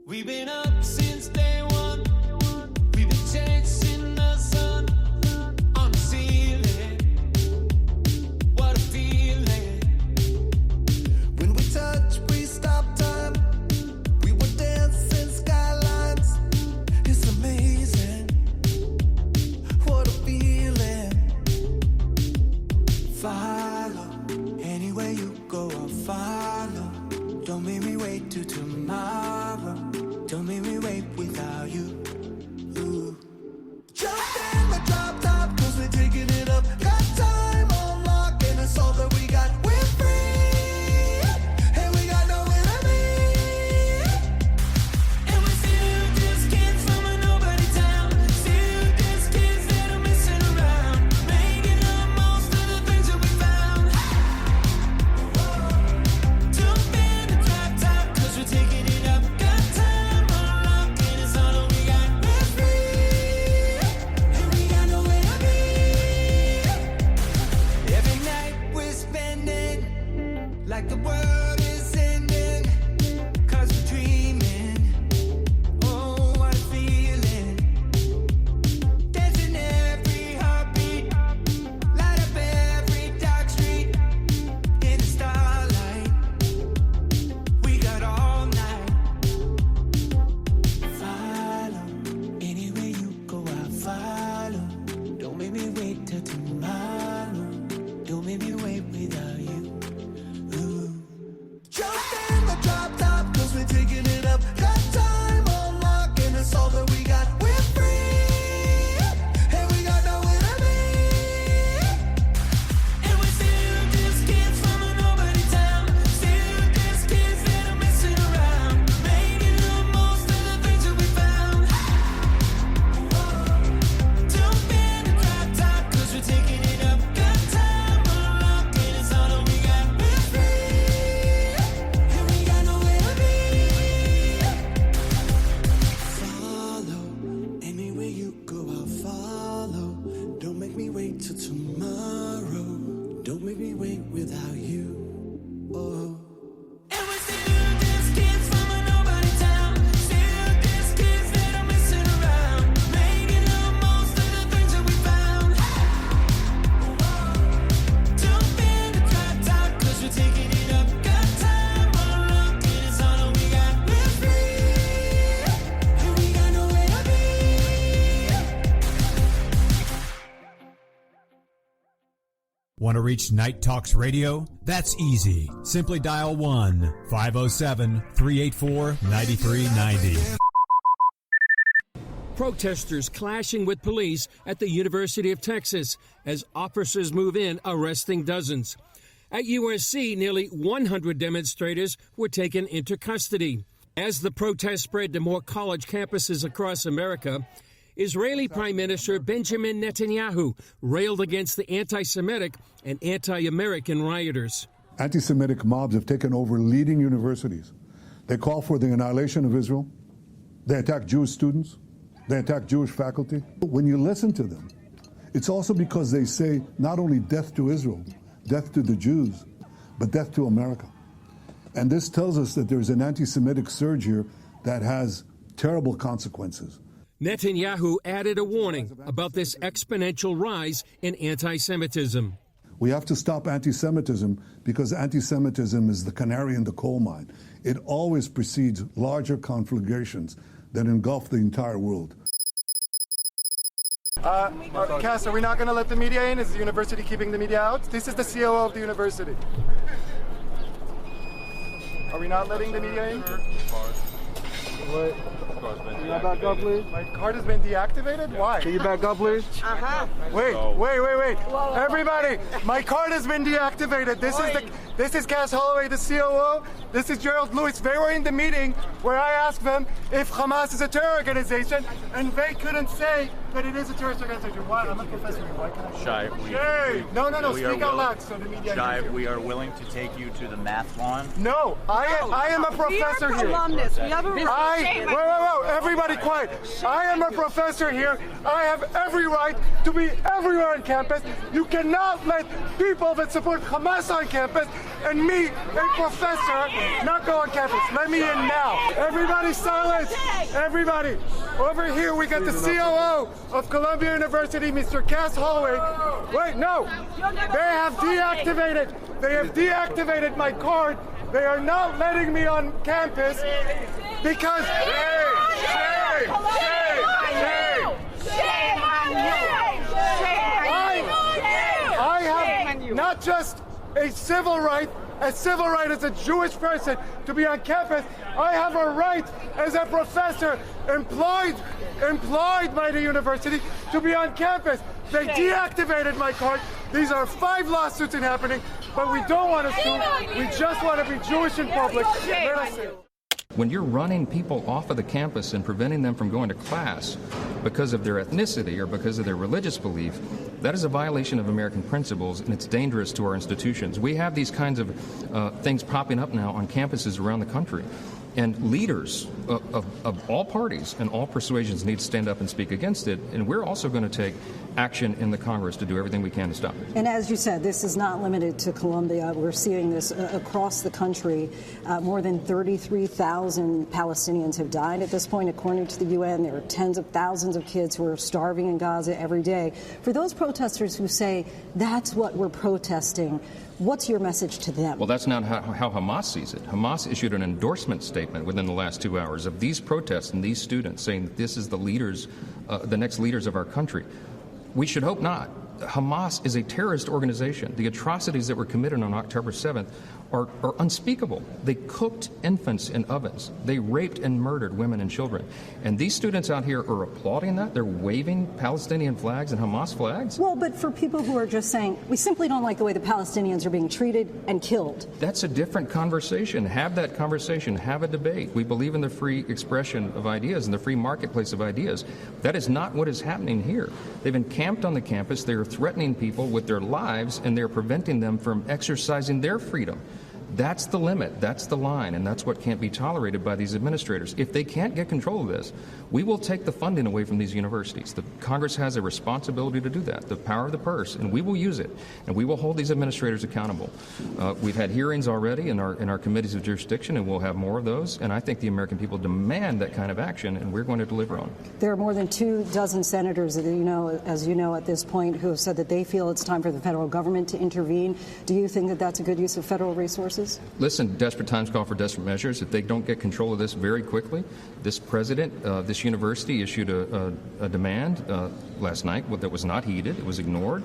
We've been up since day one. We've been chasing the sun on the ceiling. What a feeling. When we touch, we stop time. We were dancing skylines. It's amazing. What a feeling. Follow. Anywhere you go, I'll follow. Don't make me wait till tomorrow. Don't make me wait without you. Ooh. Jump in the drop top, cause we're taking it up. Got time on lock, and it's all that we got. We're free, and we got nowhere to be. And we're still just kids from a nobody town. Still just kids that are messing around, making the most of the things that we found. Jump in the drop top, cause we're taking it up. Got time on lock, and it's all that we got. We're free, And we got nowhere to be. every night we're spending like the world is ending, cause we're dreaming. Oh, what a feeling. Dancing every heartbeat, light up every dark street in the starlight. We got all night. Follow. Anywhere you go, I'll follow. Don't make me wait till tomorrow. Don't make me wait without you. Ooh. Jump in the drop top, cause we're taking it up. Got time on lock, and it's all that we got. We're free, and we got nowhere to be. And we're still just kids from a nobody town. Still just kids that are messing around, making the most of the things that we found. Jump in the drop top, cause we're taking it up. Got time on lock, and it's all that we got. We're free, And we got nowhere to be. follow. Anywhere you go, I'll follow. Don't make me wait till tomorrow. Don't make me wait without you. Oh. And we're still just kids from a nobody town. Still just kids that are messing around, making the most of the things that we found. Jump in the drop top, cause we're taking it up. Got time on lock, and it's all that we got. We're free, And we got nowhere to be. Want to reach Night Talks Radio? That's easy. Simply dial 1-507-384-9390. Protesters clashing with police at the University of Texas as officers move in, arresting dozens. At USC, nearly 100 demonstrators were taken into custody. As the protest spread to more college campuses across America, Israeli Prime Minister Benjamin Netanyahu railed against the anti-Semitic and anti-American rioters. Anti-Semitic mobs have taken over leading universities. They call for the annihilation of Israel. They attack Jewish students. They attack Jewish faculty. When you listen to them, it's also because they say not only death to Israel, death to the Jews, but death to America. And this tells us that there's an anti-Semitic surge here that has terrible consequences. Netanyahu added a warning about this exponential rise in anti-Semitism. We have to stop anti-Semitism because anti-Semitism is the canary in the coal mine. It always precedes larger conflagrations that engulf the entire world. Cass, are we not going to let the media in? Is the university keeping the media out? This is the COO of the university. Are we not letting the media in? What? Can you back up, please? My card has been deactivated? Why? Can you back up, please? Wait. Everybody, my card has been deactivated. This is Cass Holloway, the COO. This is Gerald Lewis. They were in the meeting where I asked them if Hamas is a terror organization, and they couldn't say But it is a terrorist organization. Why? I'm a professor. Why can I? Shy, No. Speak out loud so the media. Shy, we are willing to take you to the math lawn. No, I am a professor here. Alumnus. We have a Whoa, everybody quiet. I am a professor here. I have every right to be everywhere on campus. You cannot let people that support Hamas on campus and me, a professor, not go on campus. Let me in now. Everybody silence. Everybody. Over here we got the COO of Columbia University, Mr. Cass Holloway. Wait, no. They have deactivated. They have deactivated my card. They are not letting me on campus because Shame I have not just a civil right as a Jewish person to be on campus. I have a right as a professor employed by the university to be on campus. They deactivated my card. These are 5 lawsuits happening, but we don't want to sue. We just want to be Jewish in public. Let us sue. When you're running people off of the campus and preventing them from going to class because of their ethnicity or because of their religious belief, that is a violation of American principles, and it's dangerous to our institutions. We have these kinds of things popping up now on campuses around the country. And leaders of all parties and all persuasions need to stand up and speak against it. And we're also going to take action in the Congress to do everything we can to stop it. And as you said, this is not limited to Colombia. We're seeing this across the country. More than 33,000 Palestinians have died at this point, according to the UN. There are tens of thousands of kids who are starving in Gaza every day. For those protesters who say that's what we're protesting, what's your message to them? Well, that's not how Hamas sees it. Hamas issued an endorsement statement within the last 2 hours of these protests and these students saying that this is the leaders, the next leaders of our country. We should hope not. Hamas is a terrorist organization. The atrocities that were committed on October 7th are unspeakable. They cooked infants in ovens. They raped and murdered women and children. And these students out here are applauding that. They're waving Palestinian flags and Hamas flags. Well, but for people who are just saying, we simply don't like the way the Palestinians are being treated and killed. That's a different conversation. Have that conversation. Have a debate. We believe in the free expression of ideas and the free marketplace of ideas. That is not what is happening here. They've encamped on the campus. They are threatening people with their lives, and they're preventing them from exercising their freedom. That's the limit, that's the line, and that's what can't be tolerated by these administrators. If they can't get control of this, we will take the funding away from these universities. The Congress has a responsibility to do that, the power of the purse, and we will use it, and we will hold these administrators accountable. We've had hearings already in our committees of jurisdiction, and we'll have more of those, and I think the American people demand that kind of action, and we're going to deliver on it. There are more than 24 senators, as you know, at this point, who have said that they feel it's time for the federal government to intervene. Do you think that that's a good use of federal resources? Listen, desperate times call for desperate measures. If they don't get control of this very quickly, this president, this university issued a demand last night that was not heeded. It was ignored.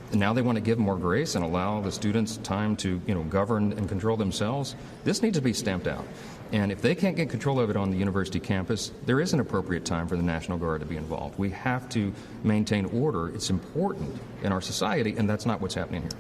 And now they want to give more grace and allow the students time to, govern and control themselves. This needs to be stamped out. And if they can't get control of it on the university campus, there is an appropriate time for the National Guard to be involved. We have to maintain order. It's important in our society, and that's not what's happening here.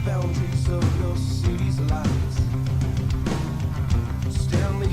Boundaries of your city's lights. Stanley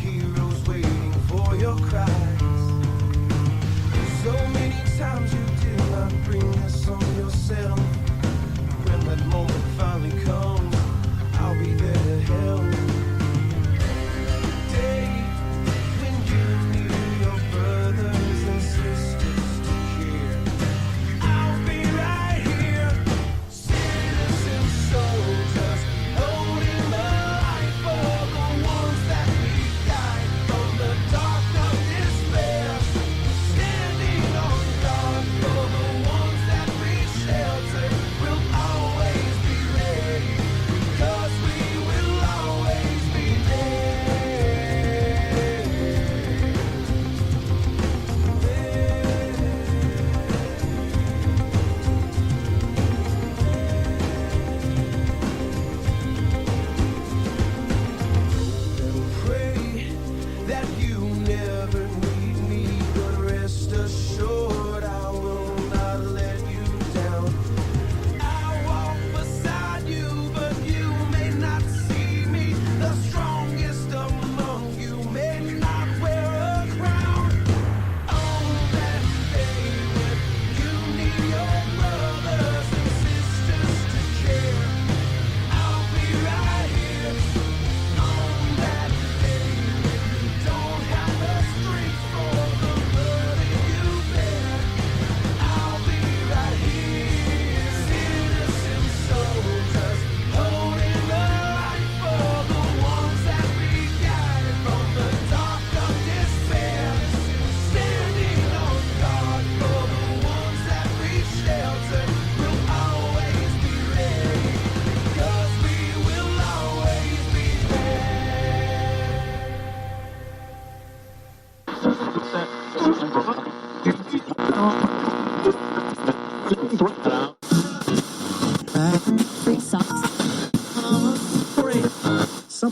I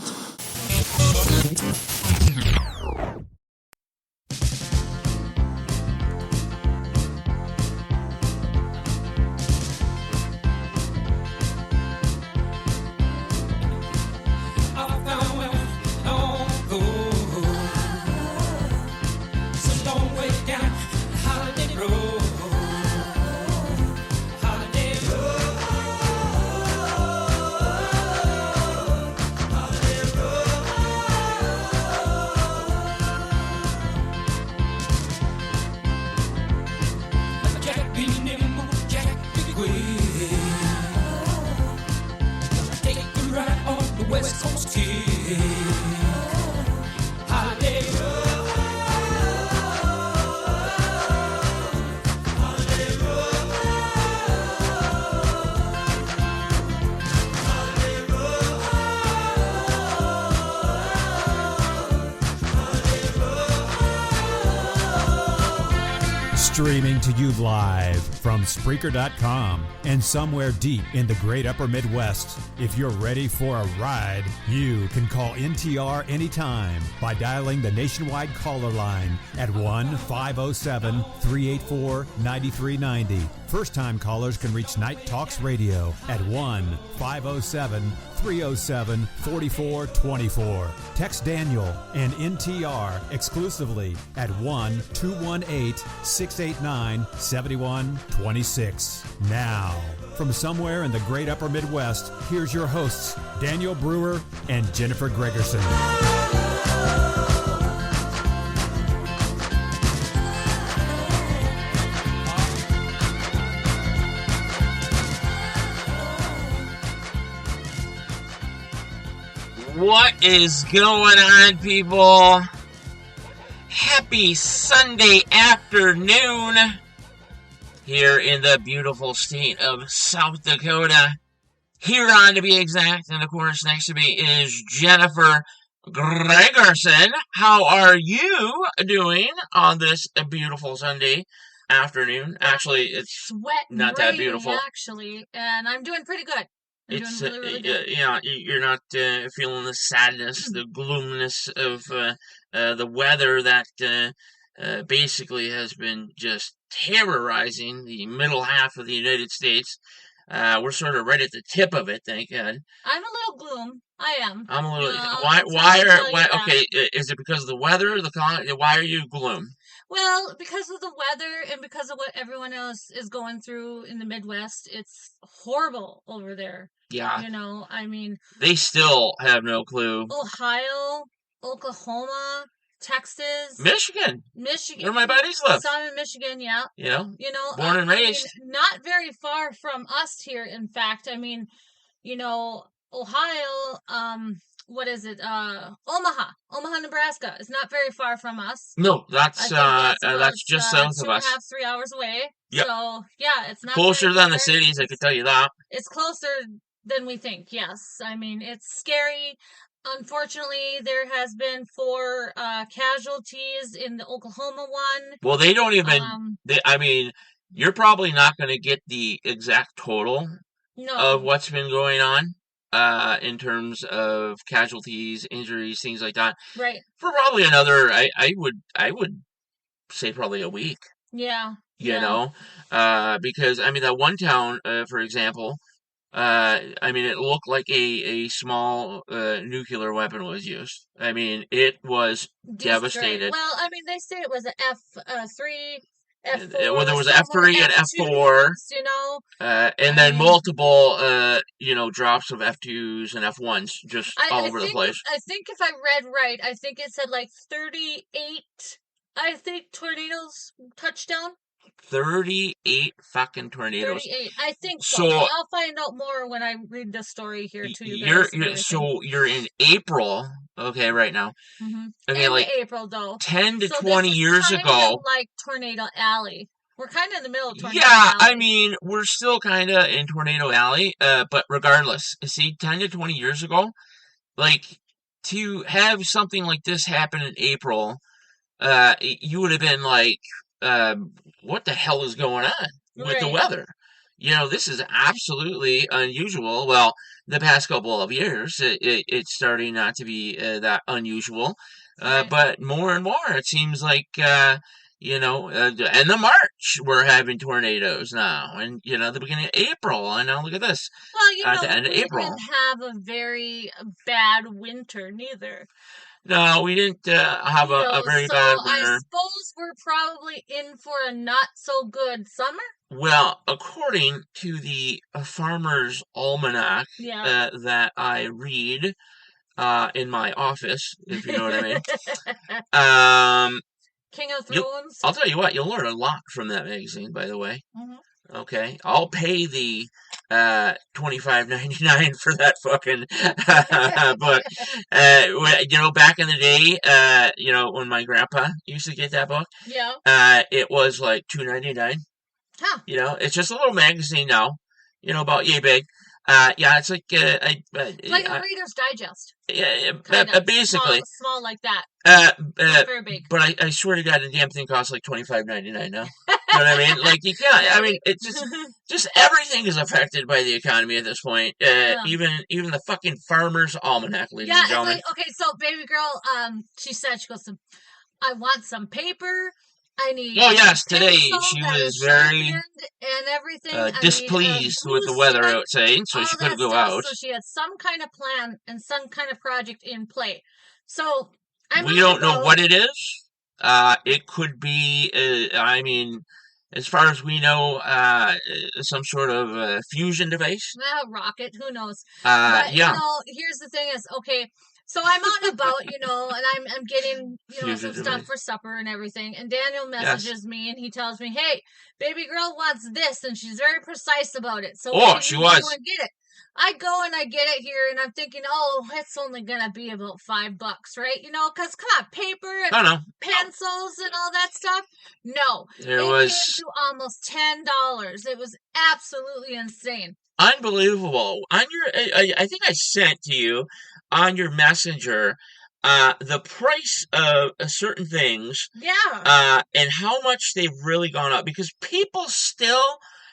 found where we don't go. It's a long way down the holiday road. Holiday road. Holiday road. Jack be nimble, Jack be quick. Take a ride on the West Coast kick. Holiday road. Holiday road. Holiday road. Holiday road. Streaming to you live from Spreaker.com and somewhere deep in the great upper Midwest. If you're ready for a ride, you can call NTR anytime by dialing the nationwide caller line at 1-507-384-9390. First-time callers can reach Night Talks Radio at 1-507-307-4424. Text Daniel and NTR exclusively at 1-218-689-7126. Now, from somewhere in the great upper Midwest, here's your hosts, Daniel Brewer and Jennifer Gregerson. What is going on, people? Happy Sunday afternoon here in the beautiful state of South Dakota. Huron, to be exact, and of course, next to me is Jennifer Gregerson. How are you doing on this beautiful Sunday afternoon? Actually, it's sweat and not that beautiful. Actually, and I'm doing pretty good. I'm It's doing really good. yeah, you're not feeling the sadness, the gloominess of the weather that basically has been just terrorizing the middle half of the United States. We're sort of right at the tip of it, thank God. I'm a little gloom. I am. I'm a little. Why? Okay, is it because of the weather? Why are you gloom? Well, because of the weather and because of what everyone else is going through in the Midwest, it's horrible over there. Yeah. You know, I mean, They still have no clue. Ohio, Oklahoma, Texas, Michigan. Michigan. Where my buddies live. Some in Michigan, yeah. You know, Born and raised. I mean, not very far from us here. In fact, I mean, Ohio. What is it? Omaha, Nebraska. Is not very far from us. No, that's just south of us. 2.5, 3 hours away. Yep. So yeah, it's not closer very than the far. cities. I could tell you that. It's closer than we think. Yes, I mean it's scary. Unfortunately, there has been 4 casualties in the Oklahoma one. Well, they don't even. I mean, you're probably not going to get the exact total of what's been going on in terms of casualties, injuries, things like that. Right. For probably another, I would say probably a week. Yeah. You know, because I mean that one town, for example. I mean, it looked like a small nuclear weapon was used. I mean, it was devastated. Well, I mean, they say it was an F3, F4. Well, there was an F3 and F4. You know, and then multiple, drops of F2s and F1s just all over the place. I think if I read right, I think it said like 38. I think tornadoes touchdown. 38 fucking tornadoes. 38. I think so. I'll find out more when I read the story here to you guys. You're in April, okay, right now. Mm-hmm. Okay, like April though. 10 to 20 years ago. Like Tornado Alley. We're kind of in the middle of Tornado Alley. Yeah, I mean, we're still kind of in Tornado Alley, but regardless, see, 10 to 20 years ago, like, to have something like this happen in April, you would have been like, what the hell is going on with the weather? this is absolutely unusual. Well, the past couple of years, it's starting not to be that unusual. Right. But more and more, it seems like, and the March, we're having tornadoes now. And, the beginning of April, and now look at this. Well, At the end of we April. didn't have a very bad winter neither. No, we didn't have a very bad I winter. suppose we're probably in for a not so good summer. Well, according to the Farmer's Almanac Yeah. that I read in my office, if you know what I mean. King of Thrones. I'll tell you what, you'll learn a lot from that magazine, by the way. Mhm. Okay, I'll pay the $25.99 for that fucking book. Back in the day, when my grandpa used to get that book, Yeah. it was like $2.99. Huh. It's just a little magazine now, about yay big. It's like It's like a Reader's Digest. yeah, Kind of basically. small like that. Not very big. But I swear to God, the damn thing costs like $25.99 now. You know what I mean? Like you can't. I mean, it's just everything is affected by the economy at this point. Even the fucking Farmer's Almanac, ladies and gentlemen. It's like, okay, so baby girl, she goes, I want some paper. I need. Oh yes, today she was very and everything displeased with the weather outside, so she couldn't go out. So she had some kind of plan and some kind of project in play. So we don't know what it is. It could be. As far as we know, some sort of fusion device. Rocket. Who knows? But, here's the thing: is okay. So I'm out and about, and I'm getting, some stuff for supper and everything. And Daniel messages me and he tells me, "Hey, baby girl wants this," and she's very precise about it. So she go and get it. I go and I get it here, and I'm thinking, oh, it's only gonna be about $5, right? Because come on, paper and pencils and all that stuff. No, it came to almost $10. It was absolutely insane. Unbelievable. I think I sent to you on your messenger the price of certain things. Yeah. And how much they've really gone up, because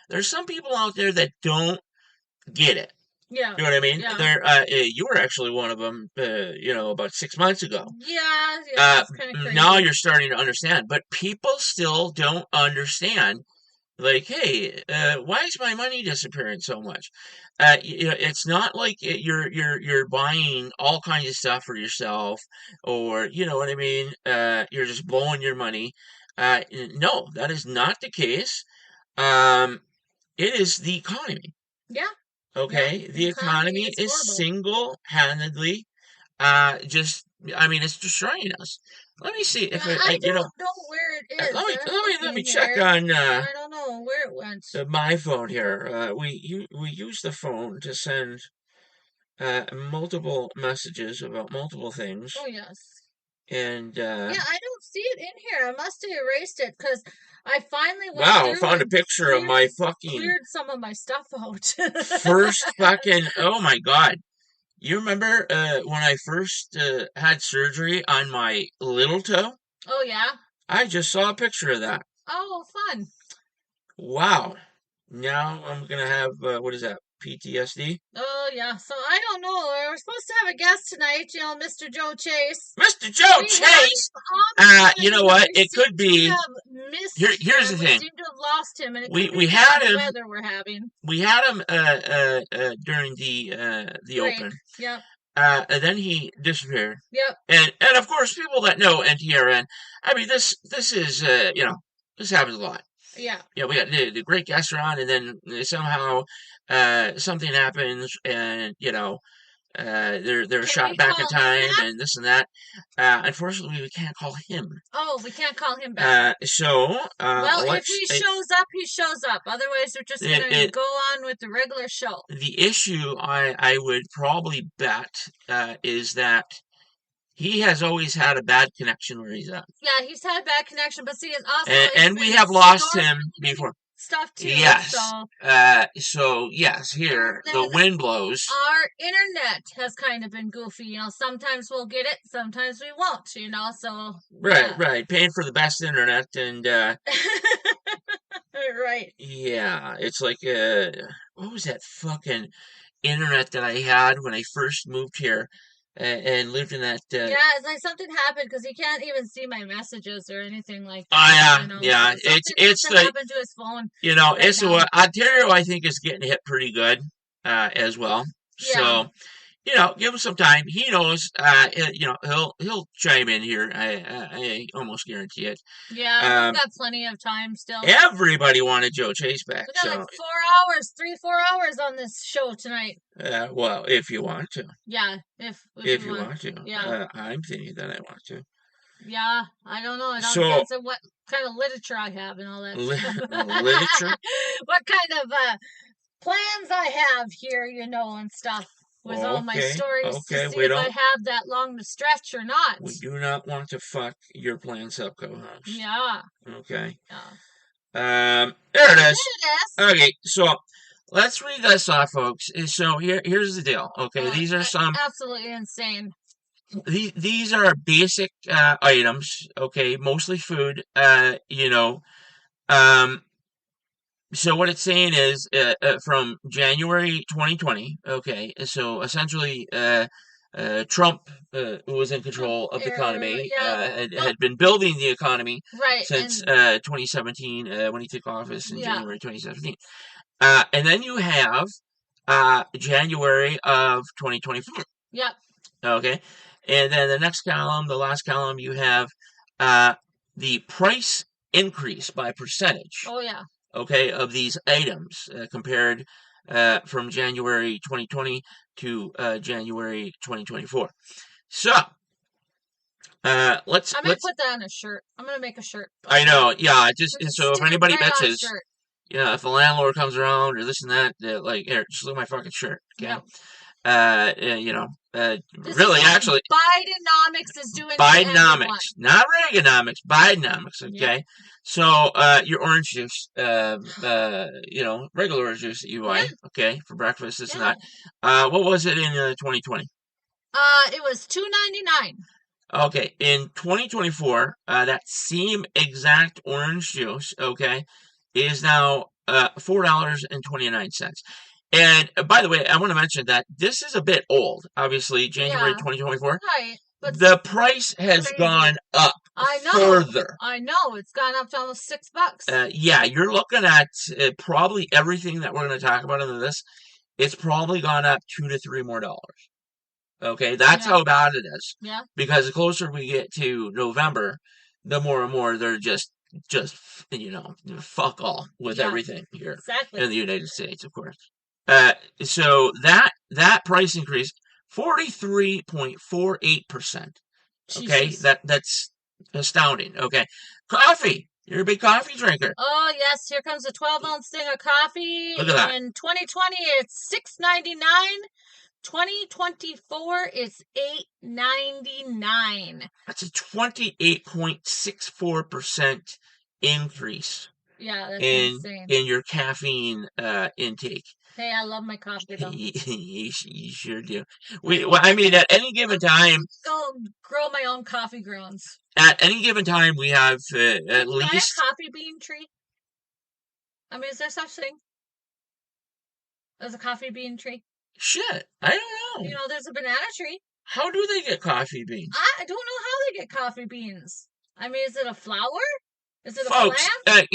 there's some people out there that don't get it. Yeah. You know what I mean? Yeah. You were actually one of them, about 6 months ago. Yeah. It's kind of crazy. Now you're starting to understand, but people still don't understand. Like, hey, why is my money disappearing so much? It's not like you're buying all kinds of stuff for yourself, or you know what I mean. You're just blowing your money. No, that is not the case. It is the economy. Yeah. Okay, yeah, the economy is single-handedly it's destroying us. Let me see if I don't know where it is. Let me check on. I don't know where it went. My phone here. We use the phone to send multiple messages about multiple things. Oh yes. And I don't see it in here. I must have erased it because I finally went through found a picture of my fucking cleared some of my stuff out. First fucking oh my God. You remember when I first had surgery on my little toe? Oh, yeah? I just saw a picture of that. Oh, fun. Wow. Now I'm going to have, what is that, PTSD? Oh, yeah. So I don't know. We're supposed to have a guest tonight, Mr. Joe Chase. Mr. Joe Chase? You know what? It could be. Here's the thing. We seem to have lost him, and we had him. Weather we're having. We had him during the break. Open. Yep. And then he disappeared. Yep. And of course, people that know NTRN, I mean, this is this happens a lot. Yeah. Yeah, we got the great guests are on, and then somehow something happens, and they're shot back in time, and this and that. Unfortunately, we can't call him. Oh, we can't call him back. If he shows up, he shows up. Otherwise, we're just gonna go on with the regular show. The issue I would probably bet is that he has always had a bad connection where he's at. Yeah, he's had a bad connection, but see, it's also and we have lost him before. Stuff too. Yes. So yes, here the wind blows. Our internet has kind of been goofy. Sometimes we'll get it, sometimes we won't. So right. Paying for the best internet, and Right. Yeah, it's like what was that fucking internet that I had when I first moved here and lived in that? Yeah, it's like something happened because he can't even see my messages or anything like Oh that. yeah. So It's something the happened to his phone. it's now. what Ontario I think is getting hit pretty good as well. Yeah. So give him some time. He knows. He'll chime in here. I almost guarantee it. Yeah, we've got plenty of time still. Everybody wanted Joe Chase back. We got like 4 hours on this show tonight. Well, if you want to. Yeah, if you want to. Yeah. I'm thinking that I want to. Yeah, I don't know. It all depends on what kind of literature I have and all that stuff. Literature? What kind of plans I have here, and stuff. With all my stories to see if I have that long to stretch or not. We do not want to fuck your plans up, co-host. Yeah. Okay. Yeah. There it is. Okay, so let's read this off, folks. So here's the deal. Okay, these are some absolutely insane. These are basic items. Okay, mostly food. So what it's saying is from January 2020, okay, so essentially Trump, who was in control of the economy, had been building the economy since 2017 when he took office in January 2017. And then you have January of 2024. Yep. Okay, and then the next column, the last column, you have the price increase by percentage. Oh, yeah. Okay, of these items compared from January 2020 to January 2024. So, let's. I'm gonna put that on a shirt. I'm gonna make a shirt. I know, yeah. So if anybody bitches, if the landlord comes around or this and that, here, just look at my fucking shirt, okay? Yep. Really, actually, Bidenomics is doing Bidenomics, not Reaganomics, Bidenomics. Okay, yep. So your orange juice, regular orange juice that you buy, okay, for breakfast, this and that. What was it in 2020? It was $2.99. Okay, in 2024, that same exact orange juice, okay, is now $4.29. And by the way, I want to mention that this is a bit old. Obviously, January 2024. Right. But the price has gone up further. I know. It's gone up to almost $6. Yeah, you're looking at probably everything that we're going to talk about in this. It's probably gone up $2 to $3 more. Okay, that's how bad it is. Yeah. Because the closer we get to November, the more and more they're just fuck all with everything here in the United States, of course. So that price increase 43.48%. Okay, that's astounding. Okay, coffee. You're a big coffee drinker. Oh yes, here comes a 12-ounce thing of coffee. Look at that. In 2020, it's $6.99. 2024, it's $8.99. That's a 28.64% increase. Yeah, that's insane. In your caffeine intake. Hey, I love my coffee though. You sure do. At any given time, go grow my own coffee grounds. At any given time, we have at least a coffee bean tree. Is there such thing as a coffee bean tree? Shit, I don't know. There's a banana tree. How do they get coffee beans? I don't know how they get coffee beans. Is it a flower? Is it Folks, a plant?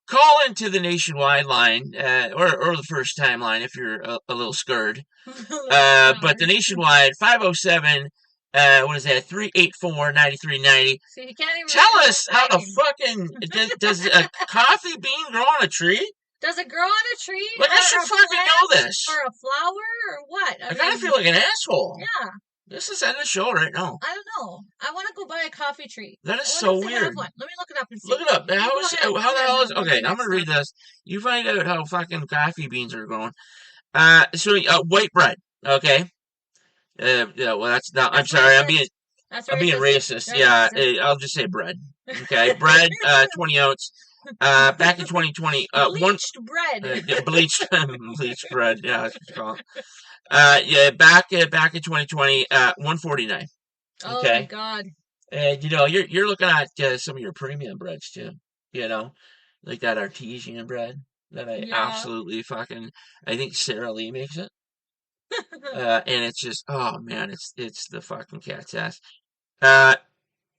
Call into the nationwide line, or the first time line if you're a little scared. But the nationwide 507, 384-9390. See, you can't even tell us how the fucking does a coffee bean grow on a tree? Does it grow on a tree? Like, I should fucking know this. Or a flower, or what? I kind of feel like an asshole. Yeah. This is end the show right now. I don't know. I want to go buy a coffee tree. That is so weird. Let me look it up and see. Look it up. How the hell is... Okay, I'm going to read this. You find out how fucking coffee beans are growing. White bread. Okay. Well, that's not... I'm sorry. I'm being racist. Yeah, I'll just say bread. Okay. Bread, 20 ounce. Back in 2020... bleached bread. Bleached bread. Yeah, that's what you call it. Back in 2020, $1.49. Oh okay? My God! And you're looking at some of your premium breads too. like that artesian bread that I absolutely fucking. I think Sara Lee makes it, and it's just, oh man, it's the fucking cat's ass.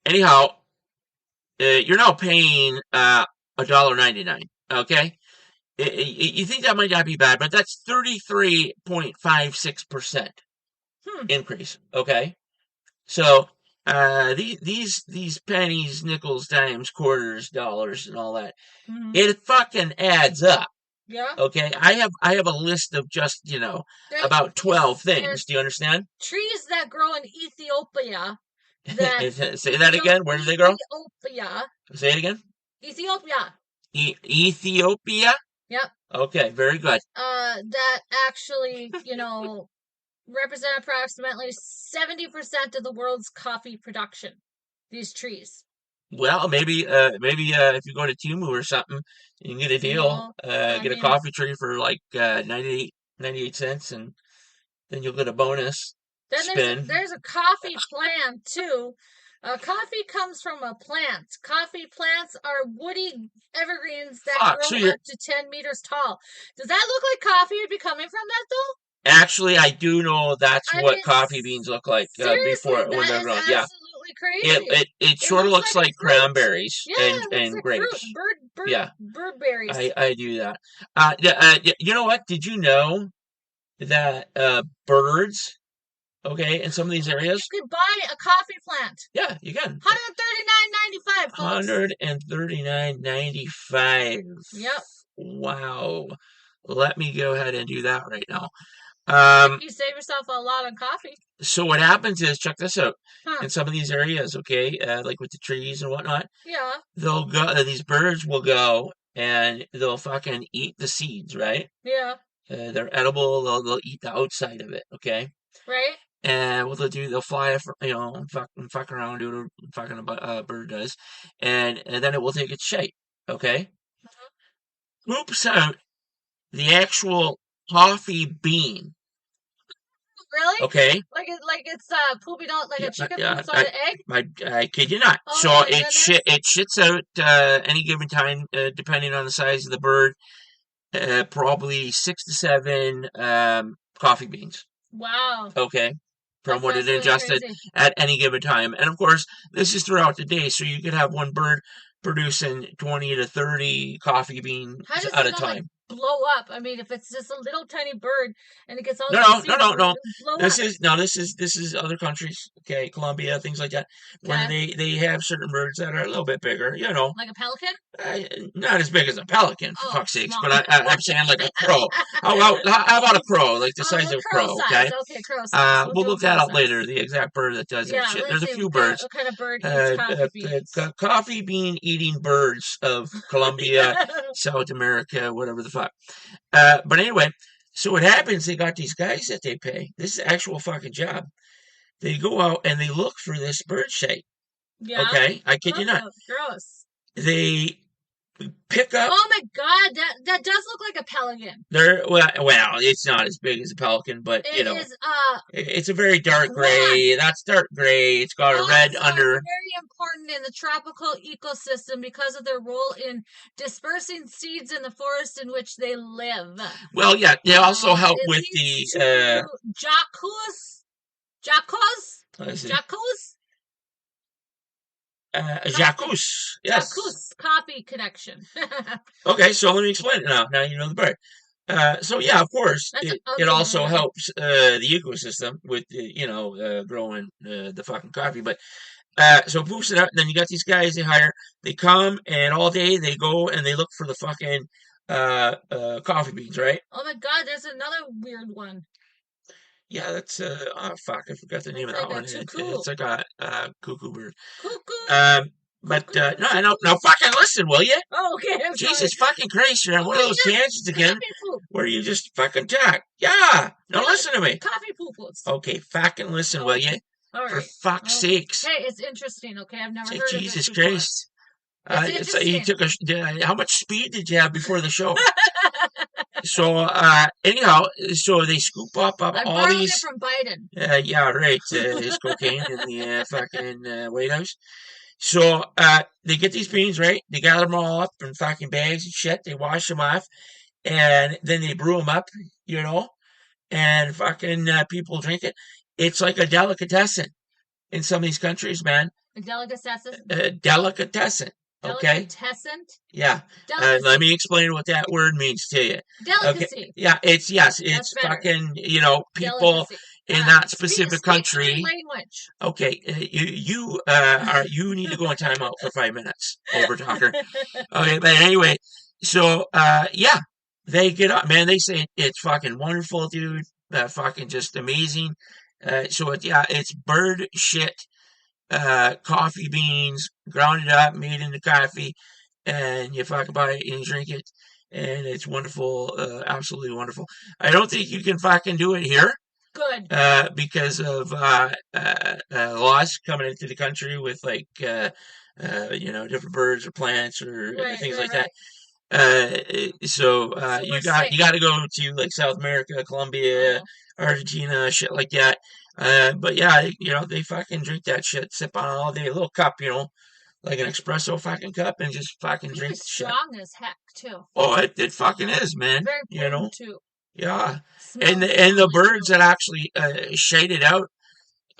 Anyhow, you're now paying $1.99. Okay, you think that might not be bad, but that's 33.56% increase. Okay, so these pennies, nickels, dimes, quarters, dollars, and all that, it fucking adds up. Yeah. Okay, I have a list of just about 12 things. Do you understand? Trees that grow in Ethiopia. That Say that again. Where do they grow? Ethiopia. Say it again. Ethiopia. Ethiopia. Yep. Okay, very good. That actually, represent approximately 70% of the world's coffee production. These trees. Well, maybe if you go to Timu or something, you can get a deal. Get a coffee tree for like 98 cents, and then you'll get a bonus. Then there's a coffee plant too. Coffee comes from a plant. Coffee plants are woody evergreens that grow up to 10 meters tall. Does that look like coffee would be coming from that though? Actually, I do know that's what coffee beans look like before when they're grown. Yeah, crazy. It sort of looks like cranberries and like grapes. Bird berries. I do that. You know what? Did you know that birds? Okay, in some of these areas, you can buy a coffee plant. Yeah, you can. $139.95. $139.95. Yep. Wow. Let me go ahead and do that right now. You save yourself a lot on coffee. So what happens is, check this out. In some of these areas, okay, like with the trees and whatnot, they'll go. These birds will go and they'll fucking eat the seeds, right? Yeah. They're edible. They'll eat the outside of it, okay? Right. And what they'll do, they'll fly, fuck around, do what a fucking bird does, and then it will take its shape, okay? Poops out the actual coffee bean. Really? Okay. Like it's pooping out like a chicken poops out an egg? I kid you not. Oh, so it shits out any given time, depending on the size of the bird, probably 6 to 7 coffee beans. Wow. Okay. From what it ingested at any given time. And of course, this is throughout the day, so you could have one bird producing 20 to 30 coffee beans at a time. Blow up. I mean, if it's just a little tiny bird and it gets all no. This is other countries, okay, Colombia, things like that, where they have certain birds that are a little bit bigger, Like a pelican? Not as big as a pelican, for fuck's sakes, but I'm saying like a crow. How about a crow, like the size of a crow? Okay. Okay, crow size. We'll look that up later. The exact bird that does that shit. There's a few birds. What kind of bird eats coffee beans? Coffee bean eating birds of Colombia, South America, whatever the fuck. But anyway, so what happens, they got these guys that they pay. This is an actual fucking job. They go out and they look for this bird shape. Yeah. Okay? I kid you not. Gross. They pick up. Oh my god, that does look like a pelican. Well, it's not as big as a pelican, but it is, it's a very dark gray. That's dark gray. It's got a red under. Very important in the tropical ecosystem because of their role in dispersing seeds in the forest in which they live. Well, yeah, they also help with the Jacques, yes. Jacques coffee connection. Okay, so let me explain it now. Now you know the bird. So yeah, of course, it also helps the ecosystem with growing the fucking coffee. But so it poops it out, and then you got these guys they hire. They come and all day they go and they look for the fucking coffee beans, right? Oh my god, there's another weird one. Yeah, that's fuck, I forgot the name of that one. It's like a cuckoo bird. Cuckoo. But no, fucking listen, will you? Oh, okay. I'm Jesus sorry. fucking Christ, you're on one of those tangents again where you just fucking talk. Yeah, no, listen to me. Coffee poo-poos. Okay, fucking listen, will you? All right. For fuck's sakes. Hey, it's interesting. Okay, I've never heard of Jesus this before. Christ. It's you took how much speed did you have before the show? So anyhow, so they scoop up all these. It from Biden. Yeah, right. His cocaine in the fucking White House. So they get these beans, right? They gather them all up in fucking bags and shit. They wash them off, and then they brew them up, and fucking people drink it. It's like a delicatessen in some of these countries, man. A delicatessen? Delicatessen. Okay. Delicatessen? Yeah. Let me explain what that word means to you. Delicacy. Okay. Yeah. It's fucking people Delicacy. in that specific Speak country. language. Okay. You need to go in timeout for 5 minutes, Overtalker. Okay. But anyway, so yeah, they get up, man. They say it's fucking wonderful, dude. Fucking just amazing. So it's bird shit. Coffee beans, ground it up, made into coffee, and you fucking buy it and you drink it, and it's wonderful, absolutely wonderful. I don't think you can fucking do it here. Good. Because of laws coming into the country with different birds or plants or things like that. So you got to go to like South America, Colombia, Argentina, shit like that. But yeah, they fucking drink that shit, sip on it all day, a little cup, like an espresso fucking cup, and just fucking drink it's shit. Strong as heck too. Oh, it fucking is, man. Very potent too. Yeah, and the birds that actually shade it out,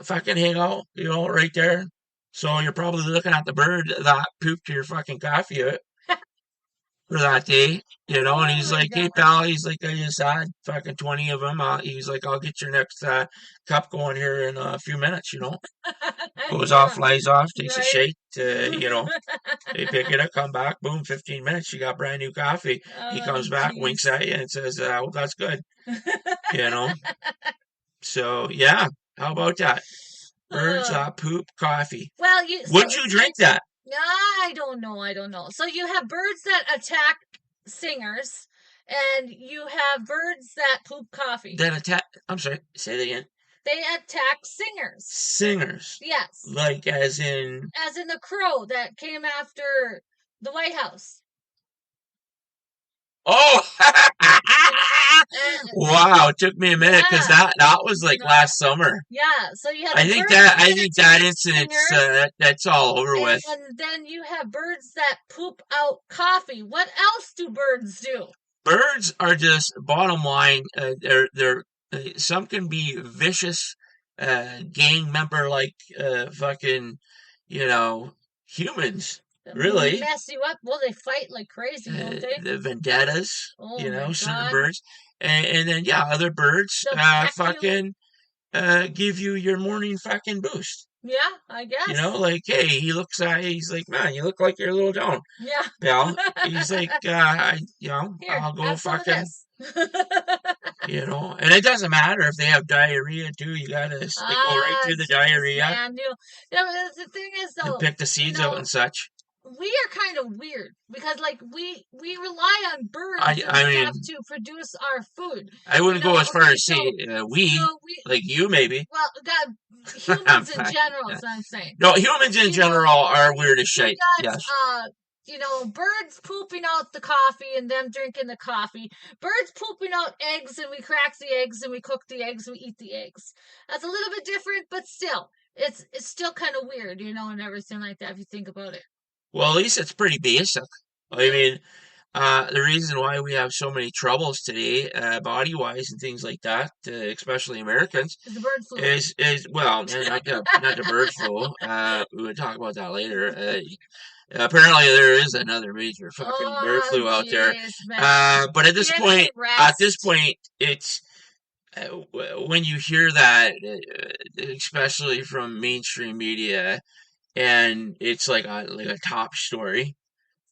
fucking hang out, right there. So you're probably looking at the bird that pooped your fucking coffee out for that day, and he's like, "Hey pal," he's like, "I just had fucking 20 of them." He's like, "I'll get your next cup going here in a few minutes," Goes off, flies off, takes a shake, they pick it up, come back, boom, 15 minutes, you got brand new coffee. He comes back, winks at you, and says, "Well, that's good," So yeah, how about that? Birds poop coffee. Well, would you drink that? I don't know. So you have birds that attack singers, and you have birds that poop coffee. I'm sorry, say that again. They attack singers. Singers? Yes. Like as in the crow that came after the White House. Oh! Wow, it took me a minute because that was like last summer. Yeah, so you had. I think that incident's that's all over with. And then you have birds that poop out coffee. What else do birds do? Birds are just bottom line. They're some can be vicious, gang member like fucking, humans. Really? Mess you up. Well, they fight like crazy, don't they? The vendettas, certain birds. And then, other birds fucking give you your morning fucking boost. Yeah, I guess. Like, hey, he looks at you, he's like, man, you look like you're a little down. Yeah. Pal. He's like, Here, I'll go fucking, and it doesn't matter if they have diarrhea too. You gotta go right through the diarrhea. Man, the thing is, though, and pick the seeds out and such. We are kind of weird because, like, we rely on birds stuff to produce our food. I wouldn't go as far as say we, like you maybe. Well, humans in general, is what I'm saying. No, humans in general are weird as shit. Yes. Birds pooping out the coffee and them drinking the coffee. Birds pooping out eggs and we crack the eggs and we cook the eggs and we eat the eggs. That's a little bit different, but still, it's still kind of weird, and everything like that if you think about it. Well, at least it's pretty basic. I mean, the reason why we have so many troubles today, body-wise and things like that, especially Americans, is the bird flu. Is well, not the bird flu. We would talk about that later. Apparently, there is another major fucking bird flu out there. But at this point, it's when you hear that, especially from mainstream media. And it's like a top story.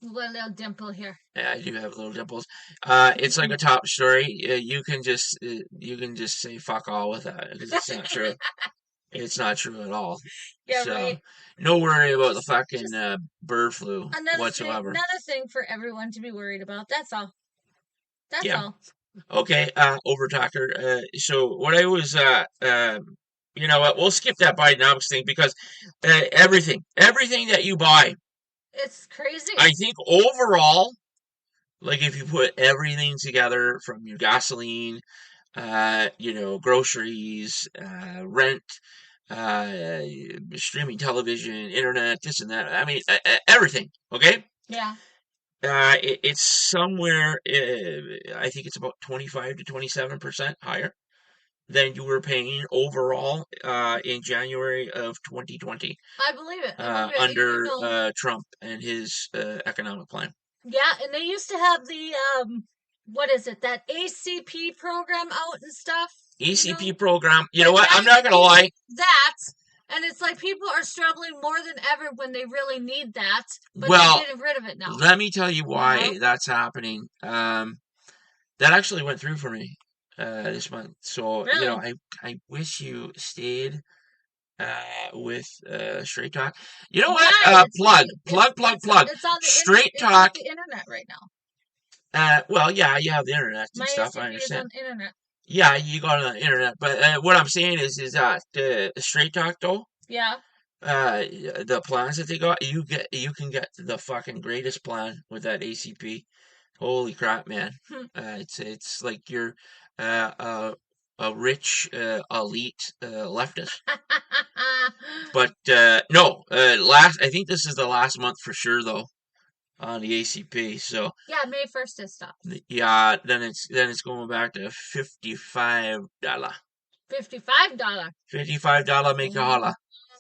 Little dimple here. Yeah, I do have little dimples. It's like a top story. You can just say fuck all with that because it's not true. It's not true at all. Yeah, so, right. No worry about the fucking bird flu whatsoever. Another thing for everyone to be worried about. That's all. That's all. Okay, Overtalker. So what I was you know what? We'll skip that Bidenomics thing because everything that you buy, it's crazy. I think overall, like if you put everything together from your gasoline, groceries, rent, streaming television, internet, this and that. I mean, everything. Okay. Yeah. It's somewhere. I think it's about 25 to 27% higher than you were paying overall in January of 2020. I believe it. Under Trump and his economic plan. Yeah, and they used to have the what is it? That ACP program out and stuff. ACP program. You know what? I'm not gonna lie. That. And it's like people are struggling more than ever when they really need that, but well, they're getting rid of it now. Let me tell you why that's happening. That actually went through for me this month. So, really? I wish you stayed with Straight Talk. You know what? Plug. It's on Straight Talk. It's on the internet right now. Well, yeah, you have the internet and stuff. ACP I understand. Is on the internet. Yeah, you got it on the internet. But what I'm saying is that Straight Talk though. Yeah. The plans that they got, you can get the fucking greatest plan with that ACP. Holy crap, man! It's like you're a rich elite leftist. But no, I think this is the last month for sure though on the ACP. So yeah, May 1st it stops. Yeah, then it's going back to $55. $55. $55 make a holla.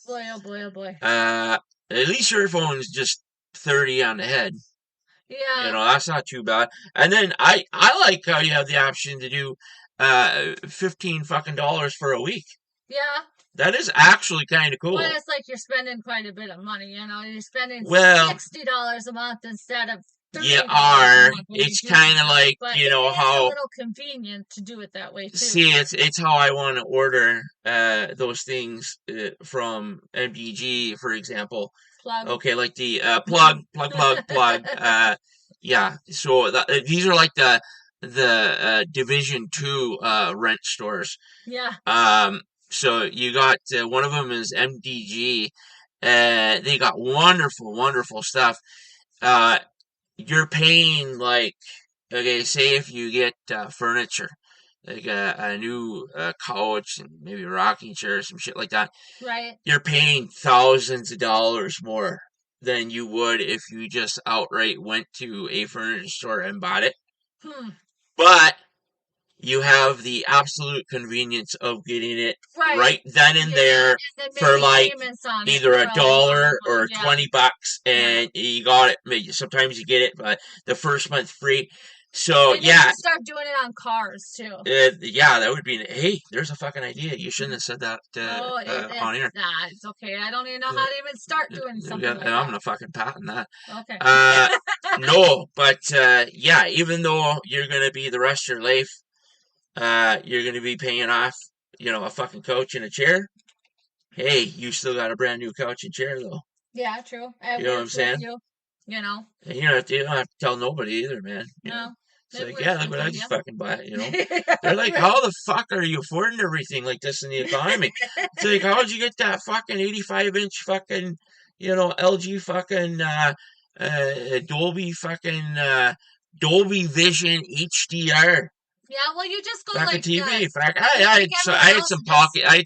Oh boy, oh boy. At least your phone's just 30 on the head. Yeah. That's not too bad. And then I like how you have the option to do $15 fucking for a week. Yeah. That is actually kind of cool. Well, it's like you're spending quite a bit of money, You're spending $60 a month instead of $30 you are. A month. It's kind of like, but how... It's a little convenient to do it that way, too. See, it's how I want to order those things from MDG, for example. Plug. Okay, like the plug. Yeah, so these are like the Division 2 rent stores. Yeah. So you got one of them is MDG. They got wonderful stuff. You're paying like, okay, say if you get furniture, like a new couch and maybe a rocking chair or some shit like that. Right. You're paying thousands of dollars more than you would if you just outright went to a furniture store and bought it. But you have the absolute convenience of getting it right then and there for like either $1 or $20, and you got it. Maybe sometimes you get it, but the first month free. So and yeah, start doing it on cars too. Yeah, that would be. Hey, there's a fucking idea. You shouldn't have said that on air. Nah, it's okay. I don't even know how to even start doing something. Like I'm gonna fucking patent that. Okay. No, but yeah, even though you're gonna be the rest of your life, you're gonna be paying off, a fucking couch and a chair. Hey, you still got a brand new couch and chair though. Yeah, true. You know what I'm saying? You know. And you don't have to tell nobody either, man. No. It's like, yeah, look what I just fucking bought, They're like, how the fuck are you affording everything like this in the economy? It's like, how'd you get that fucking 85-inch fucking, LG fucking, Dolby Vision HDR? Yeah, well, you just go back like TV. I had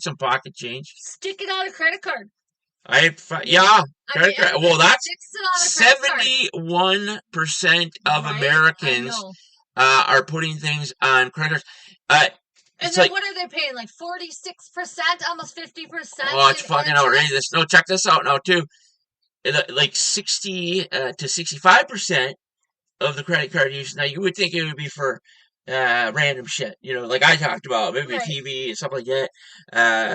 some pocket change. Stick it on a credit card. Credit card. Well, that's 71% of Americans are putting things on credit cards. And then what are they paying? Like 46%, almost 50%? Oh, it's fucking outrageous. No, check this out now too. Like 60 to 65% of the credit card use. Now you would think it would be for random shit, like I talked about, maybe TV and stuff like that.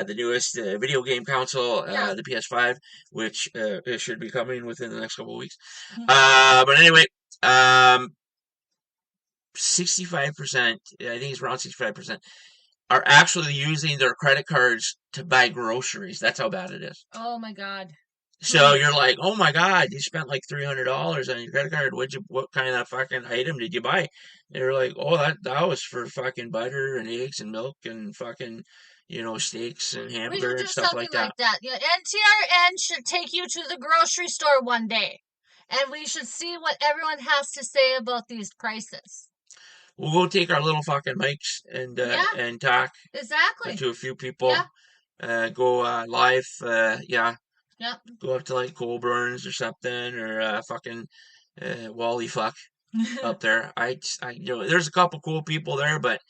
The newest video game console, the PS5, which it should be coming within the next couple of weeks. But anyway, 65%, I think it's around 65%, are actually using their credit cards to buy groceries. That's how bad it is. Oh my God. So you're like, oh my God, you spent like $300 on your credit card. What kind of fucking item did you buy? They're like, oh, that was for fucking butter and eggs and milk and fucking, steaks and hamburger and stuff like that. Yeah, NTRN should take you to the grocery store one day, and we should see what everyone has to say about these prices. We'll go take our little fucking mics and talk exactly to a few people. Yeah. go live. Yeah. Yep. Go up to like Colburn's or something, or fucking Wally Fuck up there. There's a couple cool people there, but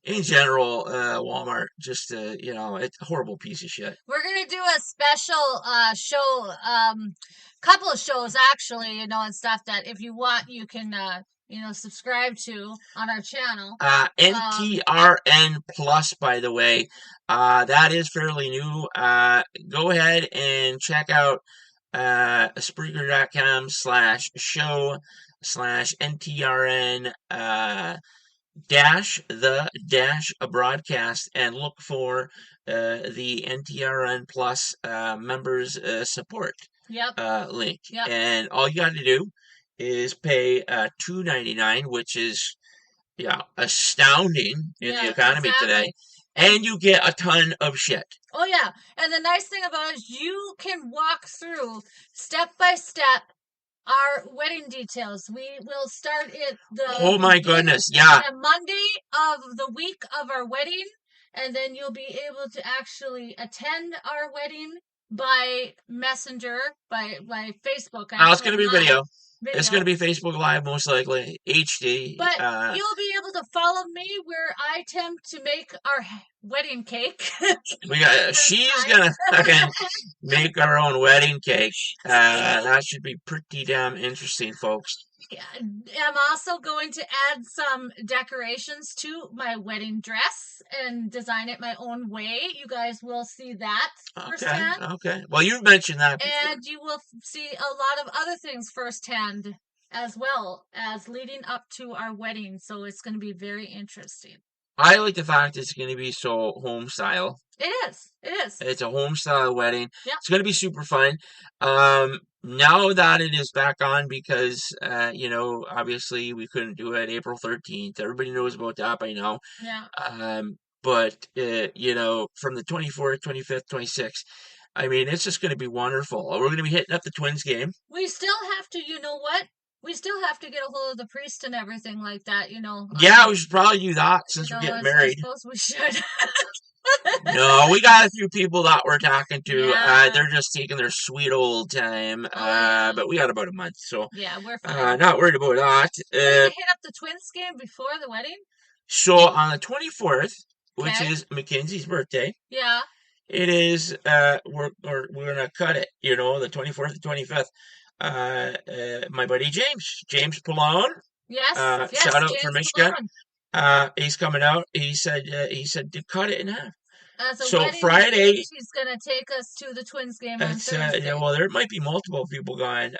in general, Walmart just it's a horrible piece of shit. We're gonna do a special show, couple of shows actually, and stuff that if you want, you can subscribe to on our channel. NTRN Plus, by the way, that is fairly new. Go ahead and check out Spreaker.com/show/NTRN a broadcast, and look for the NTRN Plus members support link. Yep. And all you got to do is pay $2.99, which is astounding in the economy today, and you get a ton of shit. Oh yeah, and the nice thing about it is you can walk through step by step our wedding details. We will start it oh my goodness, yeah, the Monday of the week of our wedding, and then you'll be able to actually attend our wedding by Messenger, by Facebook. It's going to be video. It's going to be Facebook Live, most likely, HD. But you'll be able to follow me where I attempt to make our wedding cake. She's going to fucking make our own wedding cake. That should be pretty damn interesting, folks. I'm also going to add some decorations to my wedding dress and design it my own way. You guys will see that firsthand. Okay. Well, you've mentioned that before. And you will see a lot of other things firsthand as well as leading up to our wedding. So it's going to be very interesting. I like the fact it's going to be so home style. It is. It's a home style wedding. Yep. It's going to be super fun. Now that it is back on, because obviously we couldn't do it April 13th. Everybody knows about that by now. Yeah. But from the 24th, 25th, 26th, I mean, it's just going to be wonderful. We're going to be hitting up the Twins game. We still have to, we still have to get a hold of the priest and everything like that, Yeah, we should probably do that since we're getting married. I suppose we should. No, we got a few people that we're talking to. Yeah. They're just taking their sweet old time. But we got about a month, so yeah, we're fine. not worried about that. Hit up the Twins game before the wedding. So on the 24th, which is Mackenzie's birthday. Yeah. It is. We're gonna cut it. The 24th and 25th. My buddy James Pallone. Yes. Shout out James for Michigan. Pallone. He's coming out. He said to cut it in half. So Friday, she's gonna take us to the Twins game on Thursday. Well, there might be multiple people going.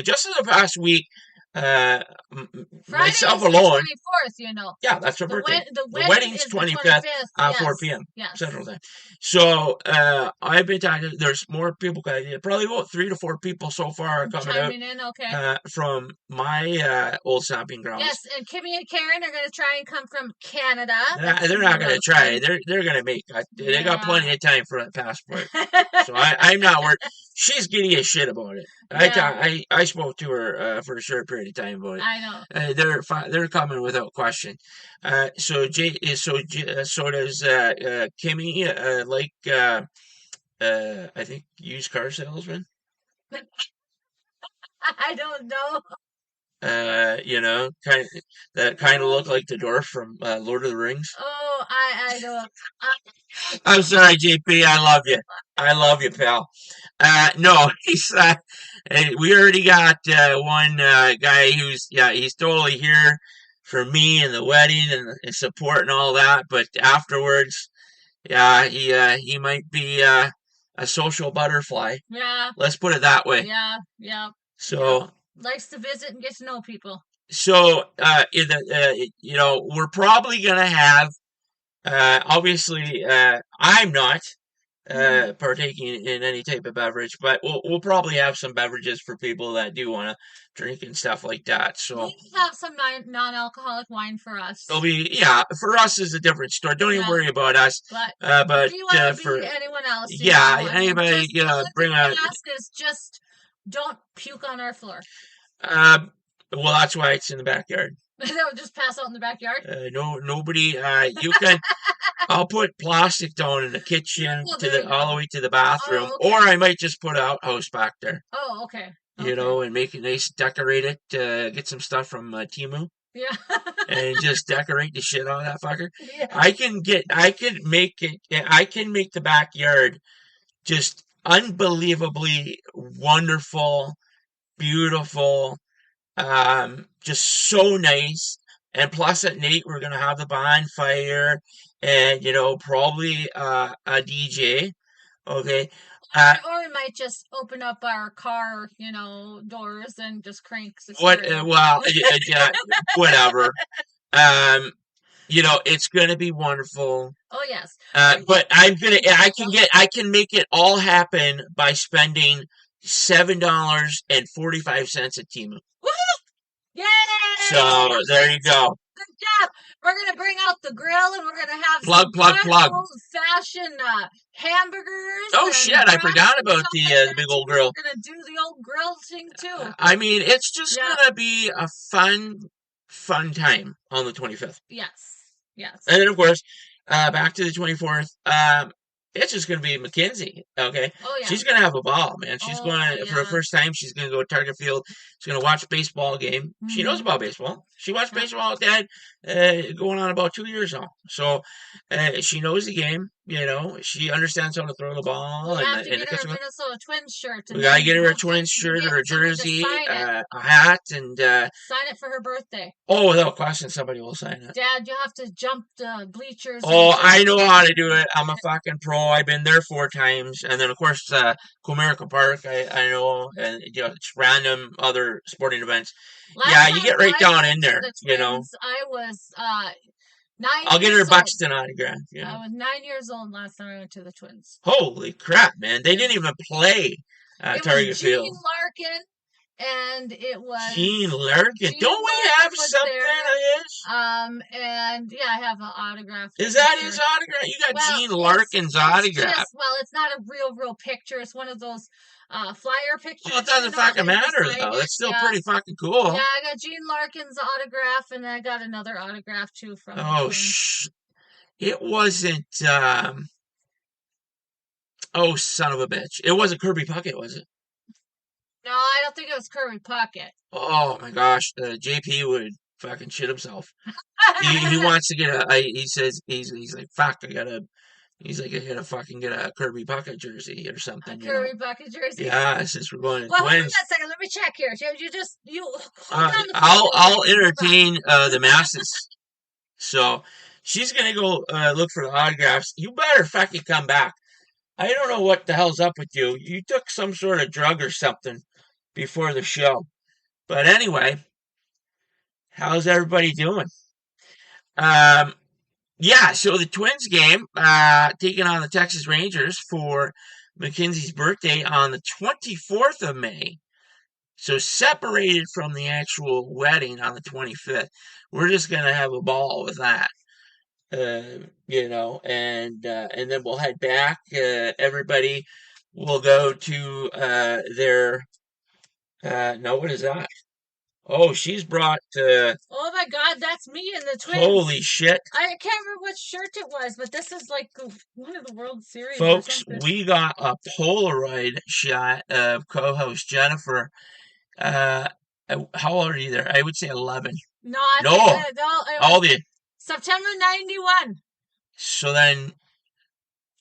Just in the past week, myself alone. 24th, Yeah, that's her birthday. The wedding's 25th, 4 p.m. Yes. Central Time. So I've been talking. There's more people. Probably about 3 to 4 people so far are coming out. In, okay. From my old stomping grounds. Yes, and Kimmy and Karen are going to try and come from Canada. They're not going to try. They're going to make. They got plenty of time for a passport. So I'm not worried. She's giddy as shit about it. Yeah. I spoke to her for a short period of time about it. I know. They're coming without question. So does Kimmy like I think used car salesman. I don't know. Kind of look like the dwarf from Lord of the Rings. Oh, I know. I'm sorry, JP. I love you, pal. No, he's. We already got one guy who's he's totally here for me and the wedding and support and all that. But afterwards, he might be a social butterfly. Yeah. Let's put it that way. Yeah. So. Likes to visit and get to know people. So, we're probably going to have, obviously, I'm not partaking in any type of beverage, but we'll probably have some beverages for people that do want to drink and stuff like that. So we have some non-alcoholic wine for us. It'll be, for us is a different story. Don't even worry about us. But if you want to for anyone else, anybody, bring a. Ask is just. Don't puke on our floor. Well, that's why it's in the backyard. They would just pass out in the backyard. No, nobody. You can. I'll put plastic down in the kitchen all the way to the bathroom, or I might just put an outhouse back there. Oh, okay. You know, and make it nice, decorate it. Get some stuff from Temu. Yeah. And just decorate the shit out of that fucker. Yeah. I can make the backyard just unbelievably wonderful, beautiful, just so nice. And plus at night we're gonna have the bonfire and probably a DJ. Okay. Or we might just open up our car, doors and just crank the yeah, whatever. It's gonna be wonderful. Oh yes. But I can make it all happen by spending $7.45 at Temu. Woohoo! Yay! So there you go. Good job. We're gonna bring out the grill and we're gonna have plug. old-fashioned hamburgers. Oh shit! I forgot about the big old grill. We're gonna do the old grill thing too. I mean, it's just gonna be a fun time on the 25th. Yes. And then of course, back to the 24th. It's just going to be Mackenzie, okay? Oh, yeah. She's going to have a ball, man. She's for the first time, she's going to go to Target Field. She's going to watch a baseball game. Mm-hmm. She knows about baseball. She watched baseball with Dad going on about 2 years now. So she knows the game, She understands how to throw the ball. We'll have to get her a Minnesota Twins shirt. We got to get her a Twins shirt or a jersey, a hat, and... sign it for her birthday. Oh, without question, somebody will sign it. Dad, you have to jump the bleachers. Oh, I know how to do it. I'm a fucking pro. I've been there 4 times. And then, of course, Comerica Park, I know. And, it's random other sporting events. You get right down in there, I was 9 I'll get her a Buxton autograph. I was 9 years old last time I went to the Twins. Holy crap, man. They didn't even play Target Field. Gene Larkin. And it was Gene Larkin. Don't we have something of his? And I have an autograph. Is that his autograph? You got Gene Larkin's autograph. It's not a real picture. It's one of those flyer pictures. Well, it doesn't fucking matter though. It's still pretty fucking cool. Yeah, I got Gene Larkin's autograph, and I got another autograph too from. Oh it wasn't. Oh, son of a bitch! It wasn't Kirby Puckett, was it? No, I don't think it was Kirby Puckett. Oh my gosh, JP would fucking shit himself. he wants to get he says he's like fuck, I gotta fucking get a Kirby Puckett jersey or something. Kirby Puckett jersey. Yeah, since we're going to Twins. Hold on a second, let me check here. You. I'll entertain the masses. So she's gonna go look for the autographs. You better fucking come back. I don't know what the hell's up with you. You took some sort of drug or something before the show. But anyway, how's everybody doing? So the Twins game, taking on the Texas Rangers for Mackenzie's birthday on the 24th of May. So separated from the actual wedding on the 25th. We're just going to have a ball with that. And then we'll head back. Everybody will go to their. No, what is that? Oh, she's brought. Oh my God, that's me in the Twins. Holy shit! I can't remember what shirt it was, but this is like one of the World Series. Folks, we got a Polaroid shot of co-host Jennifer. How old are you there? I would say 11. No. How old are you? September 91. So then,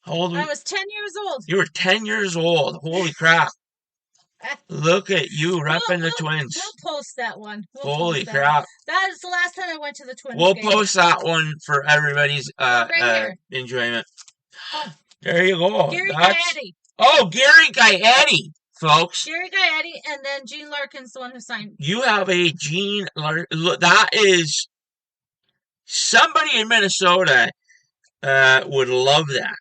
how old were you? I was 10 years old. You were 10 years old. Holy crap. Look at you repping the Twins. We'll post that one. Holy crap. That is the last time I went to the Twins We'll game. post that one for everybody's enjoyment. Oh. There you go. Gary Gaetti. Oh, Gary Gaetti, folks. Gary Gaetti, and then Gene Larkin's the one who signed. You have a Gene Larkin. That is... Somebody in Minnesota would love that,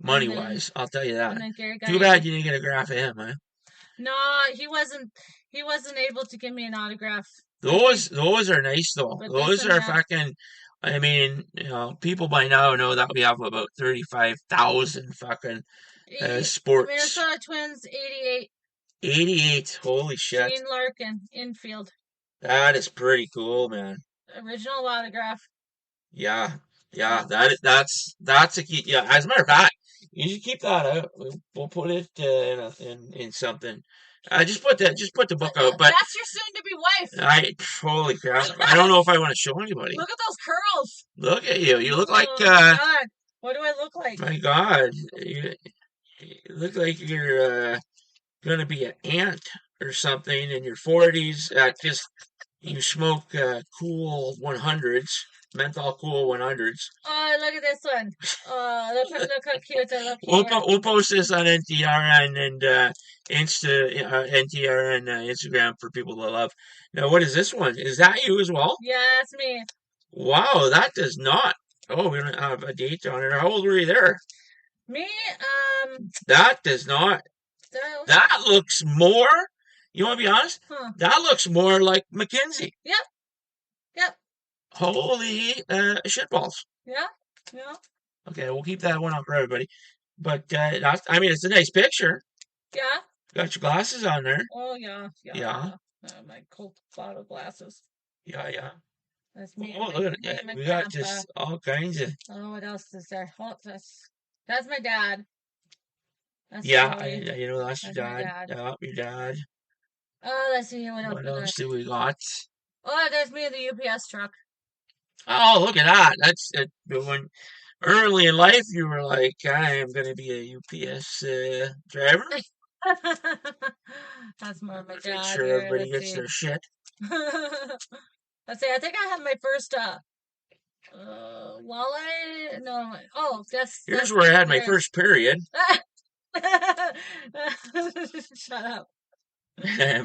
money-wise. I'll tell you that. Too bad you didn't get a graph of him, man. No, he wasn't able to give me an autograph. Those are nice, though. Those are fucking... I mean, people by now know that we have about 35,000 fucking sports. Minnesota Twins, 88. 88, holy shit. Gene Larkin, infield. That is pretty cool, man. Original autograph. Yeah, that's a key. Yeah, as a matter of fact, you should keep that out. We'll put it in something. Just put the book out. But that's your soon-to-be wife. Holy crap! I don't know if I want to show anybody. Look at those curls. Look at you. You look like. God. What do I look like? My God, you look like you're gonna be an aunt or something in your 40s. Just you smoke cool 100s. Menthol Cool 100s. Oh, look at this one. Oh, look how cute I look here. We'll post this on NTRN and NTRN Instagram for people to love. Now, what is this one? Is that you as well? Yeah, that's me. Wow, that does not. Oh, we don't have a date on it. How old were you there? Me? That does not. That looks more. You want to be honest? Huh. That looks more like Mackenzie. Yep. Holy shitballs. Yeah. Okay, we'll keep that one up for everybody. But it's a nice picture. Yeah. Got your glasses on there. Oh yeah. My Coke bottle glasses. Yeah. That's me. Oh, look at it. We got just all kinds of. Oh, what else is there? Oh, that's my dad. That's that's your dad. Yeah, your dad. Oh, let's see what else. What else do we got? Oh, there's me in the UPS truck. Oh, look at that. That's when early in life you were like, I am going to be a UPS driver. That's more of my Make dad. sure everybody gets their shit. Let's see. I think I had my first walleye. No. Oh, Here's where I had my first period. Shut up.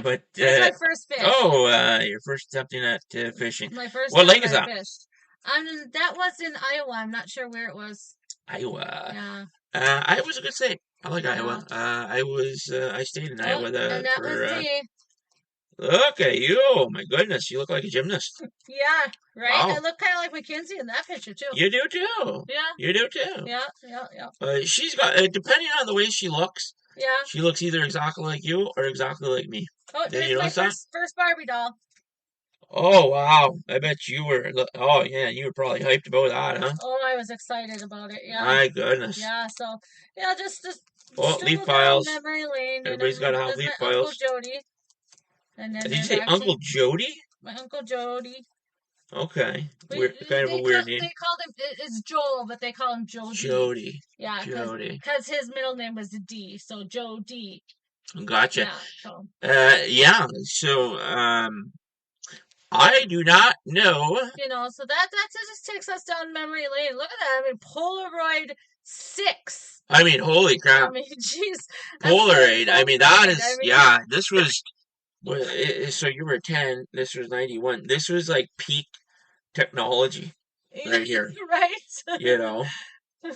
But that's my first fish. Oh, your first attempting at fishing. My first. What lake is that? Fished. That was in Iowa. I'm not sure where it was. Iowa. Yeah. Iowa's a good state. I like Iowa. I stayed in Iowa. And that was me. Look at you! Oh my goodness, you look like a gymnast. Yeah, right. Wow. I look kind of like Mackenzie in that picture too. You do too. Yeah. You do too. Yeah. She's got depending on the way she looks. Yeah. She looks either exactly like you or exactly like me. Oh, there's my first Barbie doll. Oh wow! I bet you were. Oh yeah, you were probably hyped about that, huh? Oh, I was excited about it. Yeah. My goodness. Yeah. So yeah, just leaf piles. Memory lane. Everybody's got to have leaf my piles. Uncle Jody. And then did you say Uncle Jody? My Uncle Jody. Okay. Kind of a weird name. They called him. It's Joel, but they call him Jody. Jody. Yeah. Jody. Because his middle name was D, so Joe D. Gotcha. Yeah. So I do not know. So that just takes us down memory lane. Look at that. I mean, Polaroid 6. I mean, holy crap. I mean, jeez. Polaroid. I mean, that is, yeah, this was, so you were 10, this was 91. This was like peak technology right here. Right.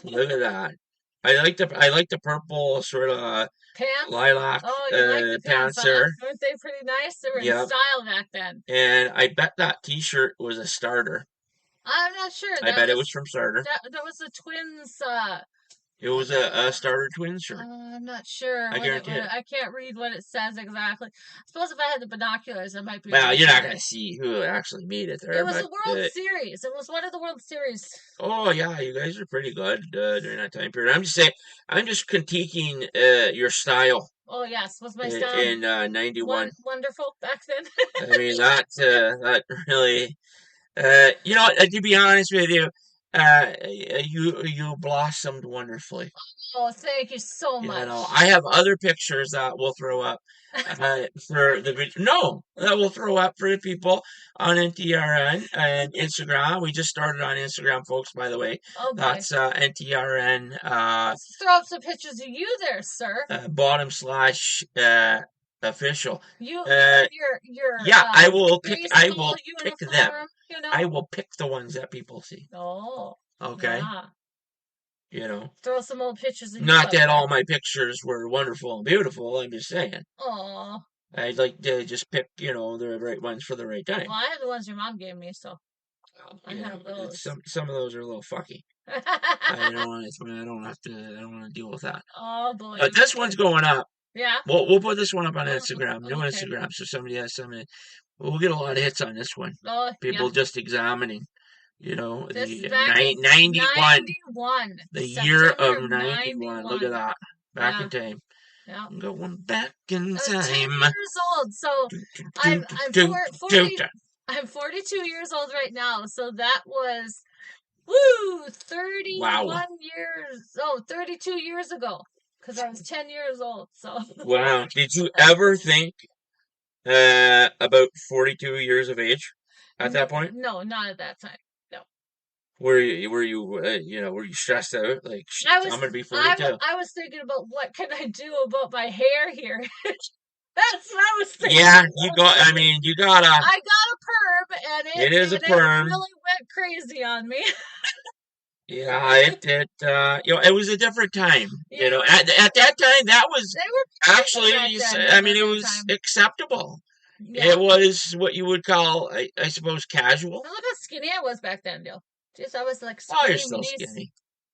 Look at that. I like the purple sort of pants? lilac you like the pants there. Weren't they pretty nice? They were in style back then. And I bet that t-shirt was a starter. I'm not sure. I bet it was from Starter. That was the twins. It was a Starter Twins shirt. I'm not sure. I guarantee it. I can't read what it says exactly. I suppose if I had the binoculars, I might be. Well, you're not going to see who actually made it there. It was the World Series. It was one of the World Series. Oh, yeah. You guys were pretty good during that time period. I'm just saying, I'm just critiquing your style. Oh, yes. Was my style in 91. Wonderful back then? I mean, that really... to be honest with you, you blossomed wonderfully. Oh, thank you so much. I have other pictures that we'll throw up for the video. No, that we'll throw up for the people on NTRN and Instagram. We just started on Instagram, folks, by the way. Oh, boy. That's NTRN. Let's throw up some pictures of you there, sir. / official. Your I will pick them. You I will pick the ones that people see. Oh. Okay. Yeah. Throw some old pictures of you. Not that all my pictures were wonderful and beautiful, I'm just saying. Oh. I'd like to just pick, the right ones for the right time. Well, I have the ones your mom gave me, so I have those. Some of those are a little fucky. I don't want to deal with that. Oh boy. But this one's going up. Yeah. We'll put this one up on Instagram. New Instagram. So somebody has something. We'll get a lot of hits on this one. Oh, People just examining, you know, this the is back in 91. 91. The September year of 91. Look at that. Back Yeah. in time. Yeah. I'm going back in I was time. 10 years old, so I'm 42 years old right now, so that was 31 years. Oh, 32 years ago, because I was 10 years old. So wow. Did you ever think about 42 years of age at that point? No, not at that time. No. Were you were you stressed out? Like, shit, I'm gonna be 42. I was thinking about what can I do about my hair here. That's what I was thinking. Yeah, you gotta. I got a perm, and it is a perm. It really went crazy on me. Yeah, it was a different time. Yeah. You know, at that time, that was actually, it was acceptable. Yeah. It was what you would call, I suppose, casual. Look how skinny I was back then, Bill. Just I was like skinny. Oh, you're still skinny.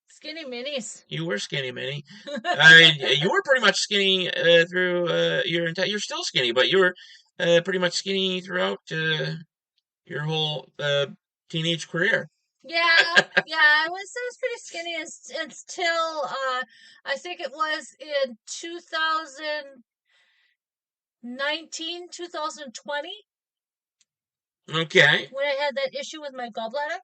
Skinny minis. You were skinny mini. I mean, you were pretty much skinny through your entire. You're still skinny, but you were pretty much skinny throughout your whole teenage career. Yeah, I was pretty skinny until I think it was in 2019, 2020. Okay. When I had that issue with my gallbladder.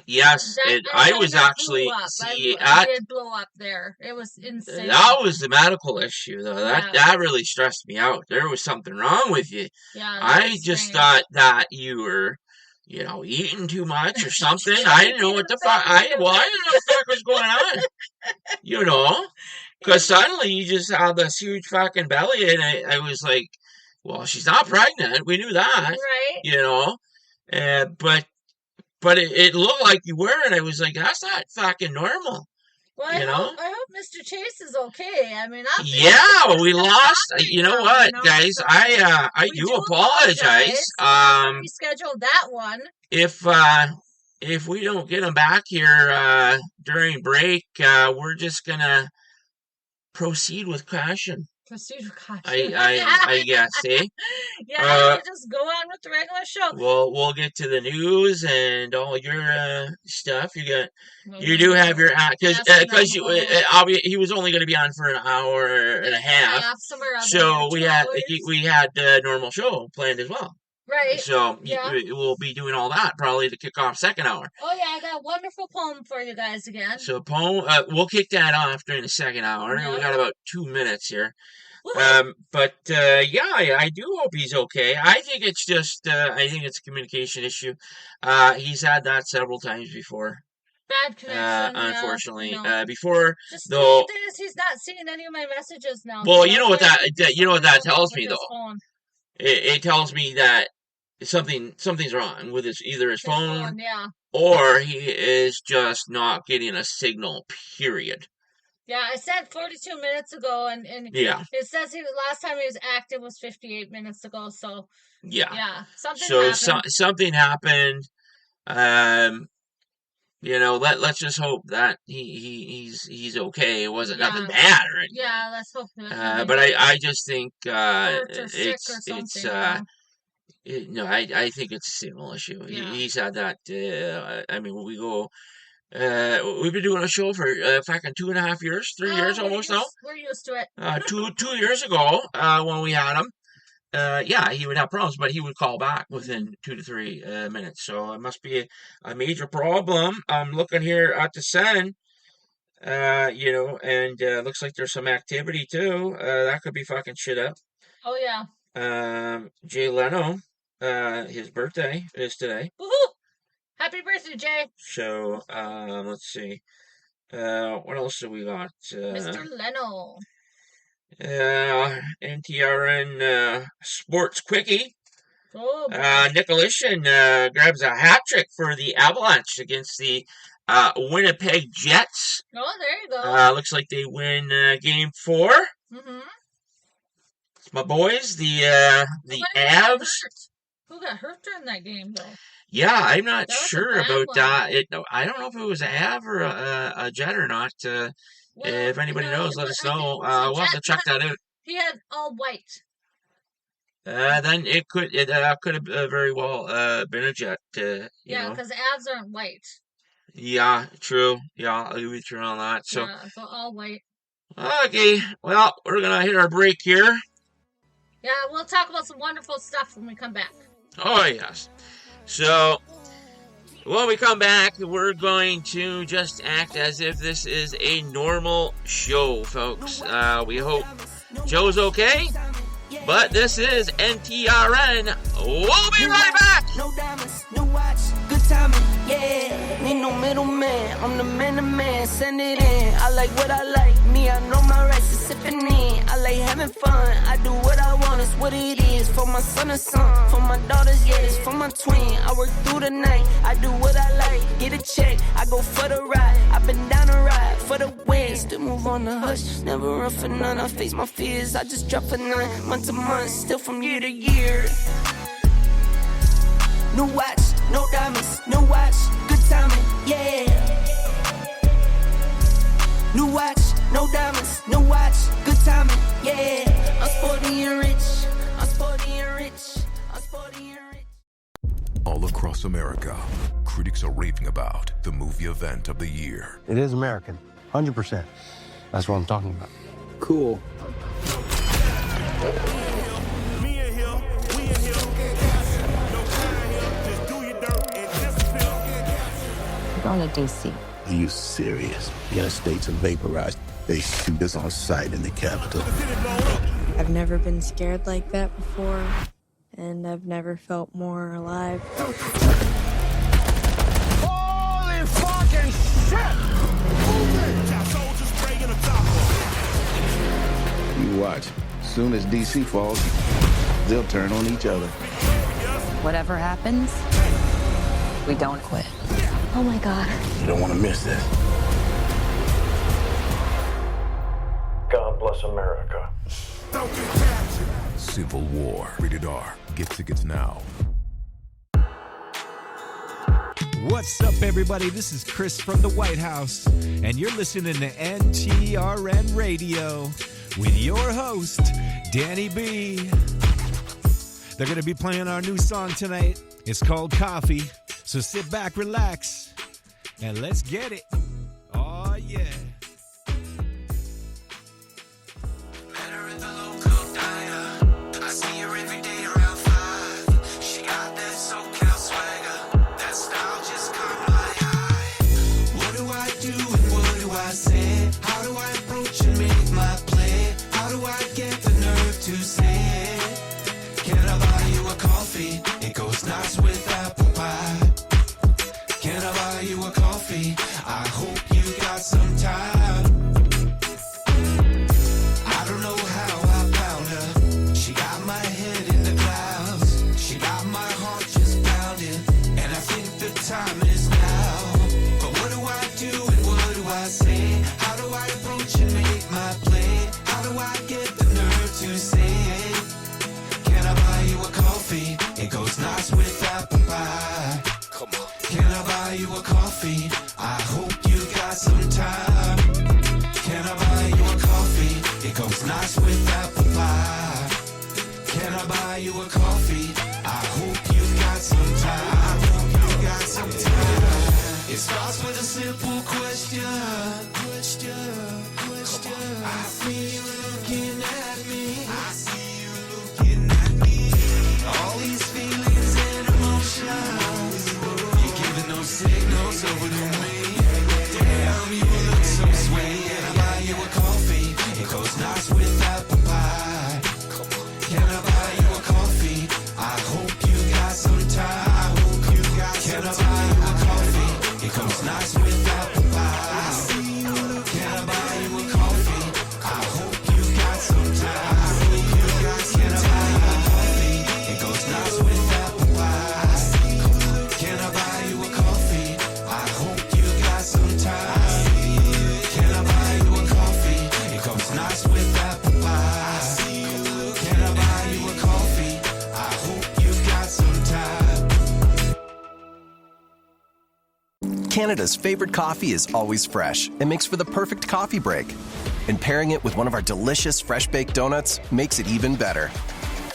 Yes. I was actually I did blow up there. It was insane. That was the medical issue, though. That really stressed me out. There was something wrong with you. Yeah. I just thought that you were, eating too much or something. I didn't know what the fuck. I didn't know what the fuck was going on. Because suddenly you just had this huge fucking belly, and I was like, well, she's not pregnant. We knew that, right? But it looked like you were, and I was like, that's not fucking normal. Well, I hope Mr. Chase is okay. I mean, we lost. You know what, guys? I do apologize. We scheduled that one. If we don't get him back here during break, we're just gonna proceed with caution. Proceed with caution. I guess, eh? Yeah, just go on with the regular show. We'll get to the news and all your stuff. You do have your because he was only going to be on for an hour and a half. So we had the normal show planned as well. Right. So we'll be doing all that probably to kick off second hour. Oh yeah, I got a wonderful poem for you guys again. So poem, we'll kick that off during the second hour. Yeah. We got about 2 minutes here. I do hope he's okay. I think it's just I think it's a communication issue. He's had that several times before. Bad connection. Unfortunately, before just though. The thing is, he's not seeing any of my messages now. Well, you know what that tells me though. It tells me that something's wrong with either his phone, or he is just not getting a signal. Period. Yeah, I said 42 minutes ago, and it says last time he was active was 58 minutes ago. So something happened. Let's just hope that he's okay. It wasn't nothing bad, right? Yeah, let's hope. But I just think I think it's a signal issue. Yeah. He's had that. We've been doing a show for fucking 2.5 years, 3 years almost now. We're used to it. 2 years ago, when we had him, he would have problems, but he would call back within 2 to 3 minutes. So it must be a major problem. I'm looking here at the sun, and looks like there's some activity too. That could be fucking shit up. Oh yeah. Jay Leno, his birthday is today. Woohoo! Happy birthday, Jay. So, let's see. What else do we got? Mr. Leno. NTRN Sports Quickie. Oh, Nick Alishin grabs a hat trick for the Avalanche against the Winnipeg Jets. Oh, there you go. Looks like they win game 4. Mm-hmm. It's my boys, the Avs. Who got hurt during that game, though? Yeah, I'm not sure about that. I don't know if it was an Av or a Jet or not. If anybody knows, let us know. We'll have to check that out. He had all white. then it could have very well been a jet. Yeah, because abs aren't white. Yeah, true. Yeah, I'll agree with you on that. So, yeah, so all white. Okay, well, we're gonna hit our break here. Yeah, we'll talk about some wonderful stuff when we come back. Oh, yes. So, when we come back, we're going to just act as if this is a normal show, folks. We hope Joe's okay, but this is NTRN. We'll be right back! No diamonds, no watch, good timing, yeah. Need no middleman, I'm the man to man, send it in. I like what I like, me, I know my rights is sipping in. I like having fun, I do what I want, it's what it is. For my son and son, for my daughters, yeah, it's for my twin. I work through the night, I do what I like, get a check, I go for the ride. I've been down the ride for the win, still move on the hush. Never run for none, I face my fears, I just drop for 9 month to month, still from year to year. No watch, no diamonds, no watch, good timing, yeah. New watch, no diamonds, no watch, good timing, yeah. I'm sporty and rich, I'm sporty and rich, I'm sporty and rich. All across America, critics are raving about the movie event of the year. It is American, 100%. That's what I'm talking about. Cool. Going to DC. Are you serious? The United States are vaporized. They shoot us on sight in the Capitol. I've never been scared like that before, and I've never felt more alive. Holy fucking shit! You watch. Soon as DC falls, they'll turn on each other. Whatever happens, we don't quit. Oh my God. You don't want to miss this. God bless America. Civil War. Rated R. Get tickets now. What's up, everybody? This is Chris from the White House, and you're listening to NTRN Radio with your host, Danny B. They're going to be playing our new song tonight. It's called Coffee. So sit back, relax, and let's get it. Oh, yeah. Met her at the local diner. I see her every day around 5. She got that SoCal swagger. That style just caught my eye. What do I do and what do I say? How do I approach and make my play? How do I get the nerve to say, can I buy you a coffee? It goes nice with apple pie. Can I buy you a coffee? I hope you got some time. I don't know how I found her. She got my head in the clouds. She got my heart just pounding. And I think the time is now. But what do I do and what do I say? How do I approach and make my play? How do I get the nerve to say, can I buy you a coffee? It goes nice with apple pie. Come on. Can I buy you a coffee? I hope you got some time. Can I buy you a coffee? It goes nice with apple pie. Can I buy you a coffee? I hope you got some time. I hope you got some time. It starts with a simple question. I see you looking at me. I see you looking at me. All these feelings and emotions. You're giving those signals over to me. Damn, you look so sweet. Can I buy you a coffee? It goes nice with apple pie. Can I buy you a coffee? I hope you got some time. I hope you got some time. Can I buy you a coffee? It goes nice with apple pie. I see you look. Can I buy you a coffee? I hope you got some time. I hope you got some time. Can I buy you a coffee? It goes nice with apple pie. I see you look. Can I buy you a coffee? I hope you got some time. Can I buy you a coffee? It goes nice with apple pie. I see you look. Can I buy you a coffee? I hope you got some time. Canada's favorite coffee is always fresh and makes for the perfect coffee break. And pairing it with one of our delicious fresh baked donuts makes it even better.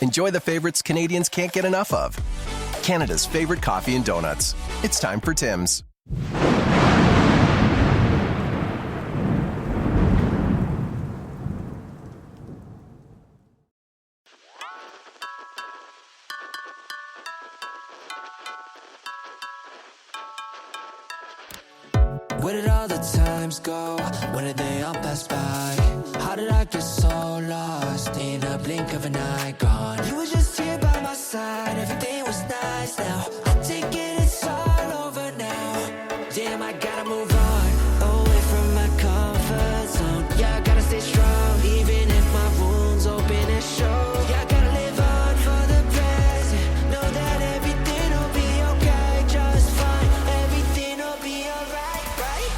Enjoy the favorites Canadians can't get enough of. Canada's favorite coffee and donuts. It's time for Tim's. Where did all the times go? When did they all pass by? How did I get so lost in a blink of an eye gone? You were just here by my side, everything was nice now. I take it, it's all over now. Damn, I gotta move on, away from my comfort zone. Yeah, I gotta stay strong, even if my wounds open and show. Yeah, I gotta live on for the present. Know that everything will be okay, just fine. Everything will be alright.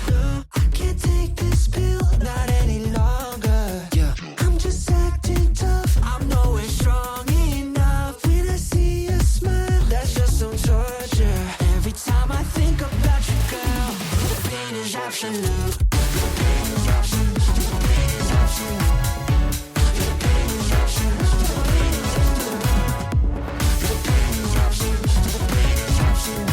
No, I can't take this pill, not any longer. Yeah, I'm just acting tough. I'm nowhere strong enough. When I see a smile, that's just some torture. Every time I think about you, girl, the pain is absolute. The pain is absolute. The pain is absolute. The pain is absolute. The pain is absolute. The pain is absolute. The pain is absolute.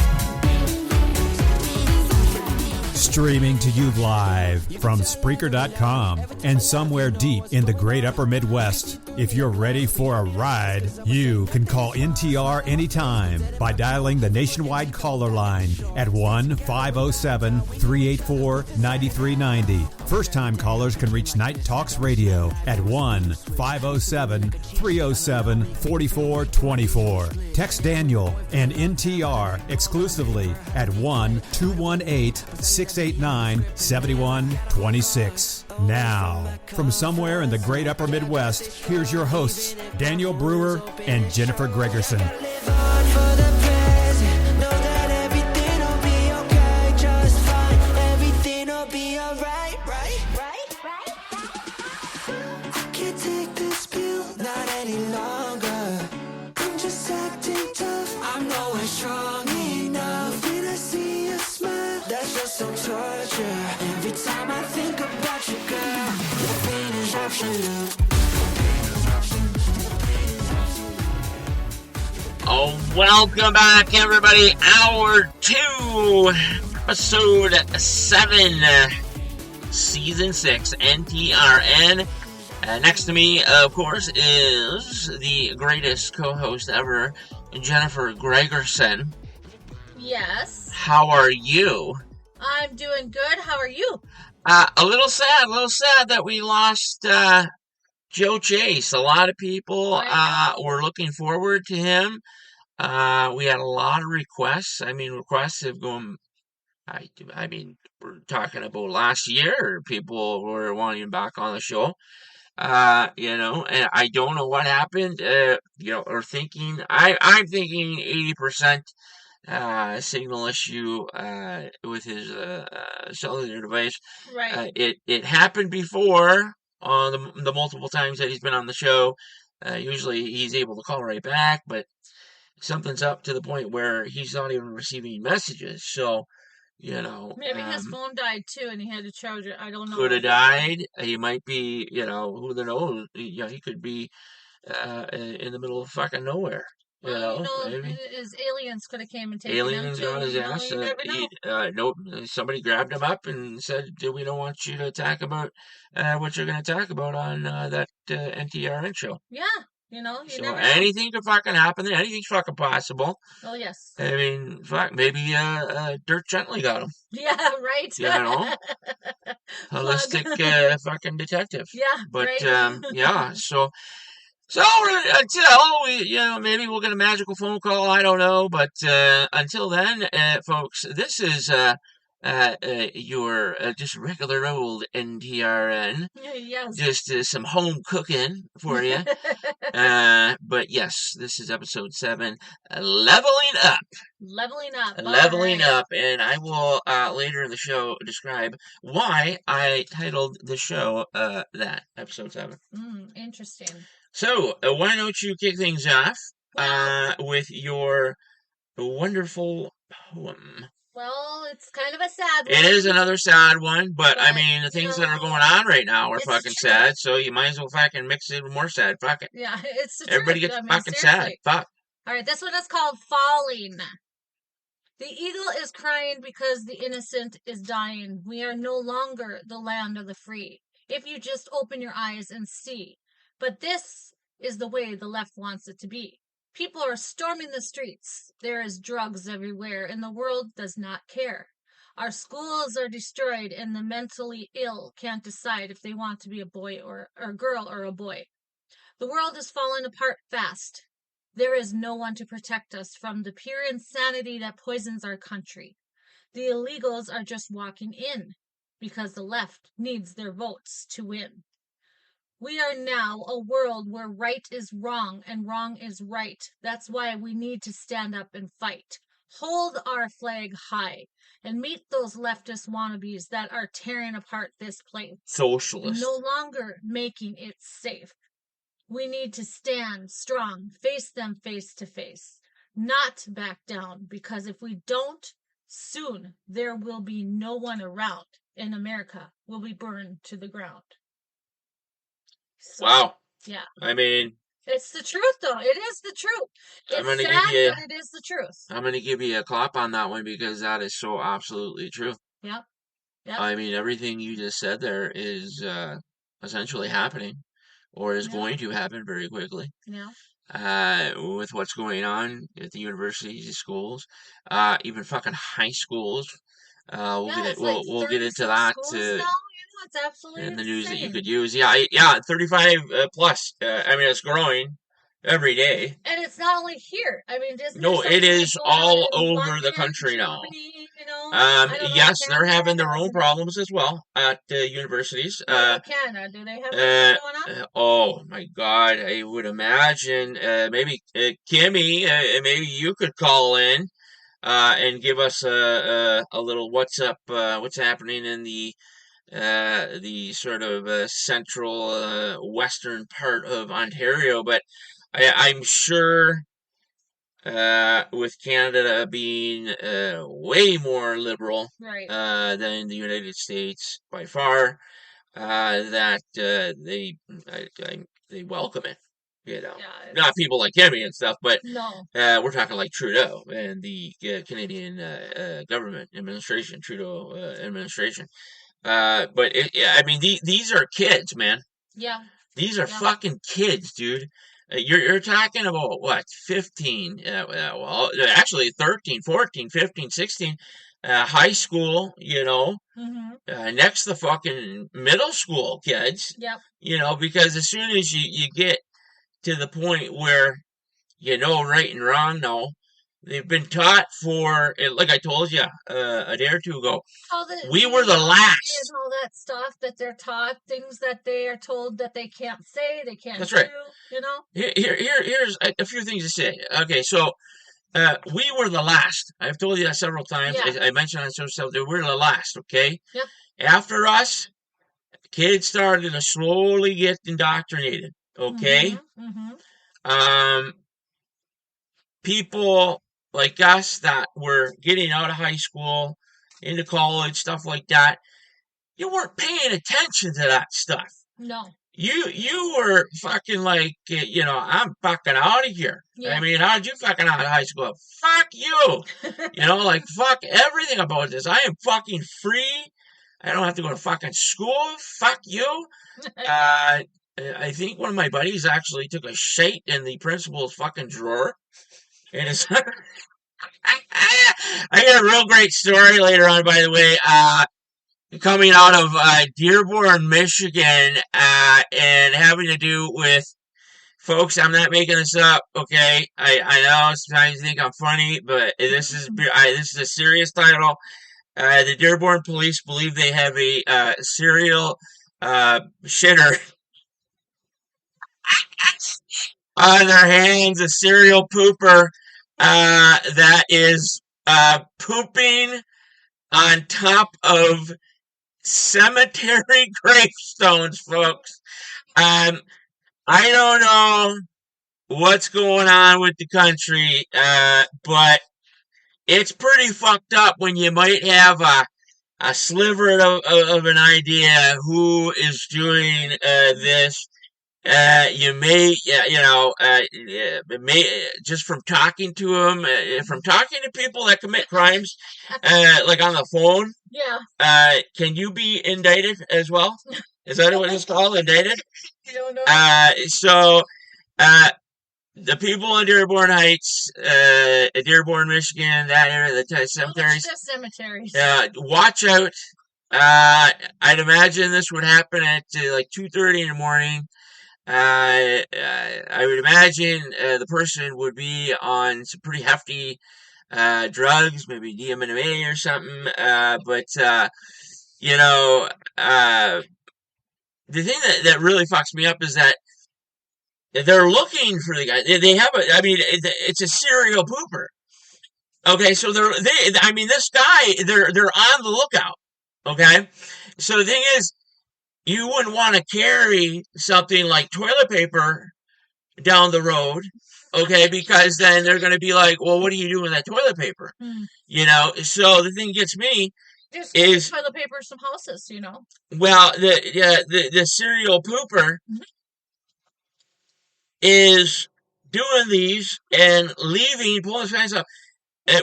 Streaming to you live from Spreaker.com and somewhere deep in the great upper Midwest. If you're ready for a ride, you can call NTR anytime by dialing the nationwide caller line at 1-507-384-9390. First-time callers can reach Night Talks Radio at 1-507-307-4424. Text Daniel and NTR exclusively at 1-218-689-7126. Now, from somewhere in the great upper Midwest, here's your hosts, Daniel Brewer and Jennifer Gregerson. Some torture. Every time I think about you, girl, the pain is absolute. Oh, welcome back, everybody. Hour 2, episode 7, season 6, NTRN. Next to me, of course, is the greatest co-host ever, Jennifer Gregerson. Yes. How are you? I'm doing good. How are you? A little sad that we lost Joe Chase. A lot of people were looking forward to him. We had a lot of requests. I mean, requests have gone. I mean, we're talking about last year. People were wanting him back on the show. And I don't know what happened. Or thinking. I'm thinking 80%. Signal issue with his cellular device. Right. It happened before on the multiple times that he's been on the show. Usually he's able to call right back, but something's up to the point where he's not even receiving messages. So, maybe his phone died too, and he had to charge it. I don't know. Could have died. He might be. Who knows? He could be in the middle of fucking nowhere. Maybe. His aliens could have came and taken aliens him too. got his ass. Somebody grabbed him up and said, "We don't want you to talk about what you're going to talk about on that NTRN show." Yeah, you so never anything could fucking happen. Anything's fucking possible. Oh yes. I mean, fuck, maybe Dirk Gently got him. Yeah, right. Holistic fucking detective. Yeah, but right. yeah, so. So until maybe we'll get a magical phone call. I don't know, but until then, folks, this is your just regular old NTRN. Yes. Just some home cooking for you. But yes, this is episode 7, leveling up. Leveling up. Leveling up, and I will later in the show describe why I titled the show that episode 7. Interesting. So, why don't you kick things off with your wonderful poem? Well, it's kind of a sad one. It is another sad one, but I mean, the things that are going on right now are fucking sad, so you might as well fucking mix it with more sad. Fuck it. Yeah, it's the Everybody truth. gets I mean, fucking seriously. sad. Fuck. All right, this one is called Falling. The eagle is crying because the innocent is dying. We are no longer the land of the free. If you just open your eyes and see. But this is the way the left wants it to be. People are storming the streets. There is drugs everywhere, and the world does not care. Our schools are destroyed, and the mentally ill can't decide if they want to be a boy or a girl or a boy. The world is falling apart fast. There is no one to protect us from the pure insanity that poisons our country. The illegals are just walking in because the left needs their votes to win. We are now a world where right is wrong and wrong is right. That's why we need to stand up and fight. Hold our flag high and meet those leftist wannabes that are tearing apart this place. Socialists. No longer making it safe. We need to stand strong, face them face to face, not back down, because if we don't, soon there will be no one around, and America will be burned to the ground. So, wow. Yeah. I mean, it's the truth, though. It is the truth. It's sad, but it is the truth. I'm going to give you a clap on that one because that is so absolutely true. Yep. I mean, everything you just said there is essentially happening or is going to happen very quickly. Yeah. With what's going on at the universities, schools, even fucking high schools. We'll get into that it's absolutely in the news that you insane. could use. Yeah, 35 plus. I mean, it's growing every day. And it's not only here. I mean, no, it is all over the country now. Yes, they're having their own problems as well at universities. Canada, do they have anything going on? Oh my God, I would imagine maybe Kimmy, maybe you could call in and give us a little what's up, what's happening in the sort of central western part of Ontario. But I'm sure with Canada being way more liberal than the United States by far, that they welcome it. You know, not people like Kimmy and stuff, but we're talking like Trudeau and the Canadian government administration, Trudeau administration. But I mean, these are kids, man. Yeah. These are fucking kids, dude. You're talking about what, 15, well, actually 13, 14, 15, 16, high school, you know, next to fucking middle school kids, you know, because as soon as you get to the point where you know right and wrong now, they've been taught for, like I told you a day or two ago, we were the last. And all that stuff that they're taught, things that they are told that they can't say, they can't That's do, right. you know? Here's a few things to say. Okay, so we were the last. I've told you that several times. I mentioned on social stuff that we're the last, okay? Yep. After us, kids started to slowly get indoctrinated, okay? People like us that were getting out of high school, into college, stuff like that, you weren't paying attention to that stuff. No. You were fucking like, you know, I'm fucking out of here. I mean, how'd you fucking out of high school? Fuck you. You know, like, fuck everything about this. I am fucking free. I don't have to go to fucking school. Fuck you. I think one of my buddies actually took a shite in the principal's fucking drawer. And it's I got a real great story later on, by the way, coming out of Dearborn, Michigan, and having to do with, folks, I'm not making this up, okay? I know sometimes you think I'm funny, but this is a serious title. The Dearborn police believe they have a serial shitter on their hands, a serial pooper that is pooping on top of cemetery gravestones, folks. I don't know what's going on with the country, but it's pretty fucked up when you might have a sliver of an idea who is doing this. You may, just from talking to them, from talking to people that commit crimes, like on the phone. Yeah. Can you be indicted as well? Is that what it's called? Indicted? I don't know. So, the people in Dearborn Heights, Dearborn, Michigan, that area, the cemeteries. The cemeteries. Watch out. I'd imagine this would happen at like 2:30 in the morning. I would imagine the person would be on some pretty hefty drugs, maybe DMNMA or something. But the thing that really fucks me up is that they're looking for the guy. They have it's a serial pooper. Okay, so this guy, they're on the lookout. Okay, so the thing is, you wouldn't want to carry something like toilet paper down the road, okay, because then they're going to be like, well, what do you do with that toilet paper? So the thing gets me is toilet paper some houses, Well, the serial pooper is doing these and leaving, pulling his pants up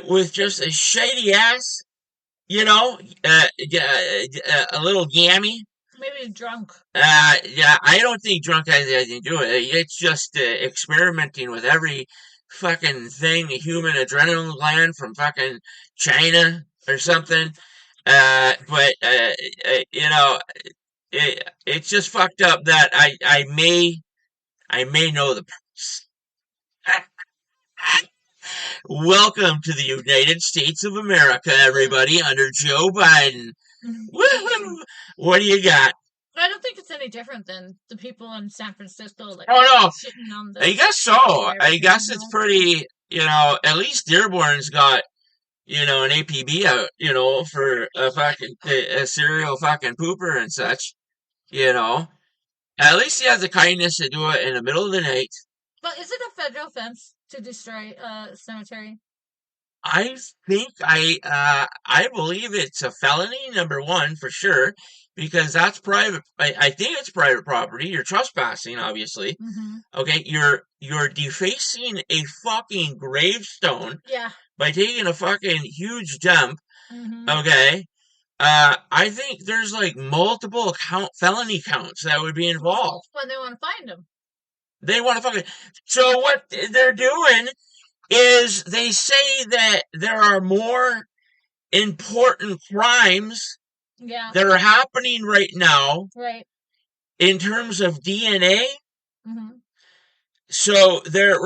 with just a shady ass, a little gammy. Maybe drunk. Yeah, I don't think drunk has anything to do with it. It's just experimenting with every fucking thing, a human adrenaline gland from fucking China or something. It's just fucked up that I may know the person. Welcome to the United States of America, everybody, under Joe Biden. Woo-hoo! What do you got? I don't think it's any different than the people in San Francisco. Like, shitting on I guess so. I guess it's pretty, at least Dearborn's got, an APB out, for a serial fucking pooper and such, At least he has the kindness to do it in the middle of the night. But is it a federal offense to destroy a cemetery? I think I believe it's a felony, number one, for sure, because that's private. I think it's private property. You're trespassing, obviously. Mm-hmm. Okay, you're defacing a fucking gravestone. Yeah. By taking a fucking huge dump. Mm-hmm. Okay. I think there's like multiple felony counts that would be involved. When they want to find them. They want to fucking. So what they're doing is they say that there are more important crimes that are happening right now. Right. In terms of DNA. Mm-hmm. So they're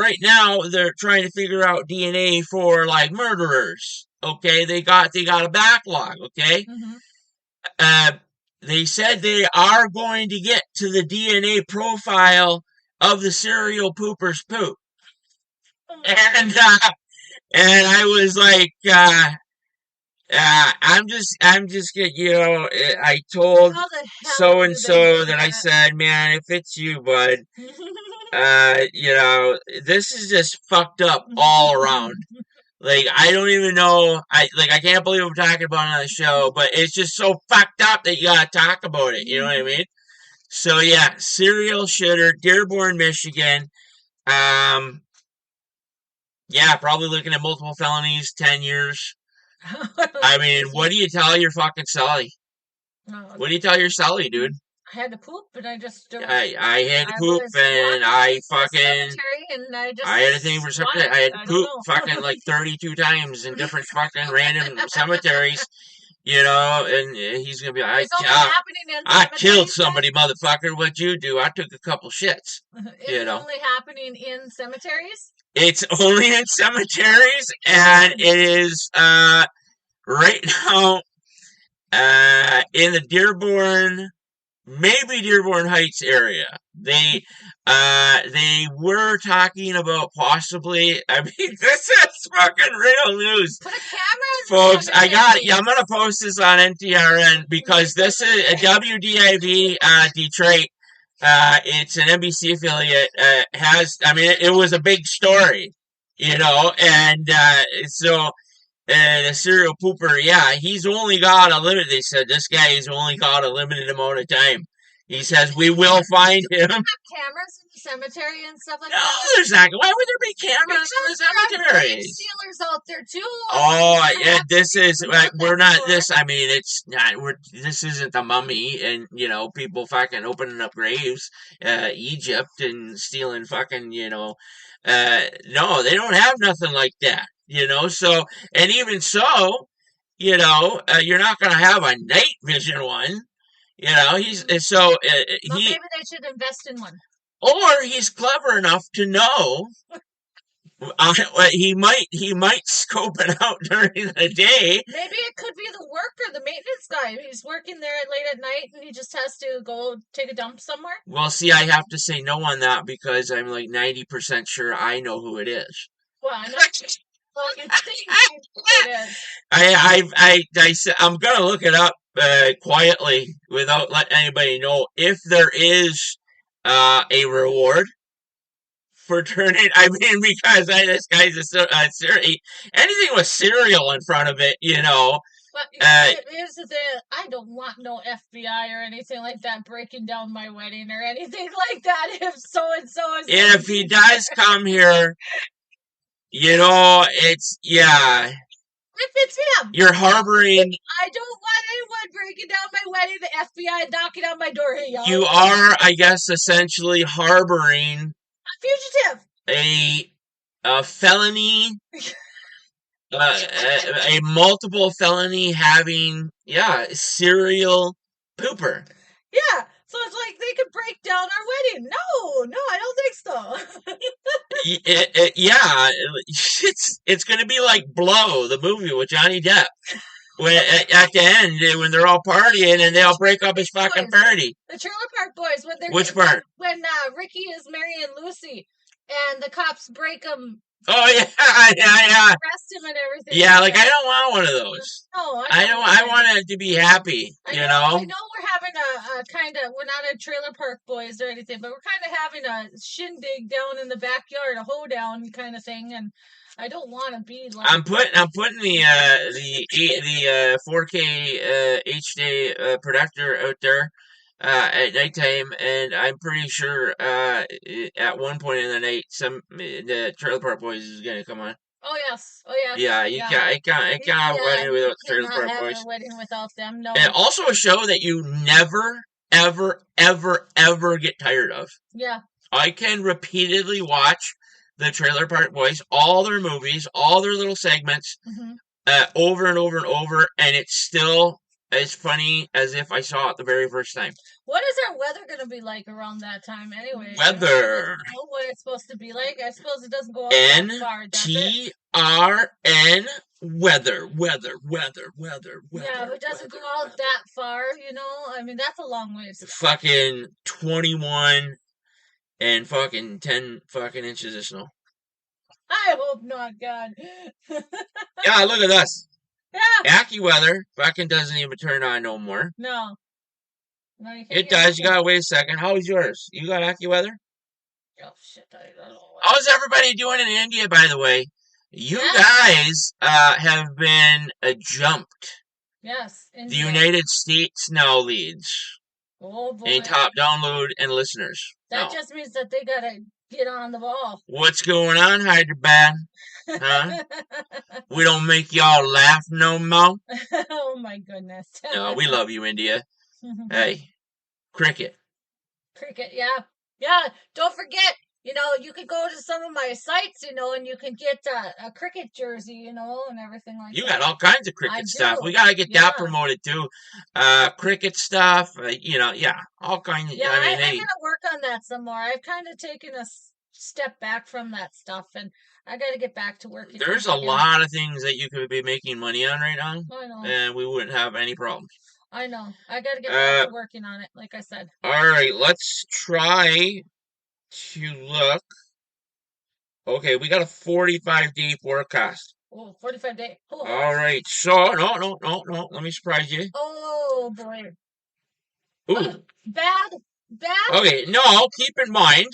trying to figure out DNA for like murderers. Okay, they got a backlog. Okay. Mm-hmm. They said they are going to get to the DNA profile of the serial pooper's poop. And I was like, I'm just gonna, I told so and so that I said, man, if it's you, bud, this is just fucked up all around. Like, I don't even know. I can't believe I'm talking about it on the show, but it's just so fucked up that you gotta talk about it. You know what I mean? So yeah, serial shitter, Dearborn, Michigan. Yeah, probably looking at multiple felonies, 10 years. I mean, what do you tell your fucking Sully? What do you tell your Sully, dude? I had to poop, and I just don't. I had to poop, and I fucking. I had a thing for something. I had to poop fucking like 32 times in different fucking random cemeteries, and he's gonna be like, I killed somebody, motherfucker. What'd you do? I took a couple shits. It's only happening in cemeteries? It's only in cemeteries, and it is right now in the Dearborn. Maybe Dearborn Heights area. They were talking about possibly. I mean, this is fucking real news. Put a camera, folks. I'm gonna post this on NTRN because this is a WDIV Detroit. It's an NBC affiliate. It was a big story, and so a serial pooper, yeah, he's only got a limit. They said this guy has only got a limited amount of time. He says we will find him. Cameras in the cemetery and stuff like that. No, there's not. Why would there be cameras in the cemeteries? Stealers out there too. Oh, yeah, this is. We're not this. I mean, it's not. This isn't the Mummy, and people fucking opening up graves, Egypt, and stealing fucking, no, they don't have nothing like that. So, and even so, you're not going to have a night vision one. He's so maybe they should invest in one. Or he's clever enough to know he might scope it out during the day. Maybe it could be the worker, the maintenance guy. He's working there late at night, and he just has to go take a dump somewhere. Well, see, I have to say no on that because I'm like 90% sure I know who it is. Well, I know. Well, you think it is. I'm gonna look it up quietly without letting anybody know if there is a reward for turning. I mean, because this guy's anything with cereal in front of it, But here's the thing: I don't want no FBI or anything like that breaking down my wedding or anything like that. If so and so is, if he does come here, it's yeah. If it's him, you're harboring. I don't want anyone breaking down my wedding. The FBI knocking on my door. Hey, y'all. You are, I guess, essentially harboring a fugitive, a felony, a multiple felony having, serial pooper. Yeah. So it's like they could break down our wedding. No, I don't think so. It's going to be like Blow, the movie with Johnny Depp. When at the end, when they're all partying and they all break up his fucking party. The Trailer Park Boys. Which part? When Ricky is marrying Lucy and the cops break him. Oh yeah. Arrest him and everything. Yeah, like I don't want one of those. No, I want it to be happy. I know we're having a kind of. We're not a Trailer Park Boys or anything, but we're kind of having a shindig down in the backyard, a hoedown kind of thing, and I don't want to be like. I'm putting the 4K HD projector out there at nighttime, and I'm pretty sure at one point in the night, the Trailer Park Boys is gonna come on. Oh yes. Yeah, I can't have a wedding without Trailer Park Boys. A wedding without them, no. And also a show that you never, ever, ever, ever get tired of. Yeah. I can repeatedly watch the Trailer Park Boys, all their movies, all their little segments, over and over and over, and it's still as funny as if I saw it the very first time. What is our weather going to be like around that time anyway? Weather. I don't know what it's supposed to be like. I suppose it doesn't go out that far, does it? NTRN weather. Yeah, but it doesn't go out that far, I mean, that's a long ways. Fucking 21 and fucking 10 fucking inches of snow. I hope not, God. Yeah, look at us. Yeah. AccuWeather fucking doesn't even turn on no more. No, it does. You gotta wait a second. How's yours? You got AccuWeather? Oh shit! I don't know. How's everybody doing in India, by the way? You guys have been jumped. Yes. The United States now leads. Oh boy. In top download and listeners. That just means that they gotta get on the ball. What's going on, Hyderabad? Huh? We don't make y'all laugh no more. Oh my goodness. No, we love you, India. Hey, cricket. Cricket, yeah. Don't forget, you can go to some of my sites, and you can get a cricket jersey, and everything like that. You got all kinds of cricket stuff. We gotta get that promoted too. Cricket stuff, all kinds. Yeah, I'm gonna work on that some more. I've kind of taken a step back from that stuff, and I got to get back to working. There's a lot of things that you could be making money on right now, I know. And we wouldn't have any problems. I know. I got to get back to working on it, like I said. All right, let's try to look. Okay, we got a 45-day forecast. Oh, 45 days. Oh. All right, so no. Let me surprise you. Oh boy. Ooh. Bad. Okay, no. Keep in mind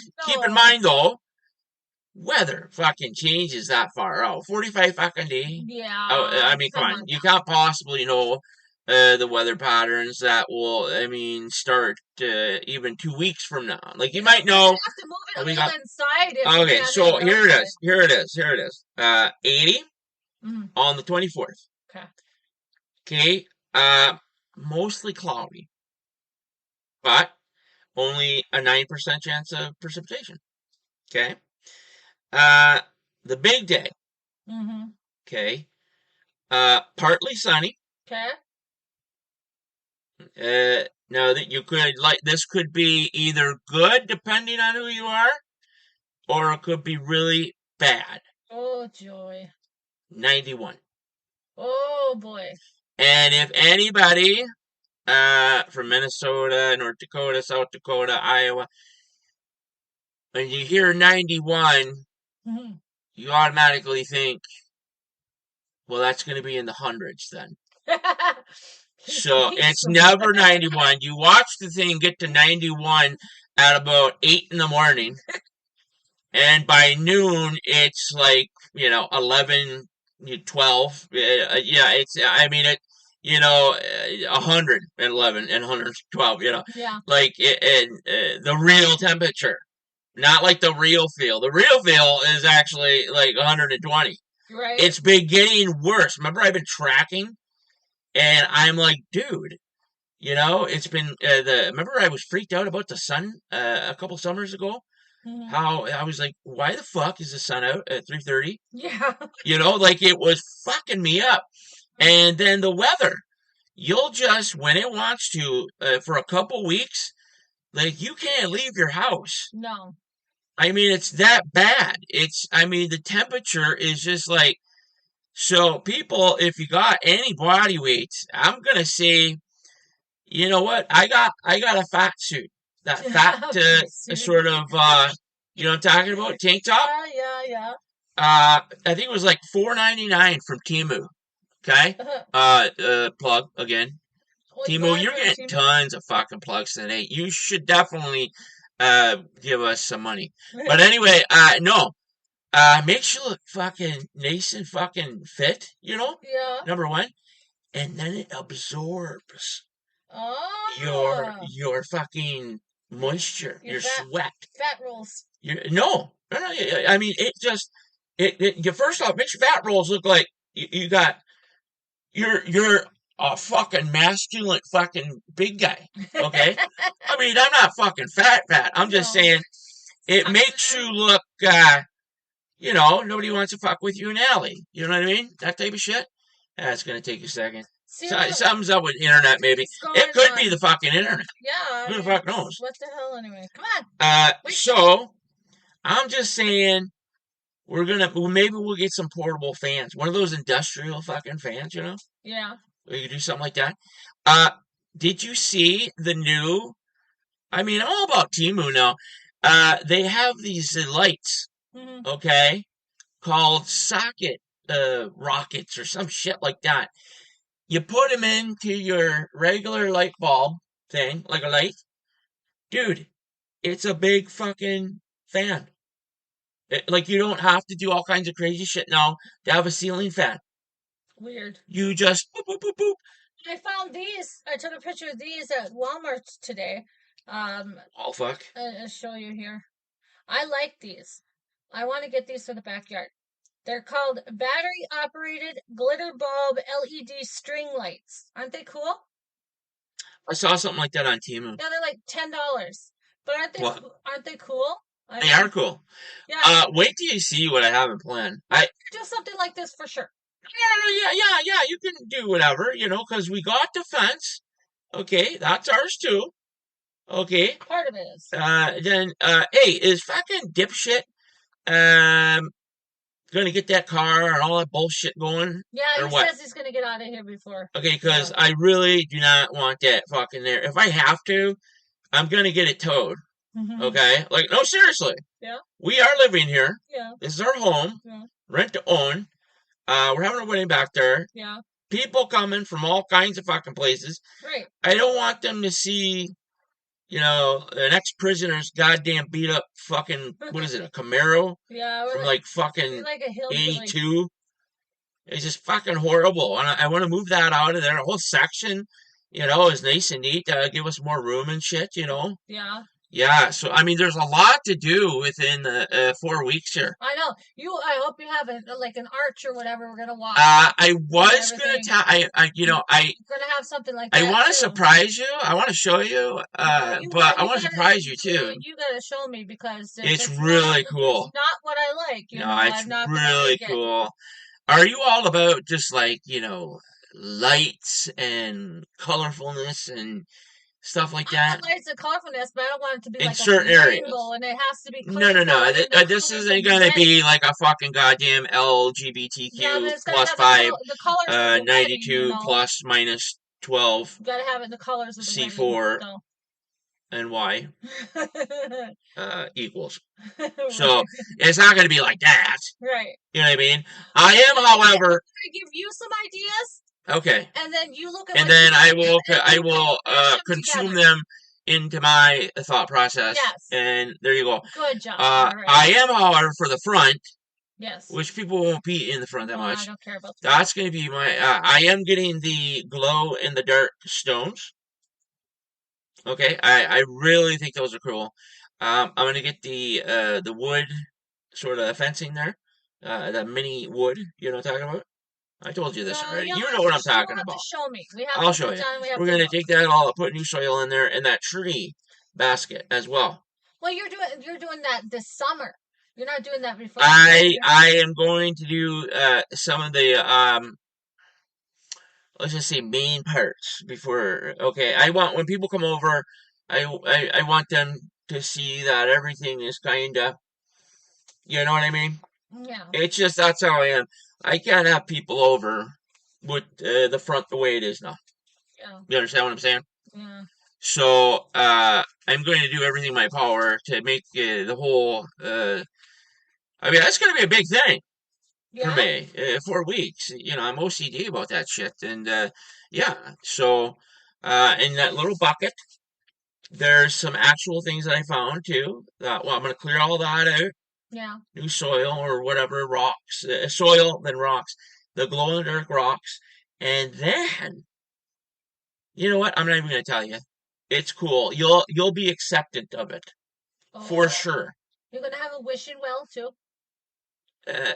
though. weather fucking changes that far out. 45 fucking day. Yeah. I mean, come on. You can't possibly know the weather patterns that will, start even 2 weeks from now. Like, you might know. You have to move it a little inside. Okay, so here it is. 80 on the 24th. Okay. Okay. Mostly cloudy, but only a 9% chance of precipitation. Okay. The big day. Okay. Partly sunny. Okay. Now that you could, this could be either good depending on who you are, or it could be really bad. Oh, joy. 91. Oh, boy. And if anybody from Minnesota, North Dakota, South Dakota, Iowa, when you hear 91, you automatically think, well, that's going to be in the hundreds then. So it's never 91. You watch the thing get to 91 at about 8 in the morning, and by noon it's like 11, 12. Yeah, it's 111 and 112. Yeah. Like the real temperature, not like the real feel. The real feel is actually like 120. Right. It's been getting worse. Remember, I've been tracking. And I'm like, dude, it's been remember I was freaked out about the sun a couple summers ago? How I was like, why the fuck is the sun out at 3:30? Yeah. Like it was fucking me up. And then the weather, you'll just, when it wants to, for a couple weeks, like you can't leave your house. No. It's that bad. The temperature is just like, so people, if you got any body weights, I'm gonna say, you know what? I got a fat suit. That fat sort of you know what I'm talking about? Tank top? Yeah. I think it was like $4.99 from Temu. Okay? Plug again. Temu, you're getting tons of fucking plugs today. You should definitely give us some money. But anyway, no. Makes you look fucking nice and fucking fit, Yeah. Number one. And then it absorbs your fucking moisture, your sweat. Fat rolls. No. It just, first off, makes your fat rolls look like you got, you're a fucking masculine fucking big guy, okay? I'm not fucking fat. I'm just saying it makes you look, nobody wants to fuck with you in the alley. You know what I mean? That type of shit. That's going to take a second. Something's up with the internet, maybe. It could be the fucking internet. Yeah. Who the fuck knows? What the hell, anyway? Come on. So, I'm just saying, maybe we'll get some portable fans. One of those industrial fucking fans, Yeah. We could do something like that. Did you see the new, I'm all about Temu now. They have these lights, okay, called socket rockets or some shit like that. You put them into your regular light bulb thing, like a light. Dude, it's a big fucking fan. You don't have to do all kinds of crazy shit now to have a ceiling fan. Weird. You just boop, boop, boop, boop. I found these. I took a picture of these at Walmart today. Oh, fuck. I'll show you here. I like these. I want to get these for the backyard. They're called battery-operated glitter bulb LED string lights. Aren't they cool? I saw something like that on Temu. Yeah, they're like $10. But aren't they cool? They are cool. Yeah. Wait till you see what I have in plan. Do something like this for sure. Yeah. You can do whatever, because we got the fence. Okay, that's ours too. Okay. Part of it is. Then, hey, is fucking dipshit gonna get that car and all that bullshit going? Yeah, or he says he's gonna get out of here before. Okay, because I really do not want that fucking there. If I have to, I'm gonna get it towed. Okay? No, seriously. Yeah. We are living here. Yeah. This is our home. Yeah. Rent to own. We're having a wedding back there. Yeah. People coming from all kinds of fucking places. Right. I don't want them to see, an ex-prisoner's goddamn beat up fucking, what is it, a Camaro? Yeah, from like fucking like a hillbilly. 82. It's just fucking horrible. And I want to move that out of there. A whole section, is nice and neat. Give us more room and shit, Yeah. Yeah, so I mean, there's a lot to do within the 4 weeks here. I know. I hope you have like an arch or whatever we're gonna walk. I was gonna tell. I'm gonna have something like that. I want to too. surprise you. I want to show you. But I want to surprise you too. You gotta show me because it's really cool. It's not what I like. No, it's really cool. Are you all about just like lights and colorfulness and stuff like that? I lights and colorfulness, but I don't want it to be in like certain a areas. and it has to be No. This isn't gonna be like a fucking goddamn LGBTQ plus 5, 92 plus minus 12. You gotta have it in the colors of the C4 wedding, and Y equals. So it's not gonna be like that. Right. You know what I mean? I am, however. I give you some ideas. Okay. And then you look at. And then I will consume them into my thought process. Yes. And there you go. Good job. Right. I am, however, for the front. Yes. Which people won't be in the front that much. I don't care about that. That's going to be my. I am getting the glow in the dark stones. Okay. I really think those are cool. I'm going to get the wood sort of fencing there. The mini wood. You know what I'm talking about? I told you this already. You know what I'm talking about. Show me. I'll show you. We're going to take that all, put new soil in there, and that tree basket as well. Well, you're doing that this summer. You're not doing that before. I am going to do some of the let's just say main parts before. Okay, I want when people come over, I want them to see that everything is kind of, you know what I mean? Yeah. It's just that's how I am. I can't have people over with the front the way it is now. Yeah. You understand what I'm saying? Yeah. So I'm going to do everything in my power to make the whole. I mean, that's going to be a big thing for me. 4 weeks. I'm OCD about that shit, and yeah. So in that little bucket, there's some actual things that I found too. I'm going to clear all that out. Yeah. New soil or whatever, rocks, soil, then rocks, the glow in the dark rocks. And then, you know what? I'm not even going to tell you. It's cool. You'll be acceptant of it. For sure. You're going to have a wishing well too?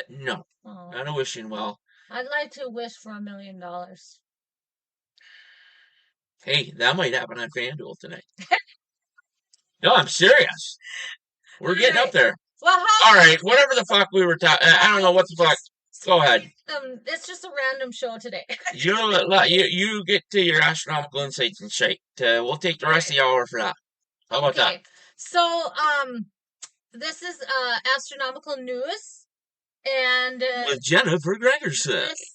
No. Oh. Not a wishing well. I'd like to wish for $1 million. Hey, that might happen on FanDuel tonight. No, I'm serious. We're getting up there. Well, all right, whatever the fuck we were talking. I don't know what the fuck. Go ahead. It's just a random show today. you get to your astronomical insights and shit. We'll take the rest of the hour for that. How about that? So, this is astronomical news, and with Jennifer Gregerson. This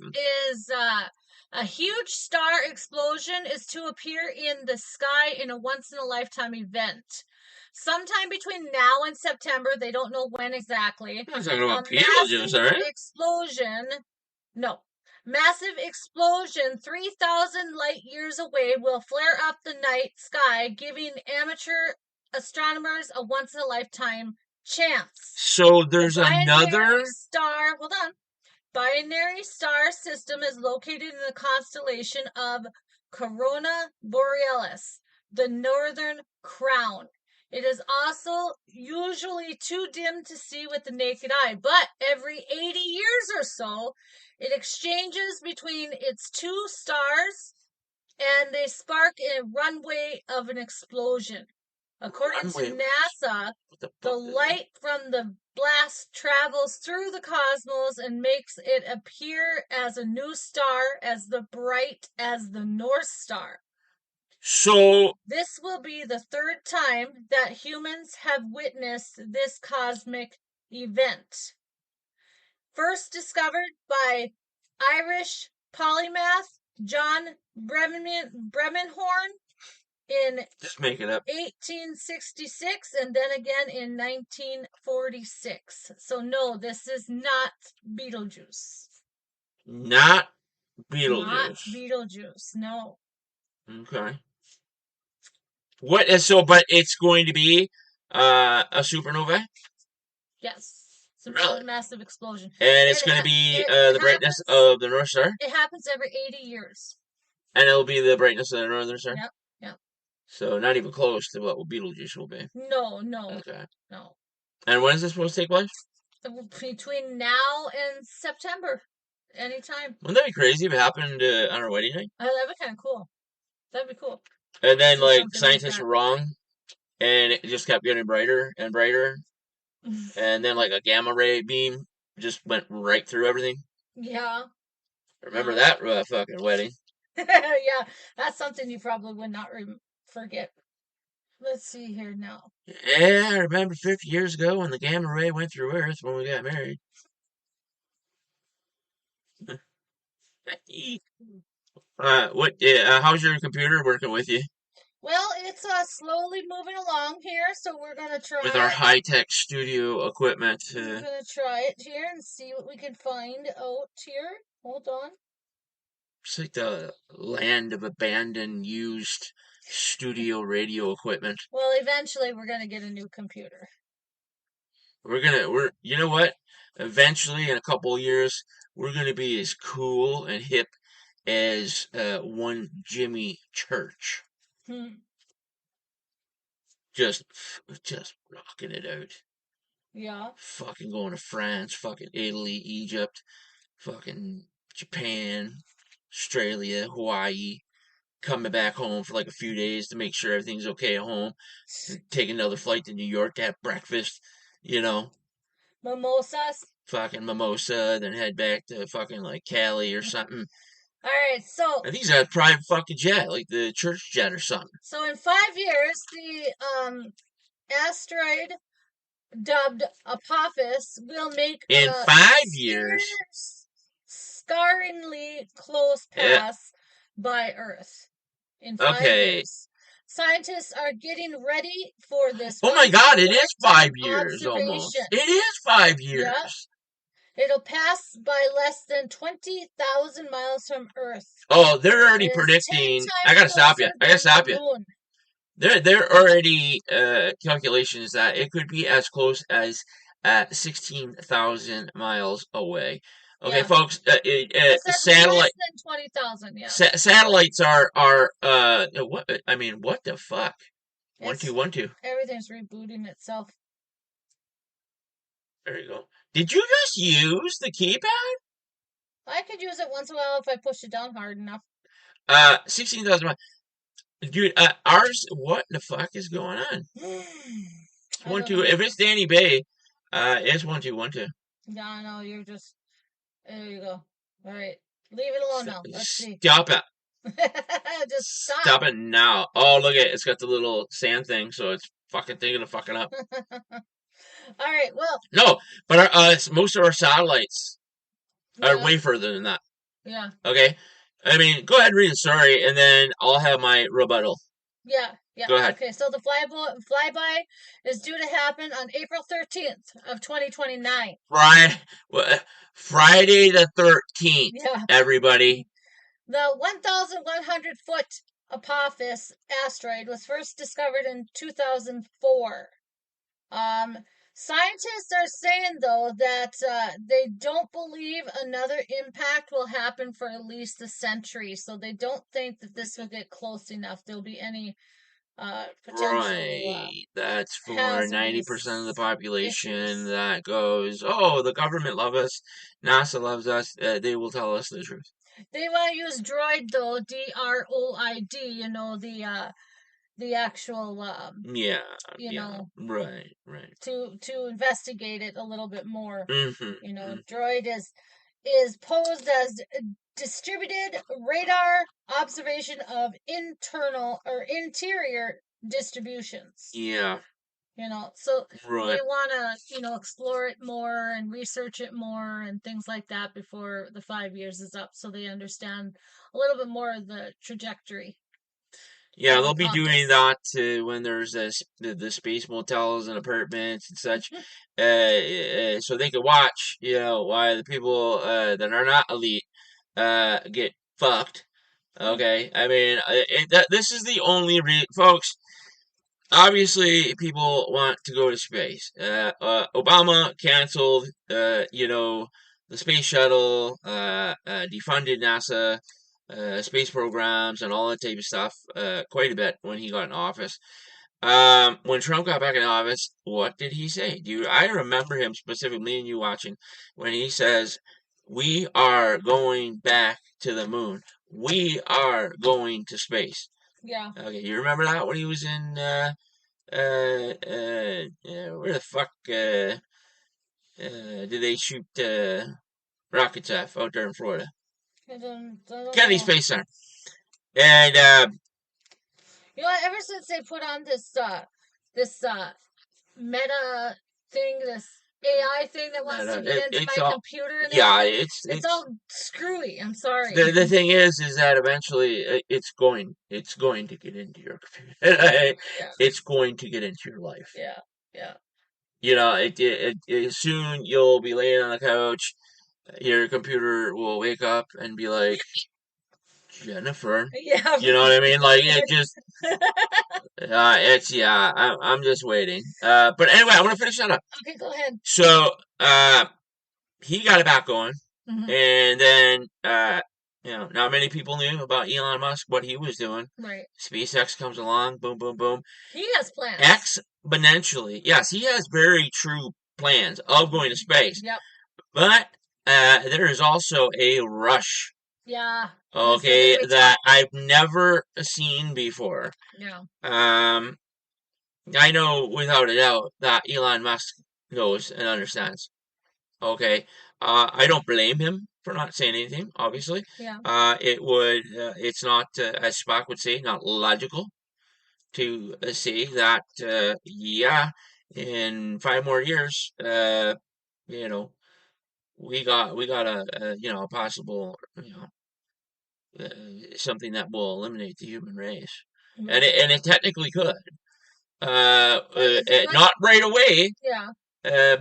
is a huge star explosion is to appear in the sky in a once-in-a-lifetime event. Sometime between now and September, they don't know when exactly. I'm talking about Beetlejuice, all right? Massive explosion 3,000 light years away will flare up the night sky, giving amateur astronomers a once-in-a-lifetime chance. So there's another star. Hold on. Binary star system is located in the constellation of Corona Borealis, the Northern Crown. It is also usually too dim to see with the naked eye, but every 80 years or so, it exchanges between its two stars and they spark a runway of an explosion. According to NASA, the light from the blast travels through the cosmos and makes it appear as a new star as bright as the North Star. So this will be the third time that humans have witnessed this cosmic event. First discovered by Irish polymath John Bremenhorn in just make it up 1866 and then again in 1946. So no, this is not Beetlejuice. Not Beetlejuice. Not Beetlejuice, no. Okay. What is so? But it's going to be a supernova. Yes. Some Really? massive explosion. And it's going to be the brightness of the North Star. It happens every 80 years. And it'll be the brightness of the Northern Star. Yep. Yep. So not even close to what Betelgeuse will be. No. Okay. No. And when is this supposed to take place? Between now and September. Anytime. Wouldn't that be crazy if it happened on our wedding night? Oh, that'd be kind of cool. That'd be cool. And then, scientists were wrong, and it just kept getting brighter and brighter. And then, a gamma ray beam just went right through everything. Yeah. Remember that fucking wedding? Yeah, that's something you probably would not forget. Let's see here now. Yeah, I remember 50 years ago when the gamma ray went through Earth when we got married. How's your computer working with you? Well, it's slowly moving along here, so we're gonna try with our high-tech studio equipment. We're gonna try it here and see what we can find out here. Hold on. It's like the land of abandoned, used studio radio equipment. Well, eventually we're gonna get a new computer. You know what? Eventually, in a couple of years, we're gonna be as cool and hip as one Jimmy Church. Just rocking it out. Yeah. Fucking going to France, fucking Italy, Egypt, fucking Japan, Australia, Hawaii, coming back home for a few days to make sure everything's okay at home, take another flight to New York to have breakfast, Mimosas? Fucking mimosa, then head back to fucking Cali or something. Alright, so... I think he's got a private fucking jet, like the church jet or something. So in 5 years, the asteroid dubbed Apophis will make in 5 years scarringly close pass by Earth. In 5 years. Scientists are getting ready for this. Oh my god, it is 5 years almost. It is 5 years. Yep. It'll pass by less than 20,000 miles from Earth. Oh, they're already predicting. I gotta stop you. They're already calculations that it could be as close as 16,000 miles away. Okay, yeah. Folks. Satellite. Less than 20,000. Yeah. Satellites are what? I mean, what the fuck? 1 2 1 2. Everything's rebooting itself. There you go. Did you just use the keypad? I could use it once in a while if I push it down hard enough. 16,000 miles. Dude, ours, what the fuck is going on? 1 2. If it's Danny Bay, it's 1 2 1 2. Yeah, I know. You're just. There you go. All right. Leave it alone now. Let's see. Stop it. Just stop. Stop it now. Oh, look at it. It's got the little sand thing, so it's fucking thinking of fucking up. All right, well. No, but most of our satellites are way further than that. Yeah. Okay? I mean, go ahead and read the story, and then I'll have my rebuttal. Yeah. Go ahead. Okay, so the flyby is due to happen on April 13th of 2029. Friday the 13th, everybody. The 1,100-foot Apophis asteroid was first discovered in 2004. Scientists are saying, though, that they don't believe another impact will happen for at least a century, so they don't think that this will get close enough. There'll be any potential. Right. That's for 90% of the population that goes, oh, the government loves us, NASA loves us, they will tell us the truth. They want to use droid, though, DROID, the actual, right. To investigate it a little bit more. Mm-hmm. Droid is posed as distributed radar observation of internal or interior distributions. Yeah. So they want to, explore it more and research it more and things like that before the 5 years is up, so they understand a little bit more of the trajectory. Yeah, they'll be doing that when there's the space motels and apartments and such, so they can watch, why the people that are not elite get fucked. Okay, I mean, this is the only folks. obviously, people want to go to space. Obama canceled, the space shuttle, defunded NASA, space programs, and all that type of stuff quite a bit when he got in office. When Trump got back in office, what did he say? I remember him specifically, and you watching, when he says, "We are going back to the moon. We are going to space." Yeah. Okay, you remember that when he was in where the fuck did they shoot rockets at out there in Florida? I don't Kennedy know. Space Center. And ever since they put on this meta thing, this AI thing that wants to get into my computer, and it's all screwy. I'm sorry. The thing is that eventually it's going to get into your computer. It's going to get into your life. Yeah, yeah. Soon you'll be laying on the couch. Your computer will wake up and be like, Jennifer. Yeah. You know what I mean? Like, it just, I'm just waiting. But anyway, I want to finish that up. Okay, go ahead. So, he got it back going. Mhm. And then, not many people knew about Elon Musk, what he was doing. Right. SpaceX comes along, boom, boom, boom. He has plans. Exponentially. Yes, he has very true plans of going to space. Yep. But, there is also a rush. Yeah. Okay, that I've never seen before. Yeah. I know without a doubt that Elon Musk knows and understands. Okay, I don't blame him for not saying anything. Obviously, Yeah. It's not, as Spock would say, not logical to say that. In 5 more years, we got a possible, something that will eliminate the human race, and it technically could, not right away, yeah,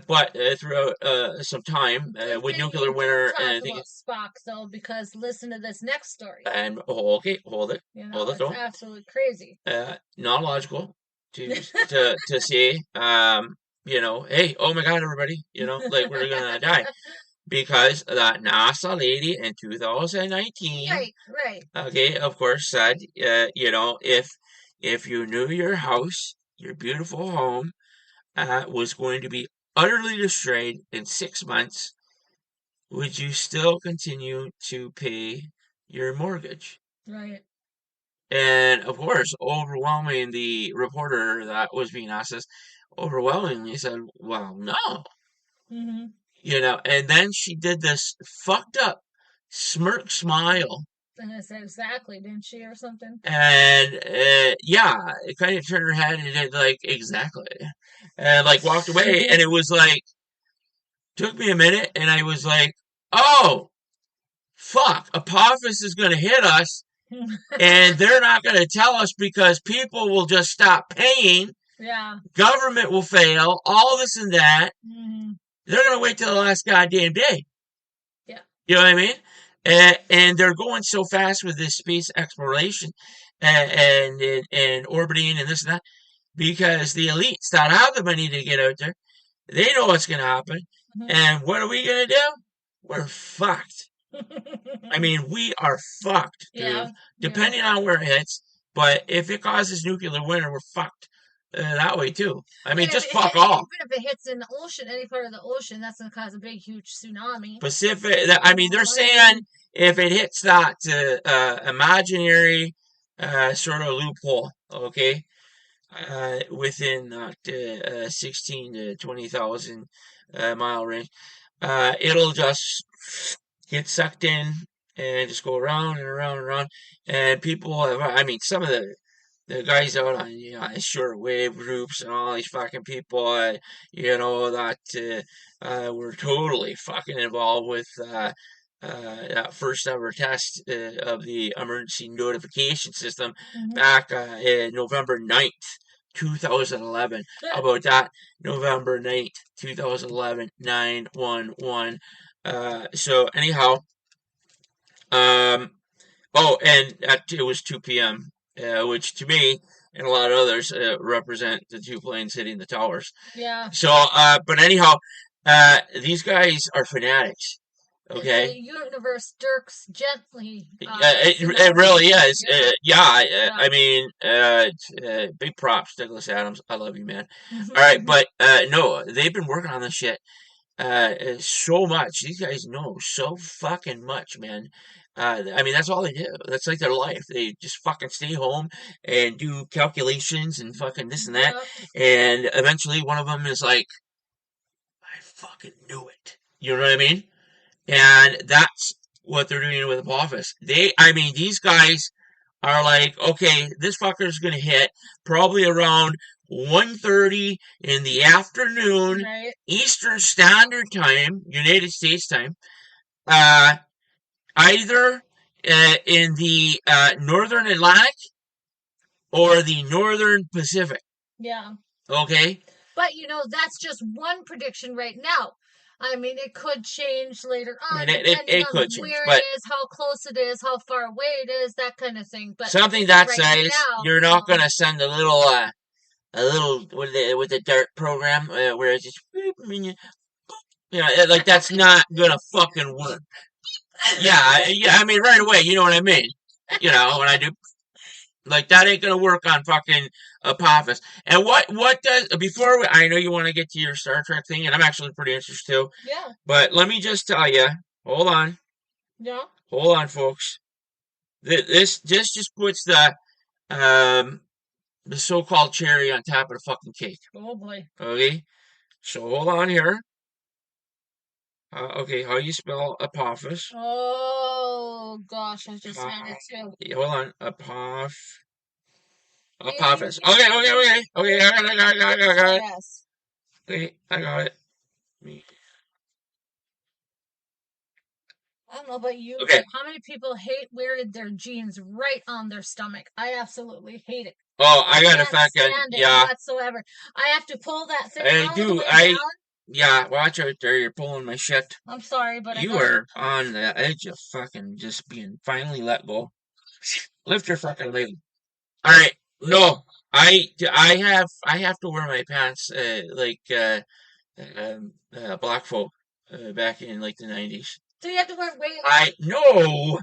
but throughout some time with nuclear winter, and I think Spock though, because listen to this next story. And okay, hold it, it's absolutely crazy. Not logical to say, hey, oh my God, everybody, like we're gonna die. Because that NASA lady in 2019, right, okay, of course, said, if you knew your house, your beautiful home, was going to be utterly destroyed in 6 months, would you still continue to pay your mortgage? Right. And of course, overwhelming, the reporter that was being asked this overwhelmingly said, well, no. Mm-hmm. And then she did this fucked up smirk smile. And I said, exactly, didn't she, or something? And, it kind of turned her head and did, like, exactly. And, like, walked away, and it was, like, took me a minute, and I was like, oh, fuck, Apophis is going to hit us, and they're not going to tell us because people will just stop paying. Yeah. Government will fail, all this and that. Mm-hmm. They're going to wait till the last goddamn day. Yeah. You know what I mean? And they're going so fast with this space exploration and orbiting and this and that because the elites that have the money to get out there, they know what's going to happen. Mm-hmm. And what are we going to do? We're fucked. I mean, we are fucked, dude. Yeah. Depending on where it hits. But if it causes nuclear winter, we're fucked. That way too. I mean, just fuck off. Even if it hits in the ocean, any part of the ocean, that's going to cause a big, huge tsunami. Pacific. I mean, they're saying if it hits that imaginary sort of loophole, okay, within that 16 to 20,000 mile range, it'll just get sucked in and just go around and around and around. And people have, I mean, some of the guys out on, shortwave groups and all these fucking people, that were totally fucking involved with that first ever test of the emergency notification system back in November 9th, 2011. How about that? November 9th, 2011, 911. So anyhow, and it was 2 p.m., which to me and a lot of others represent the two planes hitting the towers. Yeah. So, but anyhow, these guys are fanatics. Okay. It's the universe dirks gently. It really is. I mean, big props, Douglas Adams. I love you, man. All right, but no, they've been working on this shit so much. These guys know so fucking much, man. I mean, that's all they do. That's like their life. They just fucking stay home and do calculations and fucking this and that. And eventually one of them is like, I fucking knew it. You know what I mean? And that's what they're doing with Apophis. These guys are like, okay, this fucker's gonna hit probably around 1:30 in the afternoon, right. Eastern Standard Time, United States time, either in the Northern Atlantic or the Northern Pacific. Yeah. Okay? But, that's just one prediction right now. I mean, it could change later on, depending on where it is, how close it is, how far away it is, that kind of thing. But something that size, you're not going to send a little with the DART program where it's just, like that's not going to fucking work. Yeah, I mean, right away, you know what I mean? When I do. Like, that ain't gonna work on fucking Apophis. And what does, I know you want to get to your Star Trek thing, and I'm actually pretty interested too. Yeah. But let me just tell you, hold on. Yeah. Hold on, folks. This just puts the so-called cherry on top of the fucking cake. Oh boy. Okay? So hold on here. Okay, how you spell Apophis? Oh gosh, I just had it too. Hold on, Apophis. Okay, I got it. Yes. Okay, I got it. I don't know about you, okay. But how many people hate wearing their jeans right on their stomach? I absolutely hate it. Oh, I got a fucking whatsoever. I have to pull that thing I all do. the way down. Yeah, watch out there. You're pulling my shit. I'm sorry, but you are on the edge of fucking just being finally let go. Lift your fucking leg. All right. No, I have to wear my pants like black folk back in like the 90s. So you have to wear weight. No.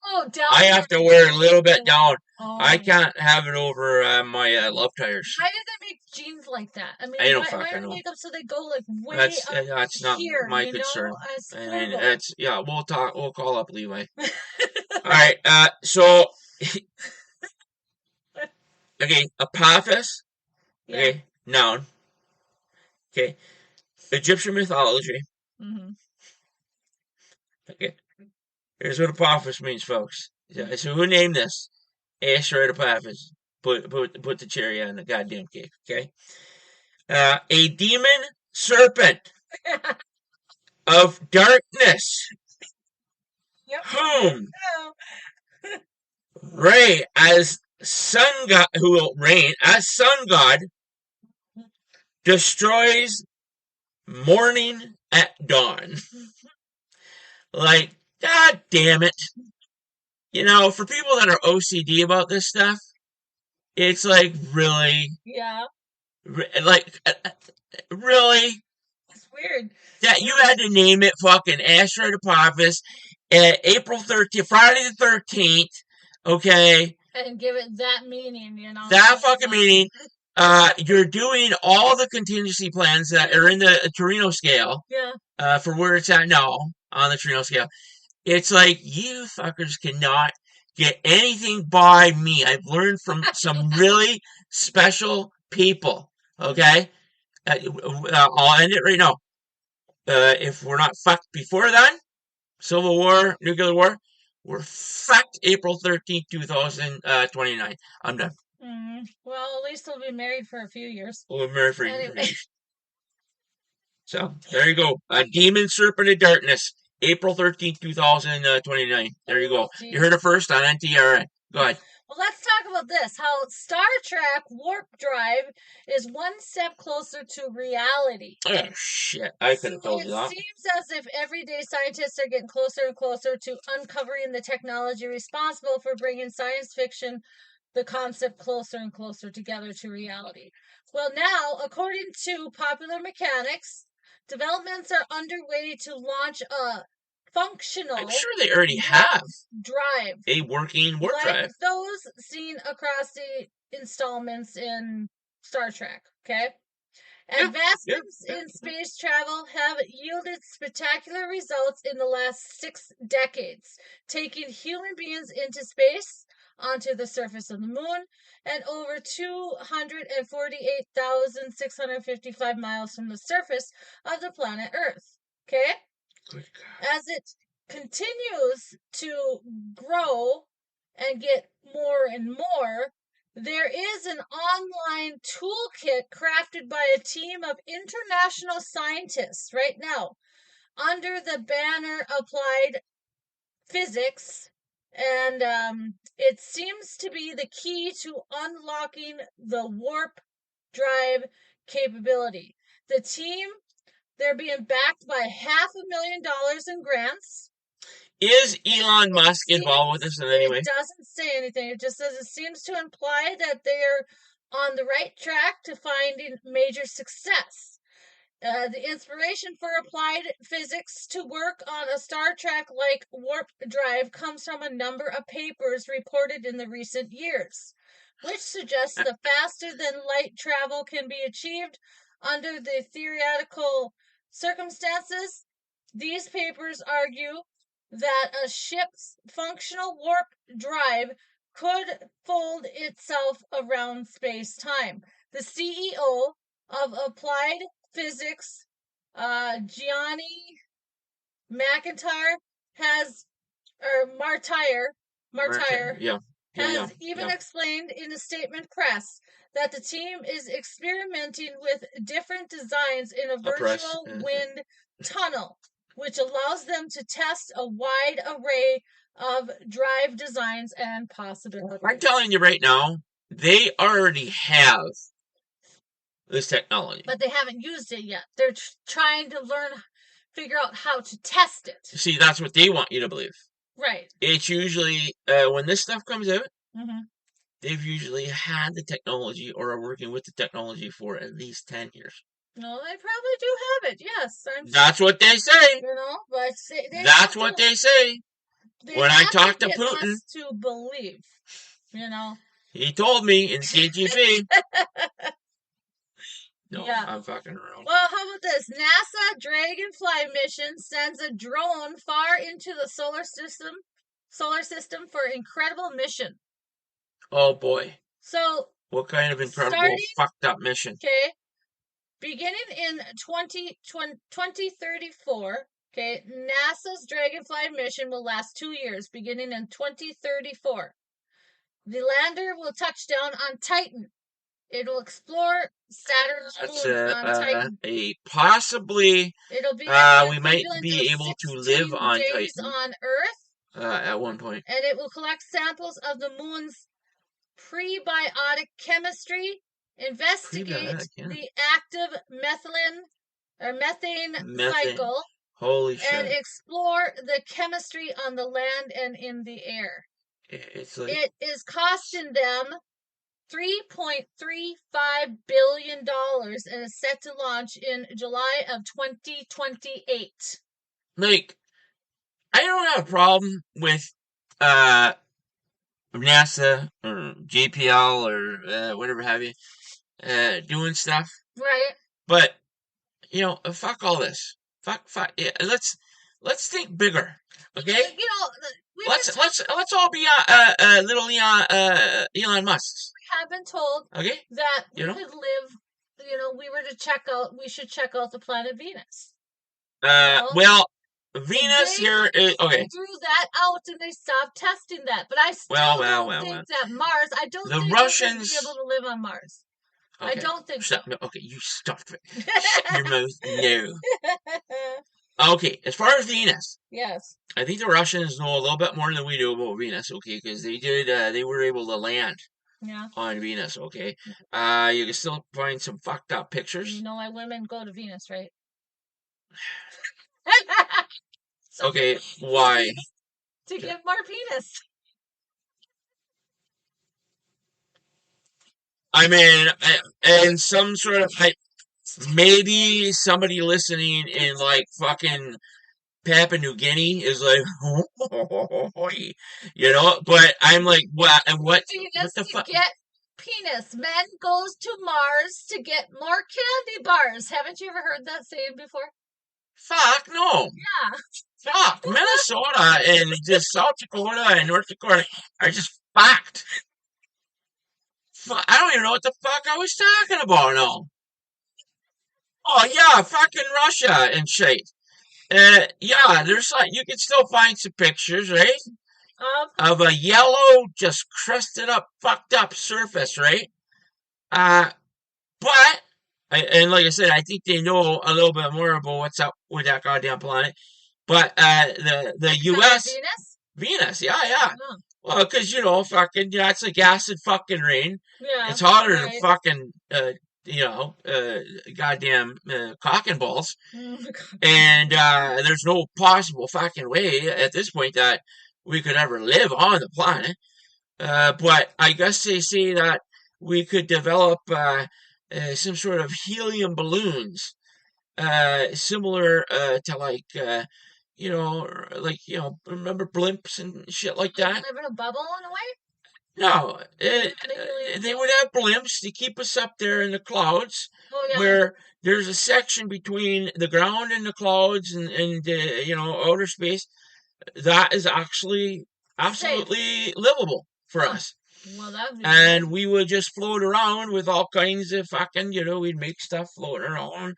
Oh, down. I have to wear a little bit down. Oh. I can't have it over my love tires. Why did they make jeans like that? I mean, I don't why fucking know. make them so they go like way That's not here, my concern. I mean, we'll talk. We'll call up Levi. All right. So, okay, Apophis. Okay, noun. Okay, Egyptian mythology. Mm-hmm. Okay, here's what Apophis means, folks. So who named this? Asteroid Apophis. Put the cherry on the goddamn cake. Okay, a demon serpent of darkness. Yep. Whom Ray as sun god, who will reign as sun god, destroys morning at dawn. Like, god damn it. For people that are OCD about this stuff, it's like, really? Yeah. Like, really? It's weird. That you had to name it fucking Asteroid Apophis, April 13th, Friday the 13th, okay? And give it that meaning, That fucking meaning. You're doing all the contingency plans that are in the Torino scale. Yeah. For where it's at now on the Torino scale. It's like, you fuckers cannot get anything by me. I've learned from some really special people. Okay? I'll end it right now. If we're not fucked before then, Civil War, nuclear war, we're fucked April 13th, 2029. I'm done. Mm-hmm. Well, at least we'll be married for a few years. We'll be married for a few years. So, there you go. A demon serpent of darkness. April 13th, 2029. There you go. You heard it first on NTRN. Go ahead. Well, let's talk about this. How Star Trek Warp Drive is one step closer to reality. Oh, shit. I could have told you that. It seems as if everyday scientists are getting closer and closer to uncovering the technology responsible for bringing science fiction the concept closer and closer together to reality. Well, now, according to Popular Mechanics, developments are underway to launch a functional. I'm sure they already have drive, a working warp drive. Those seen across the installments in Star Trek. Okay. Advancements in space travel have yielded spectacular results in the last 6 decades, taking human beings into space, onto the surface of the moon, and over 248,655 miles from the surface of the planet Earth. Okay? As it continues to grow and get more and more, there is an online toolkit crafted by a team of international scientists right now under the banner Applied Physics, and it seems to be the key to unlocking the warp drive capability. The team, they're being backed by $500,000 in grants. Is Elon Musk involved with this in any way? It doesn't say anything. It just says it seems to imply that they're on the right track to finding major success. The inspiration for Applied Physics to work on a Star Trek-like warp drive comes from a number of papers reported in the recent years, which suggests the faster-than-light travel can be achieved under the theoretical circumstances. These papers argue that a ship's functional warp drive could fold itself around space-time. The CEO of Applied Physics, Gianni McIntyre, has even explained in a statement press that the team is experimenting with different designs in a virtual wind tunnel, which allows them to test a wide array of drive designs and possibilities. I'm telling you right now, they already have this technology. But they haven't used it yet. They're trying to figure out how to test it. See, that's what they want you to believe. Right. It's usually, when this stuff comes out, they've usually had the technology or are working with the technology for at least 10 years. No, they probably do have it, yes. That's what they say. You know, but that's what they say. When I talk to Putin, us to believe, you know. He told me in KGB. No, yeah. I'm fucking around. Well, how about this? NASA Dragonfly mission sends a drone far into the solar system for incredible mission. Oh boy. So what kind of incredible fucked up mission? Okay. Beginning in 2034, okay, NASA's Dragonfly mission will last 2 years, beginning in 2034. The lander will touch down on Titan. It will explore Saturn's moon on Titan. Possibly, it'll be we might be able to live on Titan on Earth at one point. And it will collect samples of the moon's prebiotic chemistry, investigate the active methane cycle, holy shit, and explore the chemistry on the land and in the air. It's like, it is costing them $3.35 billion and is set to launch in July of 2028. Like, I don't have a problem with NASA or JPL or whatever have you doing stuff. Right. But, you know, fuck all this. Fuck. Yeah, let's think bigger. Okay? You know, let's all be little Elon Musks. Have been told that we could live, you know, we should check out the planet Venus. Well, Venus here is, okay. Threw that out and they stopped testing that. But I still don't think that Mars, I don't think Russians will be able to live on Mars. Okay. I don't think so. No, okay, you stuffed it. Shut your mouth. No. Okay, as far as Venus. Yes. I think the Russians know a little bit more than we do about Venus, okay, because they were able to land on Venus, okay? You can still find some fucked up pictures. You know why women go to Venus, right? Okay, why? To give more penis. I mean, and some sort of like, maybe somebody listening in like fucking Papua New Guinea is like, you know, but I'm like, what the fuck? Get penis. Men goes to Mars to get more candy bars. Haven't you ever heard that saying before? Fuck, no. Yeah. Fuck, Minnesota and just South Dakota and North Dakota are just fucked. I don't even know what the fuck I was talking about now. Oh, yeah, fucking Russia and shit. Yeah, there's like, you can still find some pictures, right? Of a yellow, just crusted up, fucked up surface, right? But, and like I said, I think they know a little bit more about what's up with that goddamn planet. But, the U.S. Venus, yeah. Oh. Well, because, you know, fucking, yeah, it's like acid fucking rain. Yeah. It's hotter than fucking, goddamn cock and balls. And there's no possible fucking way at this point that we could ever live on the planet. But I guess they say that we could develop some sort of helium balloons, similar to like, remember blimps and shit like that? Live in a bubble in a way? No, they would have blimps to keep us up there in the clouds, where there's a section between the ground and the clouds and outer space that is actually absolutely livable for us. Well, that'd be and we would just float around with all kinds of fucking, we'd make stuff floating around,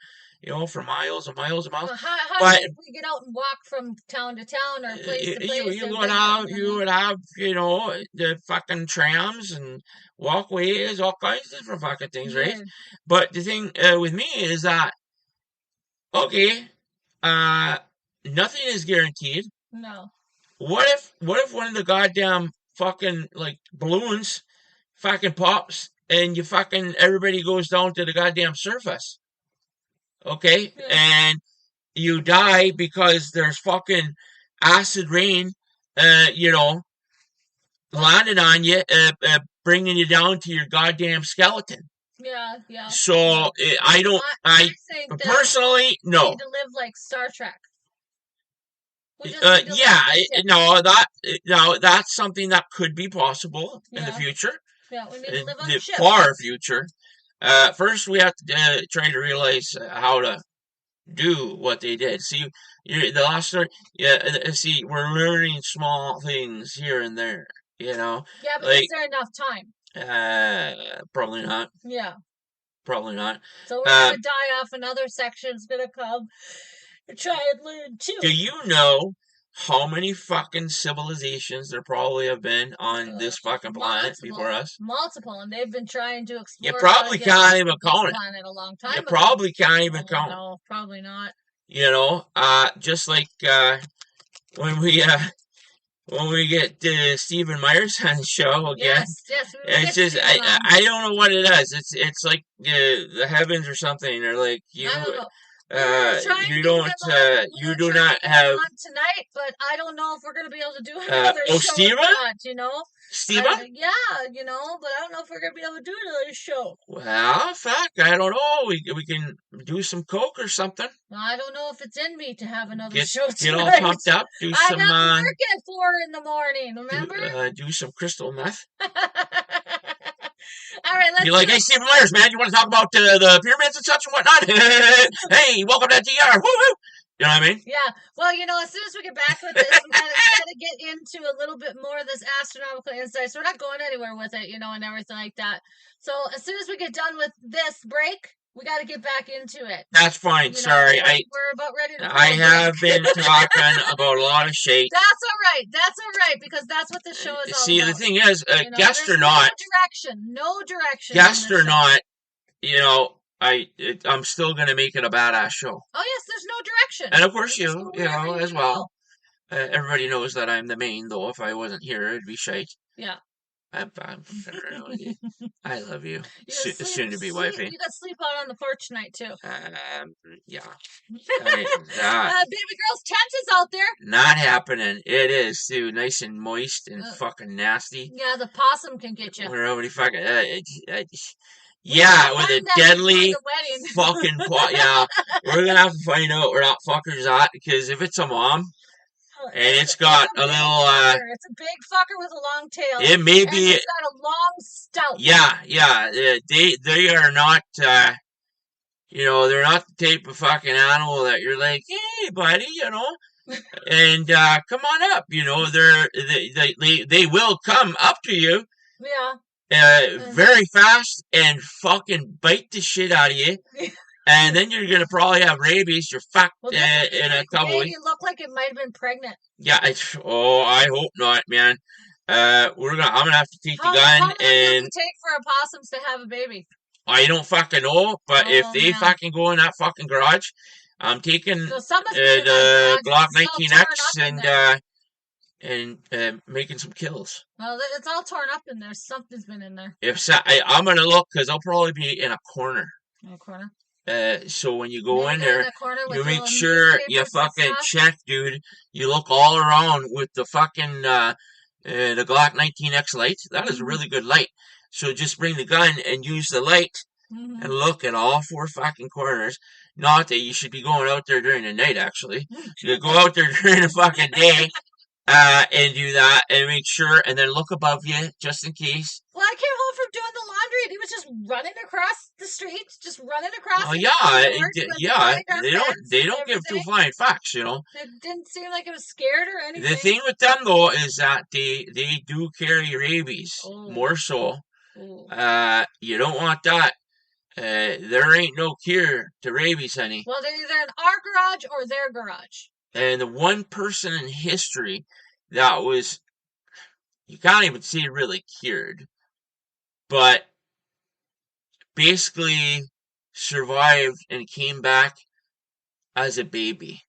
for miles and miles and miles. Well, how did we get out and walk from town to town or place to place? You would have, the fucking trams and walkways, all kinds of different fucking things, right? But the thing with me is that, okay, nothing is guaranteed. No. What if one of the goddamn fucking like balloons fucking pops and everybody goes down to the goddamn surface? Okay, and you die because there's fucking acid rain, landing on you, bringing you down to your goddamn skeleton. Yeah. So I personally, no. We need to live like Star Trek. That's something that could be possible in the future. Yeah, we need to live on the ship. Far future. First, we have to try to realize how to do what they did. See, the last story. Yeah, see, we're learning small things here and there. Yeah, but is there enough time? Probably not. Yeah. Probably not. So we're gonna die off. Another section's gonna come and try and learn too. Do you know how many fucking civilizations there probably have been on this fucking planet before us? Multiple, and they've been trying to explore. You probably can't even count it. Planet a long time You ago. probably can't even count it. No, probably not. Just like when we get Stephen Myers on the show again. Yes. It's just I don't know what it is. It's like the heavens or something, or like you. You do not have tonight, but I don't know if we're gonna be able to do another show. Steven? Steven? But I don't know if we're gonna be able to do another show. Well, fuck, I don't know. We can do some coke or something. I don't know if it's in me to have another show tonight. Get all pumped up. I got work at 4 a.m, remember? Do some crystal meth. All right, let's. You're like, hey, Stephen Myers, man, you want to talk about the pyramids and such and whatnot? Hey, welcome to NTR. Woo woo. You know what I mean? Yeah. Well, as soon as we get back with this, we gotta get into a little bit more of this astronomical insight. So we're not going anywhere with it, and everything like that. So as soon as we get done with this break, we got to get back into it. That's fine. Sorry, we're about ready to. I have been talking about a lot of shit. That's all right, because that's what the show is all about. See, the thing is, guest or not, no direction. Guest or not, I'm still gonna make it a badass show. Oh yes, there's no direction. And of course you as well. Everybody knows that I'm the main, though. If I wasn't here, it'd be shite. Yeah. I'm fucking around with you. I love you. You Soon to be wifey. You got to sleep out on the porch tonight too. Yeah. Baby girl's tent is out there. Not happening. It is too nice and moist and fucking nasty. Yeah, the possum can get you. We're already fucking. Yeah, with a deadly fucking yeah. We're gonna have to find out where that fucker's at, because if it's a mom and it's got a little it's a big fucker with a long tail. It may be. It's got a long stout. Yeah. They are not. They're not the type of fucking animal that you're like, hey, buddy, and come on up. They will come up to you. Yeah. Very fast and fucking bite the shit out of you. And then you're gonna probably have rabies. You're fucked in a couple weeks. You look like it might have been pregnant. Yeah. I hope not, man. I'm gonna have to take the gun. How long does it take for opossums to have a baby? I don't fucking know, but if they fucking go in that fucking garage, I'm taking the Glock 19X and making some kills. Well, it's all torn up in there. Something's been in there. I'm gonna look, because they'll probably be in a corner. In a corner. So when you go in there, you make sure you fucking check, dude. You look all around with the fucking the Glock 19X light. That is a really good light. So just bring the gun and use the light and look at all four fucking corners. Not that you should be going out there during the night, actually. You go out there during the fucking day and do that and make sure, and then look above you just in case. Well, I came home from doing the laundry and he was just running across the street, Oh they don't give two flying fucks, It didn't seem like it was scared or anything. The thing with them though is that they do carry rabies, more so. You don't want that. There ain't no cure to rabies, honey. Well, they're either in our garage or their garage. And the one person in history that was, you can't even say really cured, but basically survived and came back as a baby.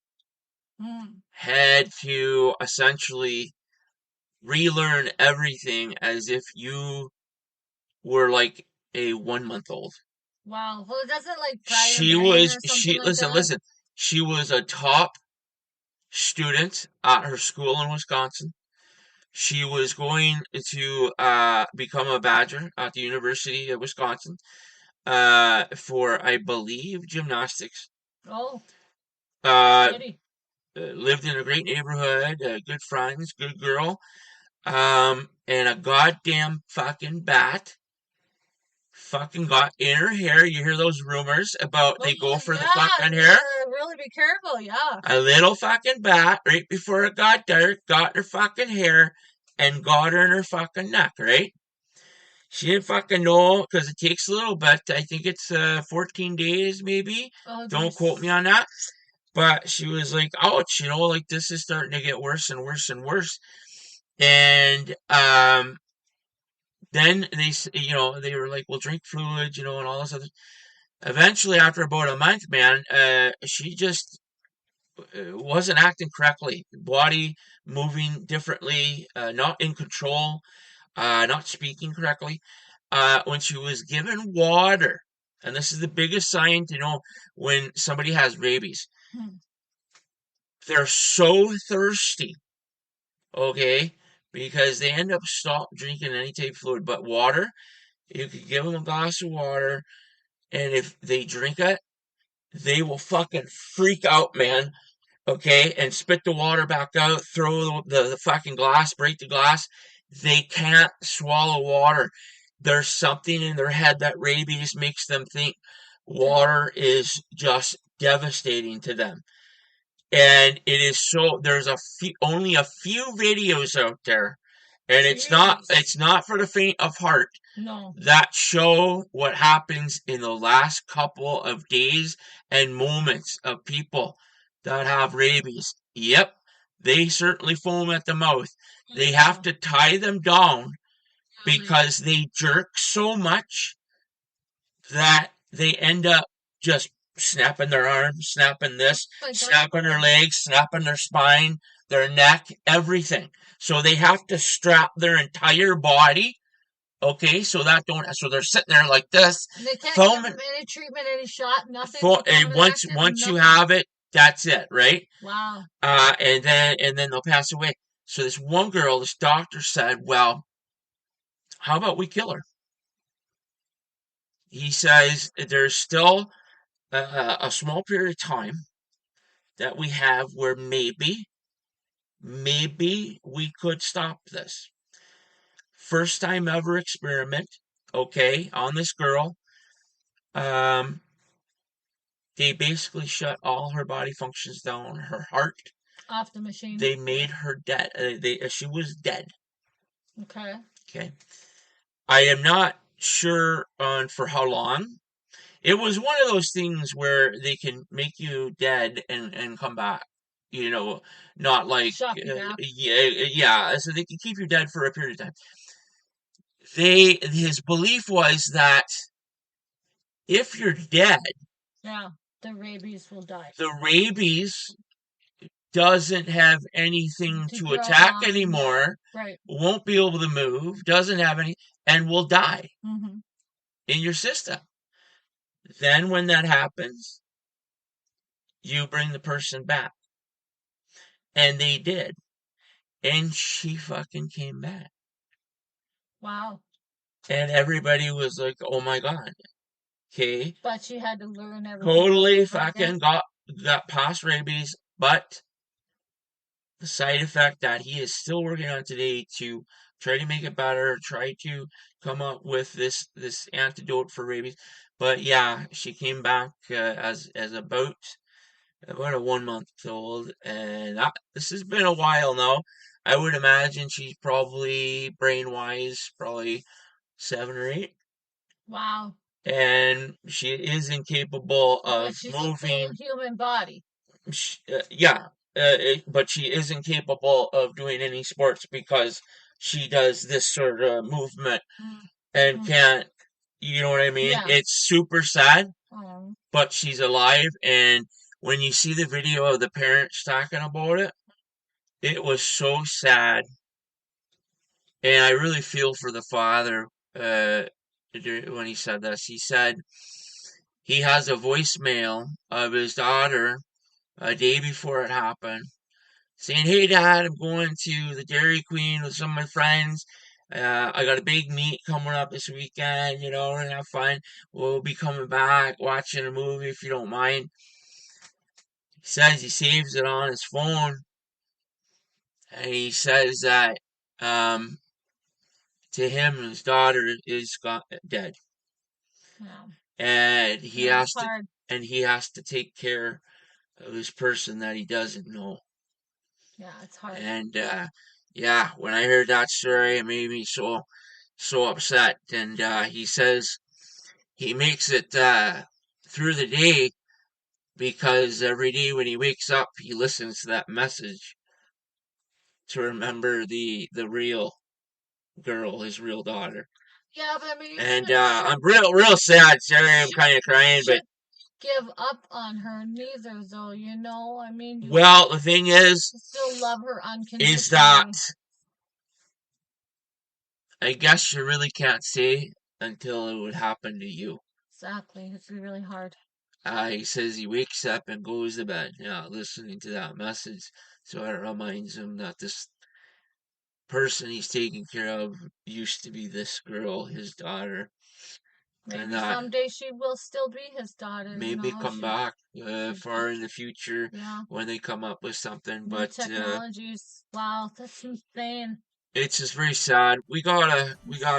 Had to essentially relearn everything as if you were like a 1-month-old. Wow. Well, it doesn't like listen. She was a top student at her school in Wisconsin. She was going to become a badger at the University of Wisconsin for, I believe, gymnastics. Oh. Lived in a great neighborhood, good friends, good girl, and a goddamn fucking bat fucking got in her hair. You hear those rumors about they go for the fucking hair? Really be careful, yeah. A little fucking bat, right before it got dark, got her fucking hair and got her in her fucking neck, right? She didn't fucking know, because it takes a little bit. I think it's 14 days, maybe. Don't quote me on that. But she was like, ouch, like this is starting to get worse and worse and worse. And then they were like, well, drink fluid, and all this other. Eventually, after about a month, man, she just wasn't acting correctly. Body moving differently, not in control, not speaking correctly. When she was given water, and this is the biggest sign to know when somebody has rabies. They're so thirsty, okay, because they end up stop drinking any type of fluid, but water. You could give them a glass of water, and if they drink it, they will fucking freak out, man. Okay, and spit the water back out, throw the fucking glass, break the glass. They can't swallow water. There's something in their head that rabies makes them think water is just devastating to them. And it is so, there's only a few videos out there, and it's not for the faint of heart. No. That show what happens in the last couple of days and moments of people that have rabies. Yep, they certainly foam at the mouth. They have to tie them down because they jerk so much that they end up just snapping their arms, snapping this, snapping their legs, snapping their spine, their neck, everything. So they have to strap their entire body Okay, so so they're sitting there like this. And they can't foaming. give them any treatment, any shot, nothing. Once you have it, that's it, right? Wow. And then they'll pass away. So this one girl, this doctor said, well, how about we kill her? He says there's still a small period of time that we have where maybe we could stop this. First time ever experiment, okay, on this girl. They basically shut all her body functions down, her heart. Off the machine. They made her dead. She was dead. Okay. Okay. I am not sure on for how long. It was one of those things where they can make you dead and come back. You know, not like yeah. So they can keep you dead for a period of time. His belief was that if you're dead, yeah, the rabies will die. The rabies doesn't have anything to attack anymore. Right. Won't be able to move. Doesn't have any, and will die in your system. Then when that happens, you bring the person back. And they did. And she fucking came back. Wow. And everybody was like, oh my God. Okay. But she had to learn everything. Totally fucking got past rabies, but the side effect that he is still working on today to try to make it better, try to come up with this antidote for rabies. But yeah, she came back as about a 1 month old, and this has been a while now. I would imagine she's probably brain-wise, probably 7 or 8. Wow. And she is incapable of she's moving. A full human body. But she is incapable of doing any sports because she does this sort of movement and can't. You know what I mean? Yeah. It's super sad, but she's alive. And when you see the video of the parents talking about it, it was so sad. And I really feel for the father when he said this. He said he has a voicemail of his daughter a day before it happened saying, hey, Dad, I'm going to the Dairy Queen with some of my friends. I got a big meet coming up this weekend, we're going to have fun. We'll be coming back, watching a movie if you don't mind. He says he saves it on his phone. And he says that to him, his daughter is dead. Wow. And he has to take care of this person that he doesn't know. Yeah, it's hard. And when I heard that story, it made me so upset. And he says he makes it through the day because every day when he wakes up, he listens to that message to remember the real girl, his real daughter. Yeah, but I mean, and I'm real sad. Sorry, I'm kind of crying, but give up on her neither, though. I mean. Well, the thing is, still love her unconditionally. Is that I guess you really can't say until it would happen to you. Exactly, it's really hard. He says he wakes up and goes to bed, listening to that message, so it reminds him that this person he's taking care of used to be this girl, his daughter. Maybe and someday she will still be his daughter. Maybe come back far in the future when they come up with something. But technologies, wow, that's insane. It's just very sad. We gotta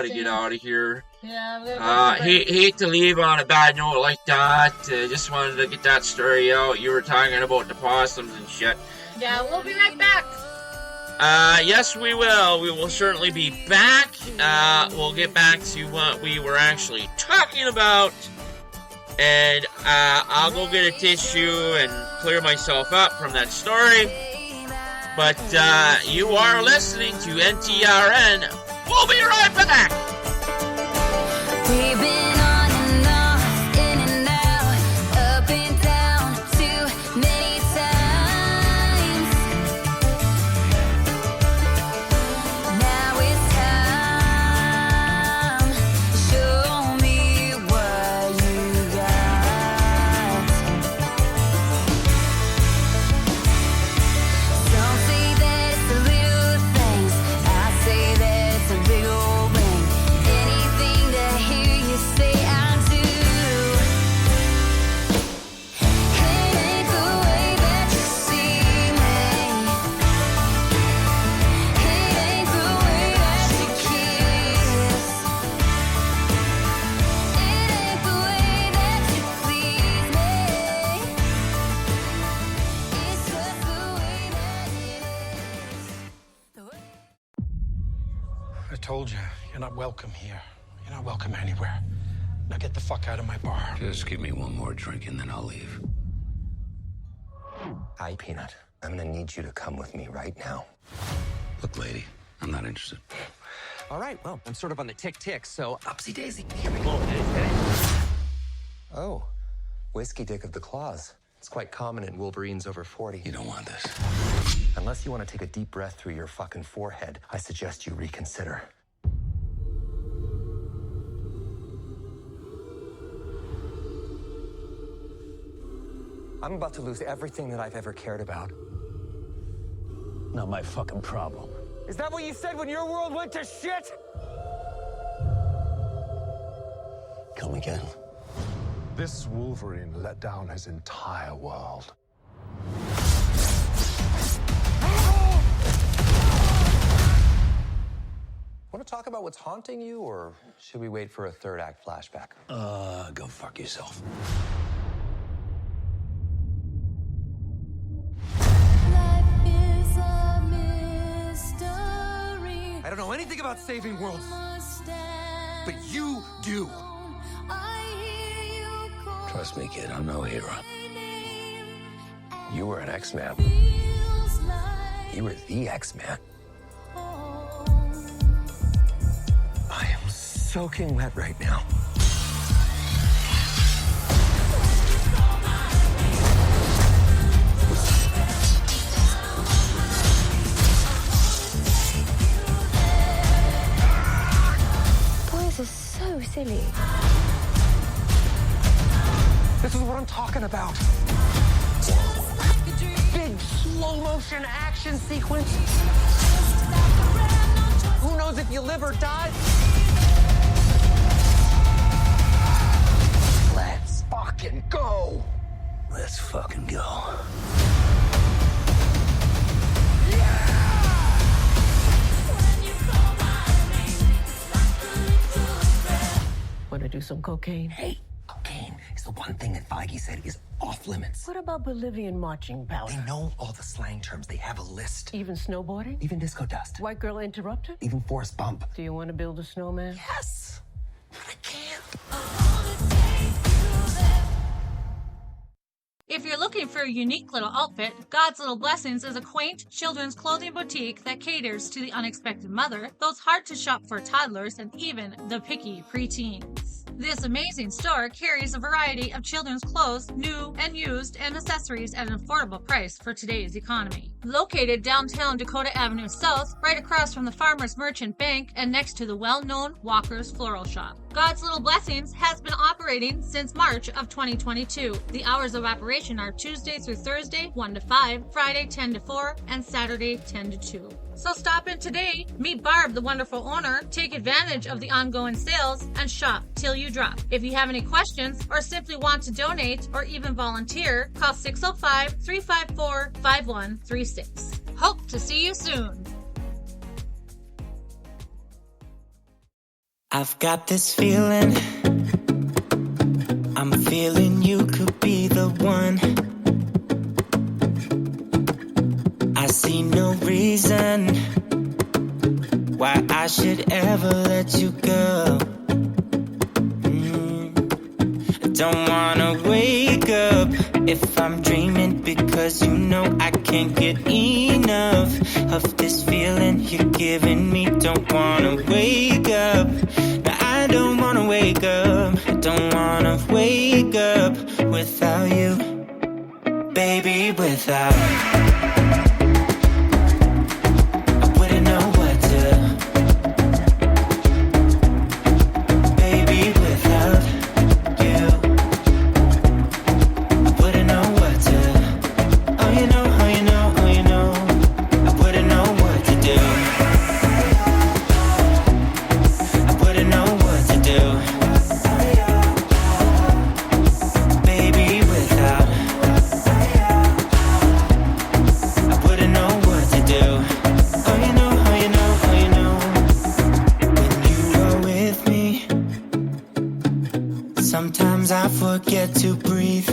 get out of here. Yeah. Hate to leave on a bad note like that. Just wanted to get that story out. You were talking about the possums and shit. Yeah, we'll be right back. Yes, we will. We will certainly be back. We'll get back to what we were actually talking about. And I'll go get a tissue and clear myself up from that story. But you are listening to NTRN. We'll be right back. We've been on and off, in and out, up and down too many times. Now it's time I told you, you're not welcome here. You're not welcome anywhere. Now get the fuck out of my bar. Just give me one more drink and then I'll leave. Hi, Peanut. I'm gonna need you to come with me right now. Look, lady, I'm not interested. All right, well, I'm sort of on the tick-tick, so upsy-daisy. Here we go. Oh, whiskey dick of the claws. It's quite common in Wolverines over 40. You don't want this. Unless you want to take a deep breath through your fucking forehead, I suggest you reconsider. I'm about to lose everything that I've ever cared about. Not my fucking problem. Is that what you said when your world went to shit? Come again. This Wolverine let down his entire world. Want to talk about what's haunting you, or should we wait for a third act flashback? Go fuck yourself. I don't know anything about saving worlds, but you do. Trust me, kid, I'm no hero. You were an X-Man. You were the X-Man. I am soaking wet right now. Boys are so silly. This is what I'm talking about. Big slow-motion action sequence. Who knows if you live or die? Let's fucking go. Let's fucking go. Want to do some cocaine? Hey, cocaine is the one thing that Feige said is off limits. What about Bolivian marching powder? They know all the slang terms. They have a list. Even snowboarding? Even disco dust. White girl interrupted? Even forest bump. Do you want to build a snowman? Yes! I can't. If you're looking for a unique little outfit, God's Little Blessings is a quaint children's clothing boutique that caters to the unexpected mother, those hard-to-shop-for toddlers, and even the picky preteens. This amazing store carries a variety of children's clothes, new and used, and accessories at an affordable price for today's economy. Located downtown Dakota Avenue South, right across from the Farmers Merchant Bank and next to the well-known Walker's Floral Shop. God's Little Blessings has been operating since March of 2022. The hours of operation are Tuesday through Thursday, 1 to 5, Friday, 10 to 4, and Saturday, 10 to 2. So stop in today, meet Barb, the wonderful owner, take advantage of the ongoing sales, and shop till you drop. If you have any questions or simply want to donate or even volunteer, call 605-354-5136. Hope to see you soon. I've got this feeling, I'm feeling you could be the one. I see no reason why I should ever let you go. Don't wanna wake up if I'm dreaming, because you know I can't get enough of this feeling you're giving me. Don't wanna wake up, no, I don't wanna wake up. I don't wanna wake up without you, baby, without I wouldn't know what to, baby, without you. I wouldn't know what to, oh you know, oh you know, oh you know, I wouldn't know what to do. I wouldn't know what to do, baby, without I wouldn't know what to do. Oh you know, oh you know, oh you know, when you are with me, sometimes I forget to breathe.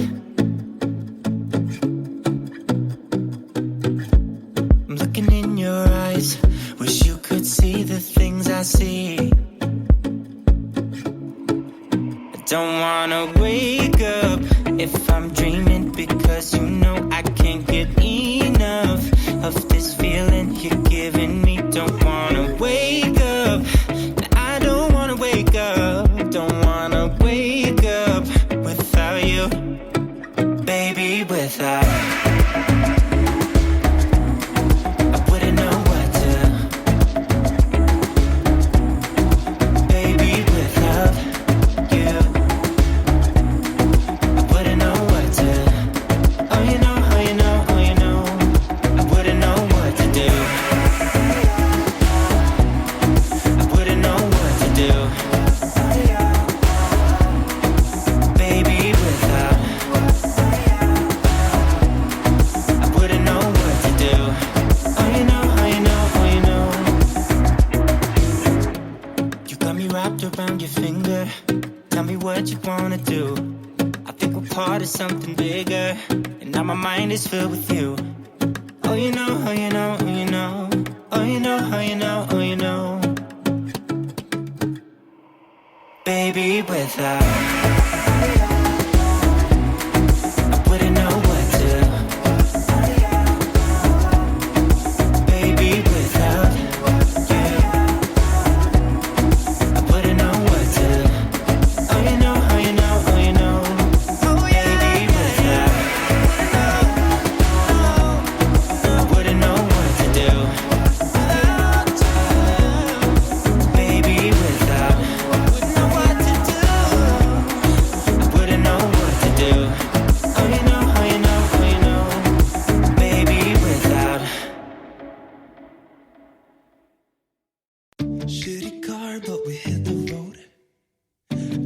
I'm looking in your eyes, wish you could see the things I I see. I don't wanna wake up if I'm dreaming, because you know I can't get enough of this feeling you're giving me. Don't wanna wake up, I don't wanna wake up. Don't wanna wake up without you, baby, without you. Around your finger, tell me what you wanna do. I think we're part of something bigger, and now my mind is filled with you. Oh, you know, oh, you know, oh, you know, oh, you know, oh, you know, oh, you know, baby, without I wouldn't know what to. Baby, without Shitty car, but we hit the road.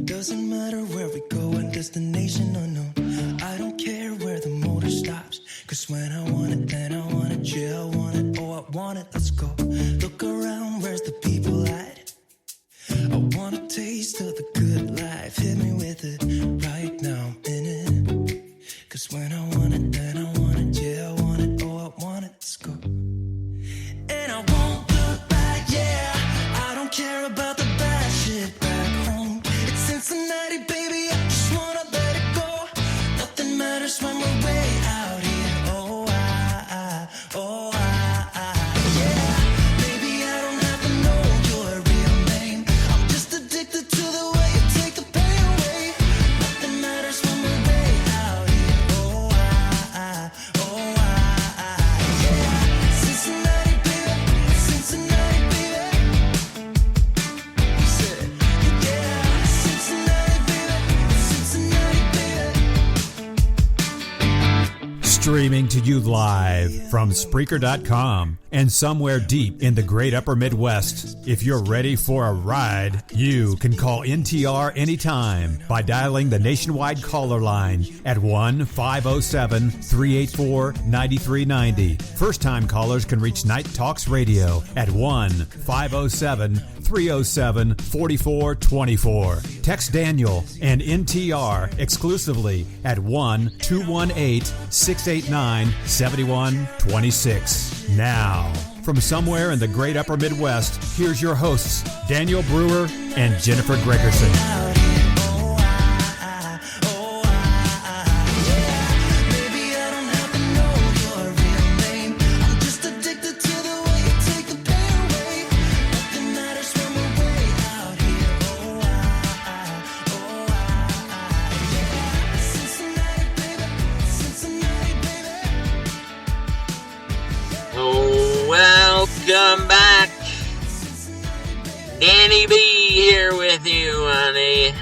Doesn't matter where we go, a destination unknown. I don't care where the motor stops, cause when I want it, then I want it. Yeah, I want it, oh, I want it, let's go. Look around, where's the people at? I want a taste of the good life. Hit me with it right now, I'm in it. Cause when I want it, then I want it. Yeah, I want it, oh, I want it, let's go. And I won't look back, yeah. I don't care about the bad shit back home. It's Cincinnati, baby, I just wanna let it go. Nothing matters when we're way out here. Oh, yeah. Baby, I don't have to know your real name. I'm just addicted to the way you take the pain away. Nothing matters when we're way out here. Oh, yeah. Cincinnati, baby, Cincinnati, baby. Streaming to you live from Spreaker.com and somewhere deep in the great upper Midwest. If you're ready for a ride, you can call NTR anytime by dialing the nationwide caller line at 1-507-384-9390. First-time callers can reach Night Talks Radio at 1-507-307-4424. Text Daniel and NTR exclusively at 1-218-689-7126. Now, from somewhere in the great upper Midwest, here's your hosts, Daniel Brewer and Jennifer Gregerson. Welcome back. Danny B here with you on a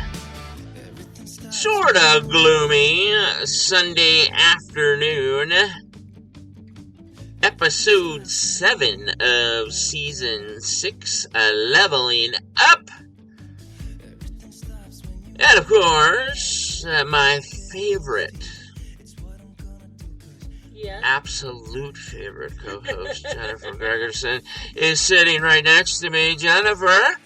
sort of gloomy Sunday afternoon. Episode 7 of Season 6, Leveling Up. And of course, my favorite, absolute favorite co-host, Jennifer Gregerson, is sitting right next to me. Jennifer,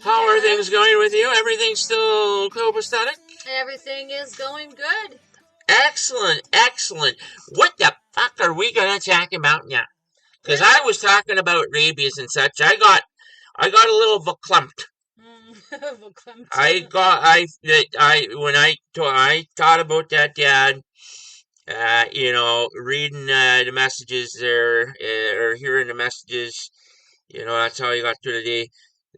how are things going with you? Everything still copacetic? Everything is going good. Excellent, excellent. What the fuck are we going to talk about now? Because I was talking about rabies and such. I I got a little verklempt. I thought about that, Dad. Reading the messages there, or hearing the messages. That's how I got through the day.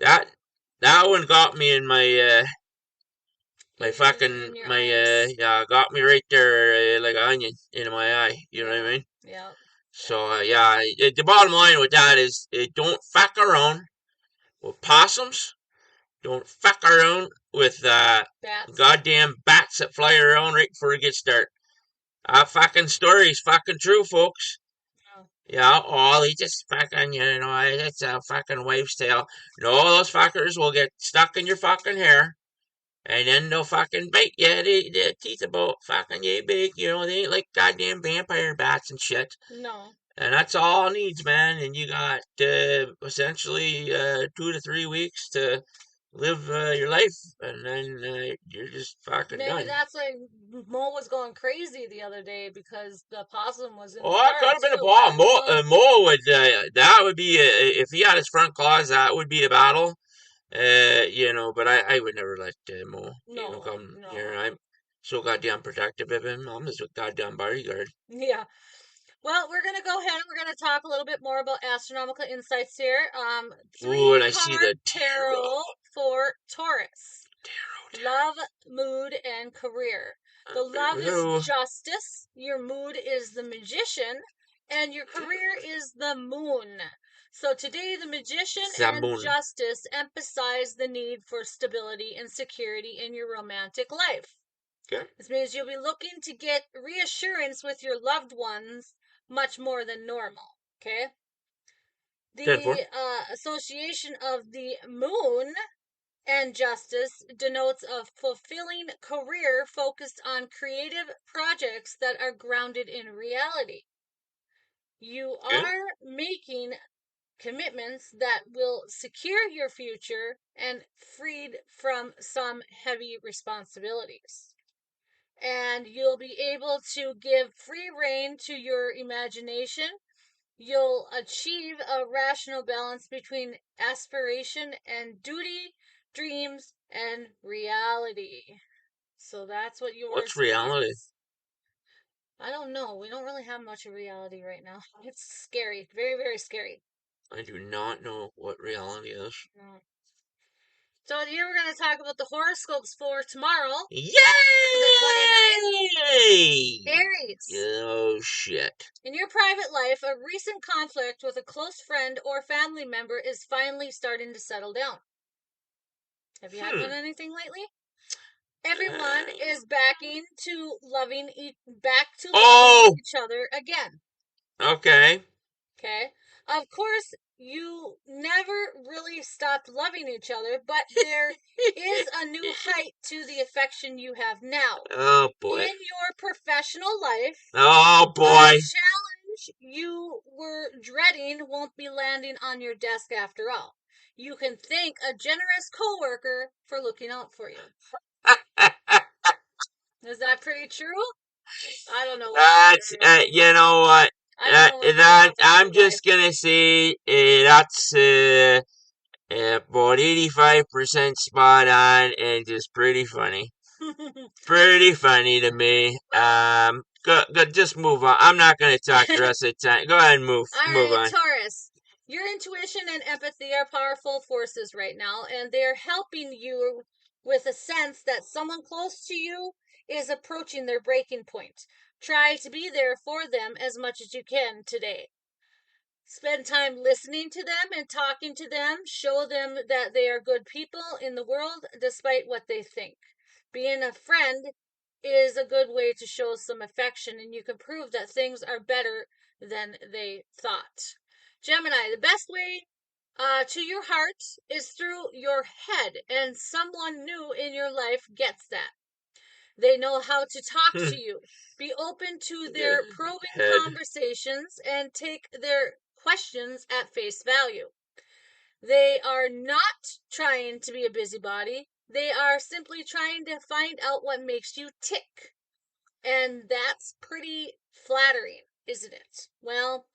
That one got me in my got me right there like an onion in my eye. You know what I mean? Yeah. So the bottom line with that is, don't fuck around with possums. Don't fuck around with goddamn bats that fly around right before it gets dark. Fucking story's fucking true, folks. Yeah, he just fucking, it's a fucking wife's tale. No, those fuckers will get stuck in your fucking hair, and then they'll fucking bite you. Their teeth about fucking yay big, they ain't like goddamn vampire bats and shit. No. And that's all it needs, man. And you got essentially 2 to 3 weeks to live your life, and then you're just fucking Maybe done. that's why Mo was going crazy the other day, because the possum was in the That could have been a ball. Mo would, that would be, if he had his front claws, that would be a battle. But I would never let Mo come here. I'm so goddamn protective of him. I'm his goddamn bodyguard. Yeah. Well, we're going to go ahead and we're going to talk a little bit more about astronomical insights here. Ooh, and I see the tarot for Taurus. Love, mood, and career. The love is justice, your mood is the magician, and your career is the moon. So today, the magician and justice emphasize the need for stability and security in your romantic life. Okay. This means you'll be looking to get reassurance with your loved ones much more than normal. Okay? The association of the moon and justice denotes a fulfilling career focused on creative projects that are grounded in reality. You are making commitments that will secure your future and freed from some heavy responsibilities. And you'll be able to give free rein to your imagination. You'll achieve a rational balance between aspiration and duty, dreams, and reality. So that's what yours What's reality? is. I don't know. We don't really have much of reality right now. It's scary. Very, very scary. I do not know what reality is. No. So here we're going to talk about the horoscopes for tomorrow. Yay! The 29th. Aries. Oh, shit. In your private life, a recent conflict with a close friend or family member is finally starting to settle down. Have you had anything lately? Everyone is back to loving each other again. Okay. Okay. Of course, you never really stopped loving each other, but there is a new height to the affection you have now. Oh, boy. In your professional life, oh, boy. A challenge you were dreading won't be landing on your desk after all. You can thank a generous coworker for looking out for you. Is that pretty true? I don't know. That's, you know what? I'm just gonna say that's about 85% spot on and just pretty funny. Pretty funny to me. Go, just move on. I'm not gonna talk the rest of the time. Go ahead and move on. Taurus. Your intuition and empathy are powerful forces right now, and they're helping you with a sense that someone close to you is approaching their breaking point. Try to be there for them as much as you can today. Spend time listening to them and talking to them. Show them that they are good people in the world despite what they think. Being a friend is a good way to show some affection, and you can prove that things are better than they thought. Gemini, the best way to your heart is through your head, and someone new in your life gets that. They know how to talk to you. Be open to their probing conversations and take their questions at face value. They are not trying to be a busybody. They are simply trying to find out what makes you tick. And that's pretty flattering, isn't it? Well,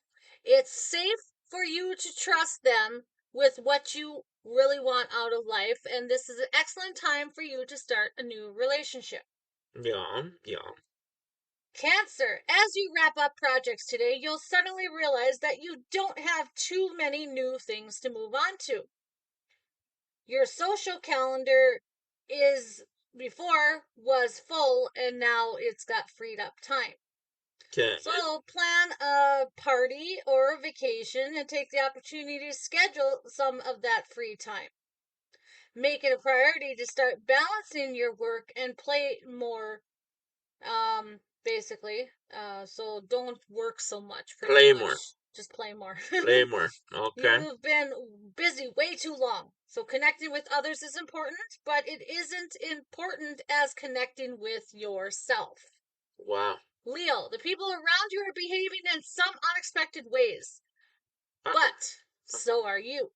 it's safe for you to trust them with what you really want out of life, and this is an excellent time for you to start a new relationship. Yeah. Cancer, as you wrap up projects today, you'll suddenly realize that you don't have too many new things to move on to. Your social calendar was full, and now it's got freed up time. Okay. So plan a party or a vacation and take the opportunity to schedule some of that free time. Make it a priority to start balancing your work and play more, basically. So don't work so much. Play much. more. Just play more. Play more. Okay. You've been busy way too long. So connecting with others is important, but it isn't important as connecting with yourself. Wow. Leo, the people around you are behaving in some unexpected ways, but so are you.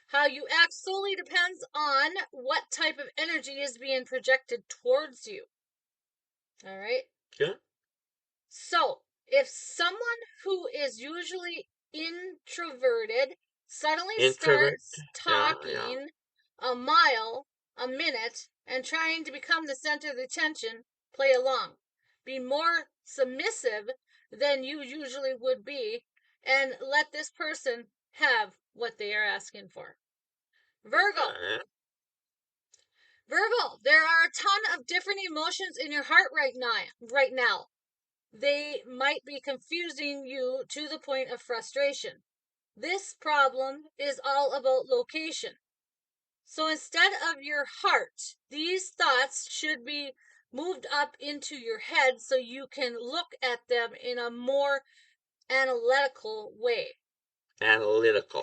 How you act solely depends on what type of energy is being projected towards you. All right? Yeah. So, if someone who is usually introverted suddenly starts talking a mile a minute and trying to become the center of the attention, play along. Be more submissive than you usually would be, and let this person have what they are asking for. Virgo. Virgo, there are a ton of different emotions in your heart right now. They might be confusing you to the point of frustration. This problem is all about location. So instead of your heart, these thoughts should be moved up into your head so you can look at them in a more analytical way. Analytical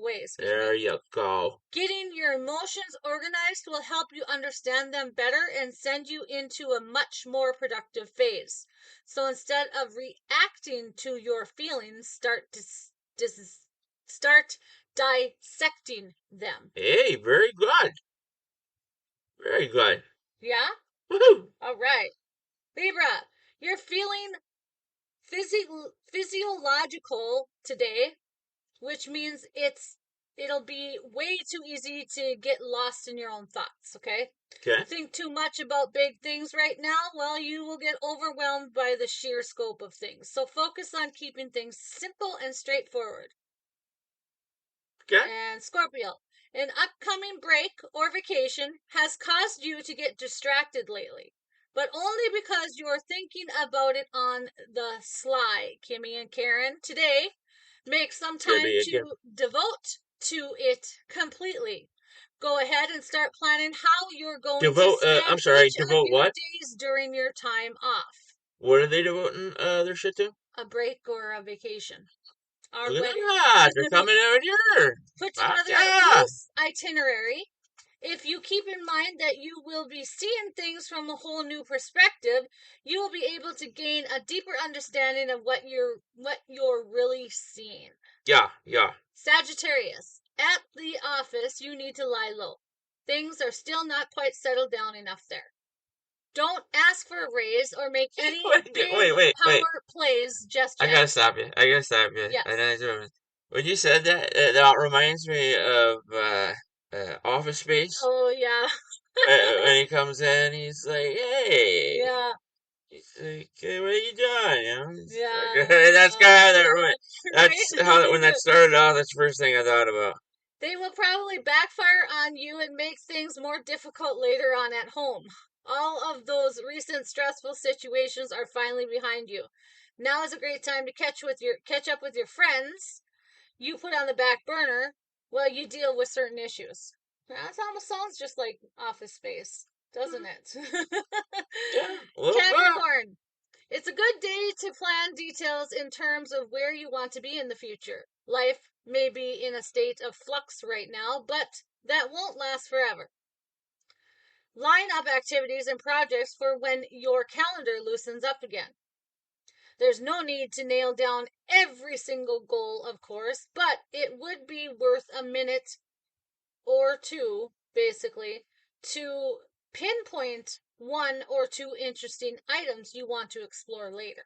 ways. There you go. Getting your emotions organized will help you understand them better and send you into a much more productive phase. So instead of reacting to your feelings, start dissecting them. Hey, very good. Very good. Yeah? Woohoo! All right. Libra, you're feeling physiological today, which means it'll be way too easy to get lost in your own thoughts, okay? Okay. Think too much about big things right now, well, you will get overwhelmed by the sheer scope of things. So focus on keeping things simple and straightforward. Okay. And Scorpio, an upcoming break or vacation has caused you to get distracted lately, but only because you're thinking about it on the sly. Kimmy and Karen, today, make some time to devote to it completely. Go ahead and start planning how you're going to spend each of your days during your time off. What are they devoting their shit to? A break or a vacation. Look at that. They're coming out here. Put together a loose itinerary. If you keep in mind that you will be seeing things from a whole new perspective, you will be able to gain a deeper understanding of what you're really seeing. Yeah. Sagittarius, at the office, you need to lie low. Things are still not quite settled down enough there. Don't ask for a raise or make any big power plays just yet. I gotta stop you. Yes. When you said that, that reminds me of Office Space. Oh, yeah. When he comes in, he's like, hey. Yeah. He's like, hey, what are you doing? You know? Yeah. That's kind of that's how when that started off. That's the first thing I thought about. They will probably backfire on you and make things more difficult later on at home. All of those recent stressful situations are finally behind you. Now is a great time to catch up with your friends you put on the back burner while you deal with certain issues. That almost sounds just like Office Space, doesn't it? Capricorn. It's a good day to plan details in terms of where you want to be in the future. Life may be in a state of flux right now, but that won't last forever. Line up activities and projects for when your calendar loosens up again. There's no need to nail down every single goal, of course, but it would be worth a minute or two, basically, to pinpoint one or two interesting items you want to explore later.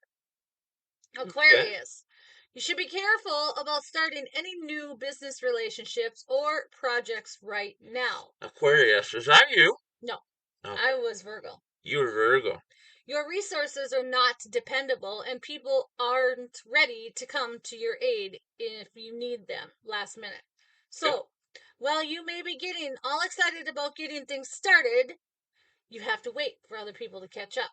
Aquarius, You should be careful about starting any new business relationships or projects right now. Aquarius, is that you? No, Okay. I was Virgo. You were Virgo. Your resources are not dependable, and people aren't ready to come to your aid if you need them last minute. So, while you may be getting all excited about getting things started, you have to wait for other people to catch up.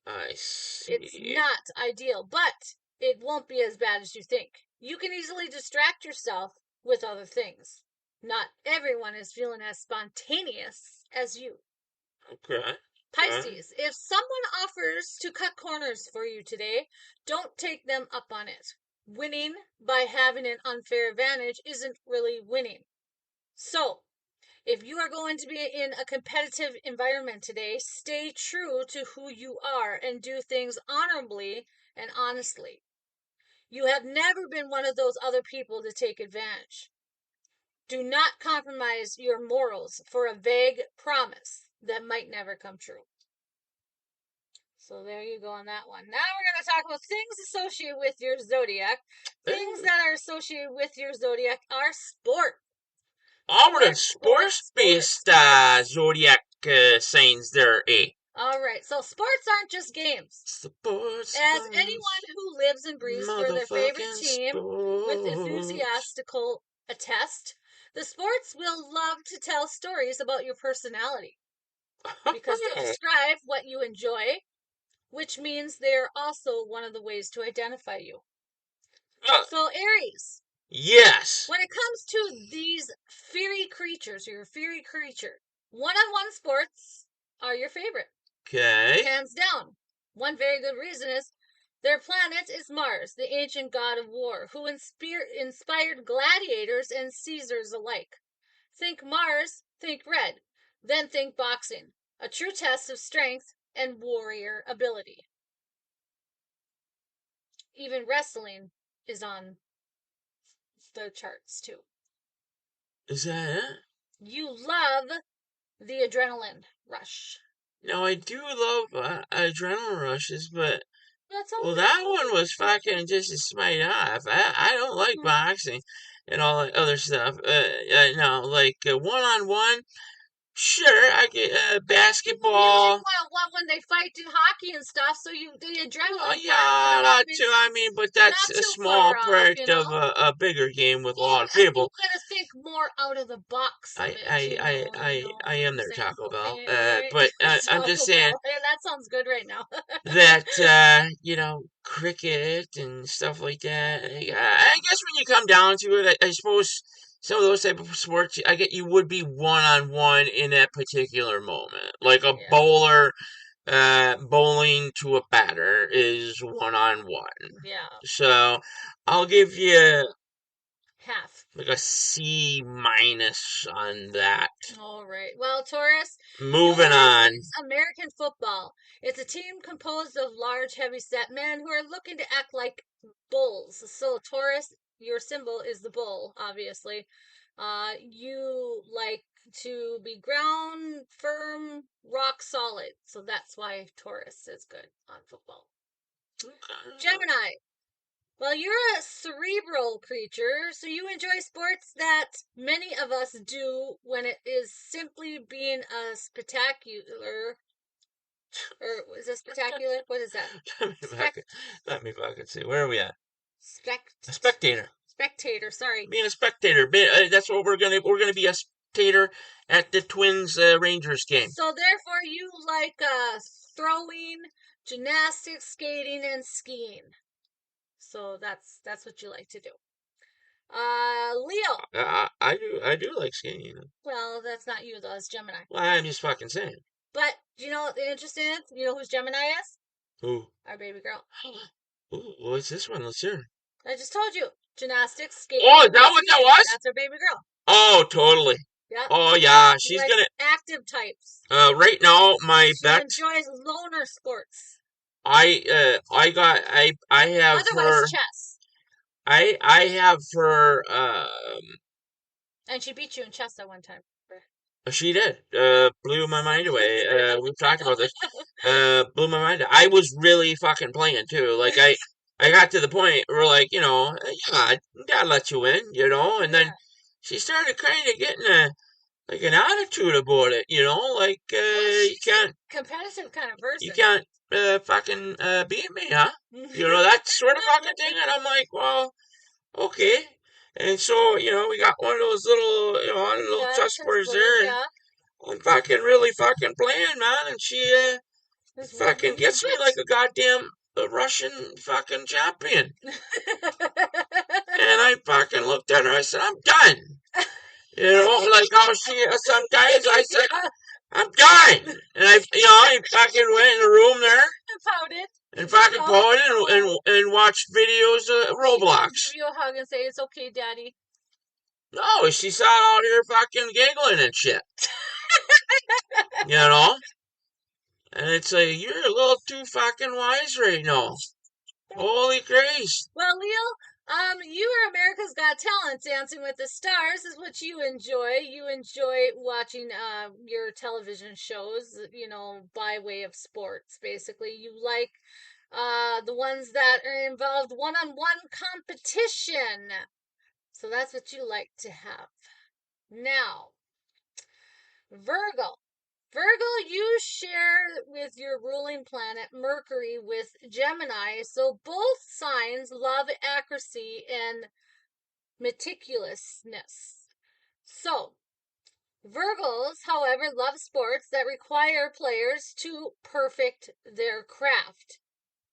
I see. It's not ideal, but it won't be as bad as you think. You can easily distract yourself with other things. Not everyone is feeling as spontaneous as you. Okay. Pisces, if someone offers to cut corners for you today, don't take them up on it. Winning by having an unfair advantage isn't really winning. So, if you are going to be in a competitive environment today, stay true to who you are and do things honorably and honestly. You have never been one of those other people to take advantage. Do not compromise your morals for a vague promise that might never come true. So there you go on that one. Now we're going to talk about things associated with your zodiac. Things that are associated with your zodiac are sport. Our sports-based zodiac signs there, eh? All right, so sports aren't just games. Sports. As anyone who lives and breathes for their favorite team with enthusiastical attest, the sports will love to tell stories about your personality because they describe what you enjoy, which means they're also one of the ways to identify you. So, Aries. Yes. When it comes to these fiery creatures, you're a fiery creature. One-on-one sports are your favorite. Okay. Hands down. One very good reason is their planet is Mars, the ancient god of war, who inspired gladiators and Caesars alike. Think Mars, think red, then think boxing, a true test of strength and warrior ability. Even wrestling is on the charts too. Is that it? You love the adrenaline rush. No, I do love adrenaline rushes, but well, that one was fucking just a smite off. I don't like boxing and all that other stuff. No, like one-on-one. Sure, I get basketball. Well, when they fight in hockey and stuff, so the adrenaline. Oh, yeah, not too. I mean, but that's a small part of a bigger game with a lot of people. You gotta think more out of the box. I am their Taco Bell, but I'm just saying. That sounds good right now. That cricket and stuff like that. I guess when you come down to it, I suppose some of those type of sports, I get you would be one-on-one in that particular moment. Like a bowler bowling to a batter is one-on-one. Yeah. So I'll give you half. Like a C- on that. All right. Well, Taurus. Moving on. American football. It's a team composed of large, heavy-set men who are looking to act like bulls. So, Taurus, your symbol is the bull, obviously. You like to be ground firm, rock solid. So that's why Taurus is good on football. Okay. Gemini. Well, you're a cerebral creature, so you enjoy sports that many of us do when it is simply being a spectacular. Or is it spectacular? What is that? Let me back and see. Where are we at? A spectator. Spectator, sorry. Being a spectator. That's what we're gonna be a spectator at the Twins Rangers game. So therefore you like throwing, gymnastics, skating, and skiing. So that's what you like to do. Leo. I do like skiing. Well, that's not you though, it's Gemini. Well, I'm just fucking saying. But you know what the interesting is? You know who's Gemini is? Who? Our baby girl. Ooh, what's this one? Let's hear. I just told you. Gymnastics, skating. Oh, is that what that was? That's our baby girl. Oh, totally. Yeah. Oh yeah, she's like gonna active types. Right now she enjoys loner sports. I have otherwise chess. I have her and she beat you in chess at one time. She did. Blew my mind away. We've talked about this. Blew my mind. I was really fucking playing too. Like I got to the point where, like, yeah, Dad let you in, and then she started kind of getting an attitude about it, like, you can't, competitive kind of person. you can't, fucking, beat me, huh? That sort of fucking thing, and I'm like, well, okay. And so, we got one of those little, little chessboards there, and I'm fucking really fucking playing, man, and she, fucking gets me like a goddamn Russian fucking champion. And I fucking looked at her, I said, I'm done. Like how she, sometimes I said, I'm done. And I fucking went in the room there. And fucking pouted and watched videos of Roblox. Give you a hug and say, it's okay, Daddy. No, she sat out here fucking giggling and shit. And it's like, you're a little too fucking wise right now. Holy Christ. Well, Leo, you are America's Got Talent. Dancing with the Stars is what you enjoy. You enjoy watching your television shows, by way of sports, basically. You like the ones that are involved one-on-one competition. So that's what you like to have. Now, Virgo. Virgo, you share with your ruling planet Mercury with Gemini, so both signs love accuracy and meticulousness. So, Virgos, however, love sports that require players to perfect their craft.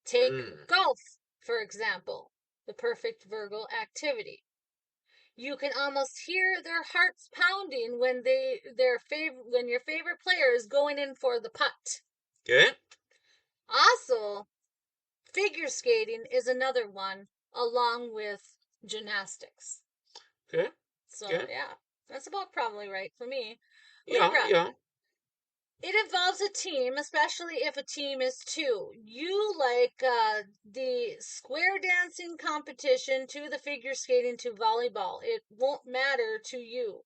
Take golf, for example, the perfect Virgo activity. You can almost hear their hearts pounding when when your favorite player is going in for the putt. Okay. Also, figure skating is another one, along with gymnastics. Okay. So yeah, that's about probably right for me. Yeah, Libra. yeah. It involves a team, especially if a team is two. You like the square dancing competition to the figure skating to volleyball. It won't matter to you.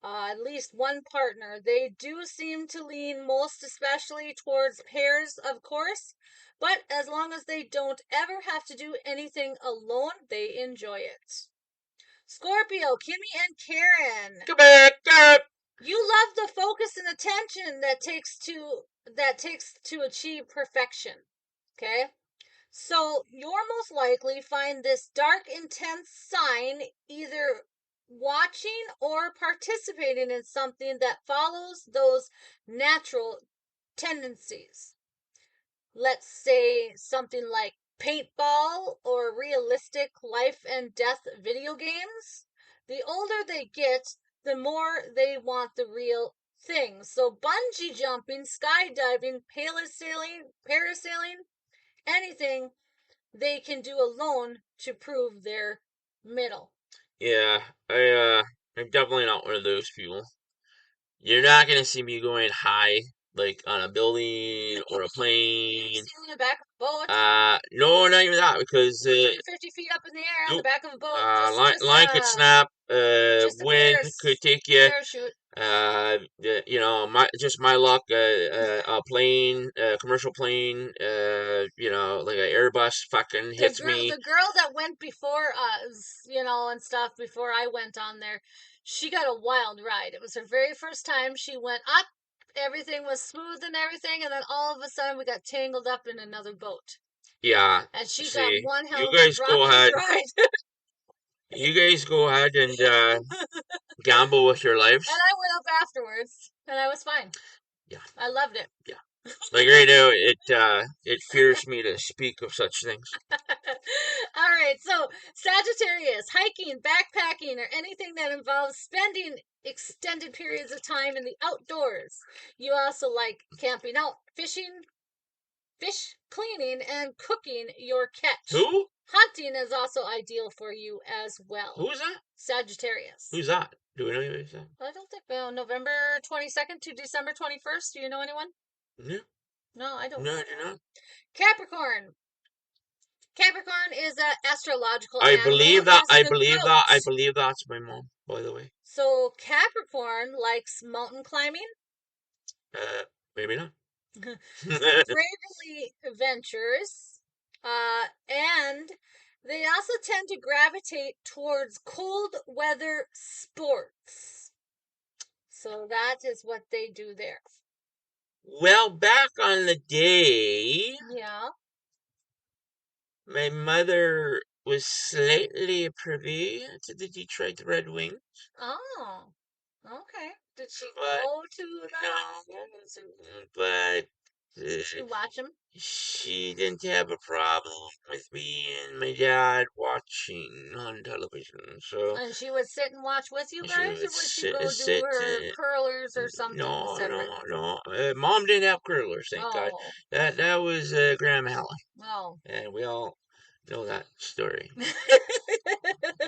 At least one partner. They do seem to lean most especially towards pairs, of course, but as long as they don't ever have to do anything alone, they enjoy it. Scorpio, Kimmy and Karen. Come back. You love the focus and attention that takes to achieve perfection. Okay? So you're most likely find this dark, intense sign either watching or participating in something that follows those natural tendencies. Let's say something like paintball or realistic life and death video games. The older they get, the more they want the real thing. So bungee jumping, skydiving, parasailing, anything they can do alone to prove their middle. Yeah, I'm definitely not one of those people. You're not gonna see me going high, like on a building or a plane. In the back of a boat. No, not even that, because 50 feet up in the air on the back of a boat. Line could snap. Wind could take you. Parachute. My luck. A plane, a commercial plane. Like an Airbus, fucking hits me. The girl that went before us, and stuff before I went on there, she got a wild ride. It was her very first time. She went up. Everything was smooth and everything, and then all of a sudden we got tangled up in another boat. Yeah. And she got one hell of a rocky ride. You guys go ahead and gamble with your lives. And I went up afterwards, and I was fine. Yeah. I loved it. Yeah. Like right now, it fears me to speak of such things. All right, so Sagittarius, hiking, backpacking, or anything that involves spending extended periods of time in the outdoors. You also like camping out, fishing, fish cleaning, and cooking your catch. Who? Hunting is also ideal for you as well. Who is that? Sagittarius. Who's that? Do we know who is that? I don't think November 22nd to December 21st. Do you know anyone? No. No, I don't. No, I do not. Capricorn. Capricorn is an astrological I animal. believe that's my mom, by the way. So Capricorn likes mountain climbing. Maybe not. Bravely ventures And they also tend to gravitate towards cold weather sports. So that is what they do there. Well, back on the day, yeah, my mother was slightly privy to the Detroit Red Wings. Oh, okay. Did she go to that? No, but Did you watch them? She didn't have a problem with me and my dad watching on television. So, and she would sit and watch with you guys, or would she go do her curlers or something separate? No. Mom didn't have curlers, thank God. That was Graham Allen. Oh. And we all know that story.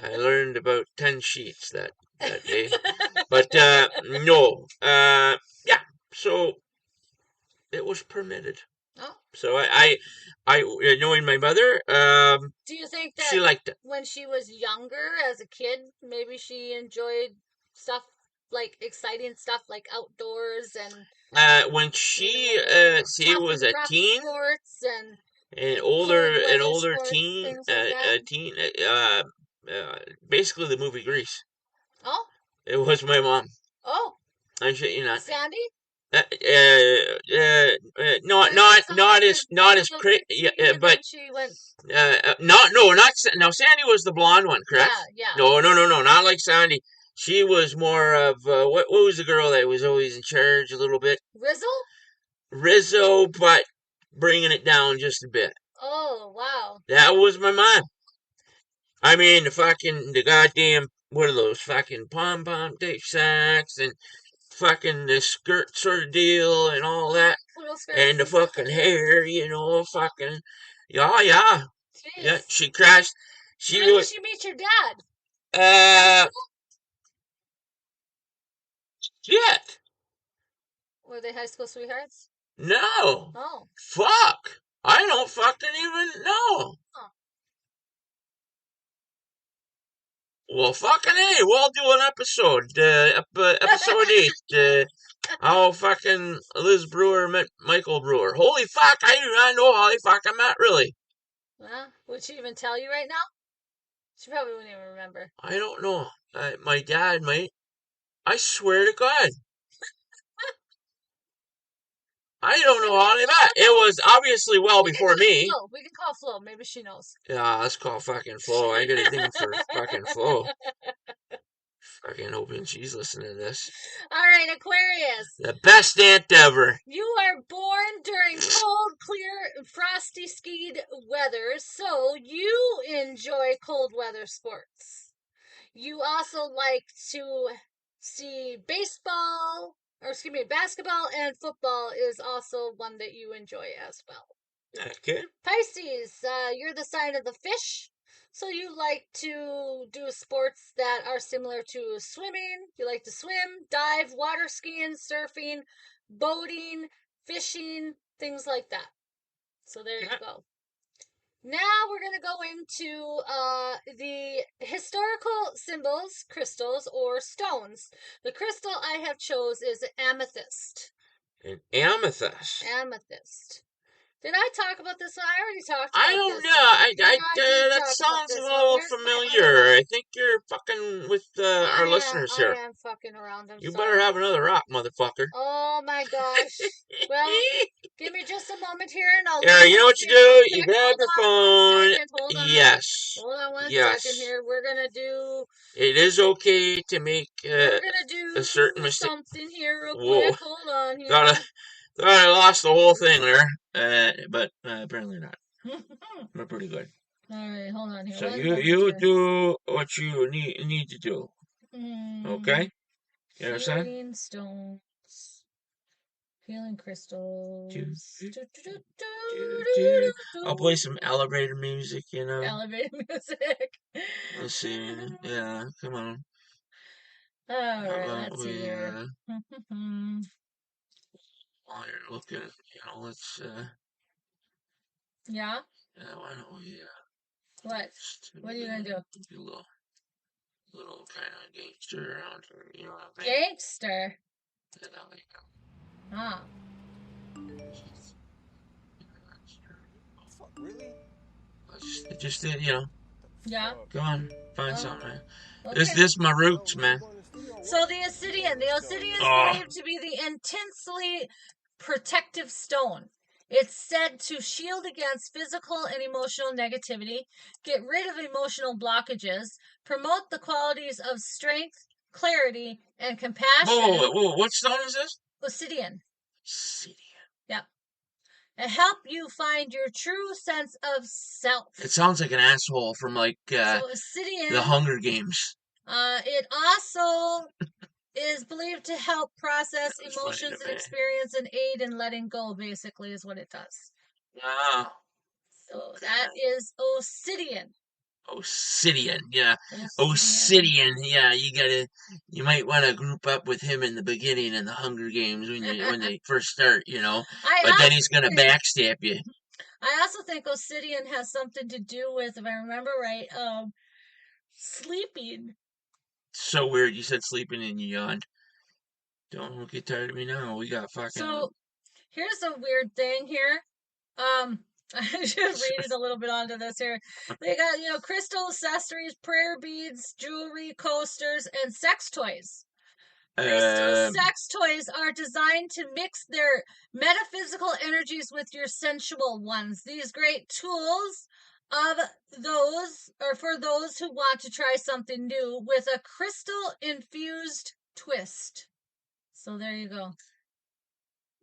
I learned about 10 sheets that day. But no. Yeah. So it was permitted. Oh. So I knowing my mother, do you think that she liked it. When she was younger, as a kid, maybe she enjoyed stuff like exciting stuff like outdoors and when she was a teen, sports an older sports, teen, basically the movie Grease. Oh. It was my mom. Oh. I shit you not. Sandy? Not as crazy. Yeah, but she went. Now Sandy was the blonde one, correct? Yeah. No, not like Sandy. She was more of what was the girl that was always in charge a little bit? Rizzo, but bringing it down just a bit. Oh, wow. That was my mom. I mean, the goddamn, what are those fucking pom-pom tape sacks and fucking the skirt sort of deal and all that. And the fucking hair, fucking, yeah. Jeez. Yeah, she crashed. When did she meet your dad? Shit. Were they high school sweethearts? No. Oh. Fuck. I don't fucking even know. Huh. Well, fucking hey, we'll do an episode. Episode 8. How fucking Liz Brewer met Michael Brewer. Holy fuck, I do not know how they fucking met, really. Well, would she even tell you right now? She probably wouldn't even remember. I don't know. My dad might. I swear to God. I don't know how they met. It was obviously well before me. We can call Flo. Maybe she knows. Yeah, let's call fucking Flo. I got a thing for fucking Flo. Fucking hoping she's listening to this. All right, Aquarius. The best aunt ever. You are born during cold, clear, frosty skied weather, so you enjoy cold weather sports. You also like to see basketball and football is also one that you enjoy as well. Okay. Pisces, you're the sign of the fish. So you like to do sports that are similar to swimming. You like to swim, dive, water skiing, surfing, boating, fishing, things like that. So there you go. Now we're going to go into the historical symbols, crystals, or stones. The crystal I have chose is amethyst. An amethyst? Amethyst. Did I talk about this one? I already talked about I don't know. That sounds a little familiar. I think you're fucking with our listeners here. I am fucking around. You better have another rock, motherfucker. Oh my gosh. Well, give me just a moment here and I'll... Yeah, you know what you do? You grab your phone. Yes. Hold on one second here. We're going to do... It is okay to make we're gonna do a certain mistake. Something here real quick. Hold on here. Thought I lost the whole thing there, but apparently not. We're pretty good. All right, hold on here. So you do what you need to do. Okay? You understand? Healing stones, healing crystals. I'll play some elevator music. Elevator music. Let's see. Yeah, come on. All right, let's see here. While you're looking, let's Yeah? Yeah, why don't we What? What are you gonna do? Do a little kind of gangster around here, you know what I mean? Gangster? Ah. Fuck, really? just you know. Yeah. Go on, find something. Man. Okay. This is my roots, man. So the Obsidian. The Obsidian is believed to be the intensely protective stone. It's said to shield against physical and emotional negativity, get rid of emotional blockages, promote the qualities of strength, clarity, and compassion. Whoa, what stone is this? Obsidian. Obsidian. Yep. And help you find your true sense of self. It sounds like an asshole from like so Obsidian, the Hunger Games. It also is believed to help process emotions and experience and aid in letting go, basically, is what it does. Wow. So that is Obsidian. Obsidian, yeah. Obsidian, yeah. You might want to group up with him in the beginning in the Hunger Games when they first start, you know. But then he's gonna backstab you. I also think Obsidian has something to do with, if I remember right, sleeping. So weird. You said sleeping and you yawned. Don't get tired of me now. We got fucking. So here's a weird thing here. I should read it a little bit onto this here. They got, crystal accessories, prayer beads, jewelry, coasters, and sex toys. Crystal sex toys are designed to mix their metaphysical energies with your sensual ones. These great tools for those who want to try something new with a crystal infused twist. So there you go.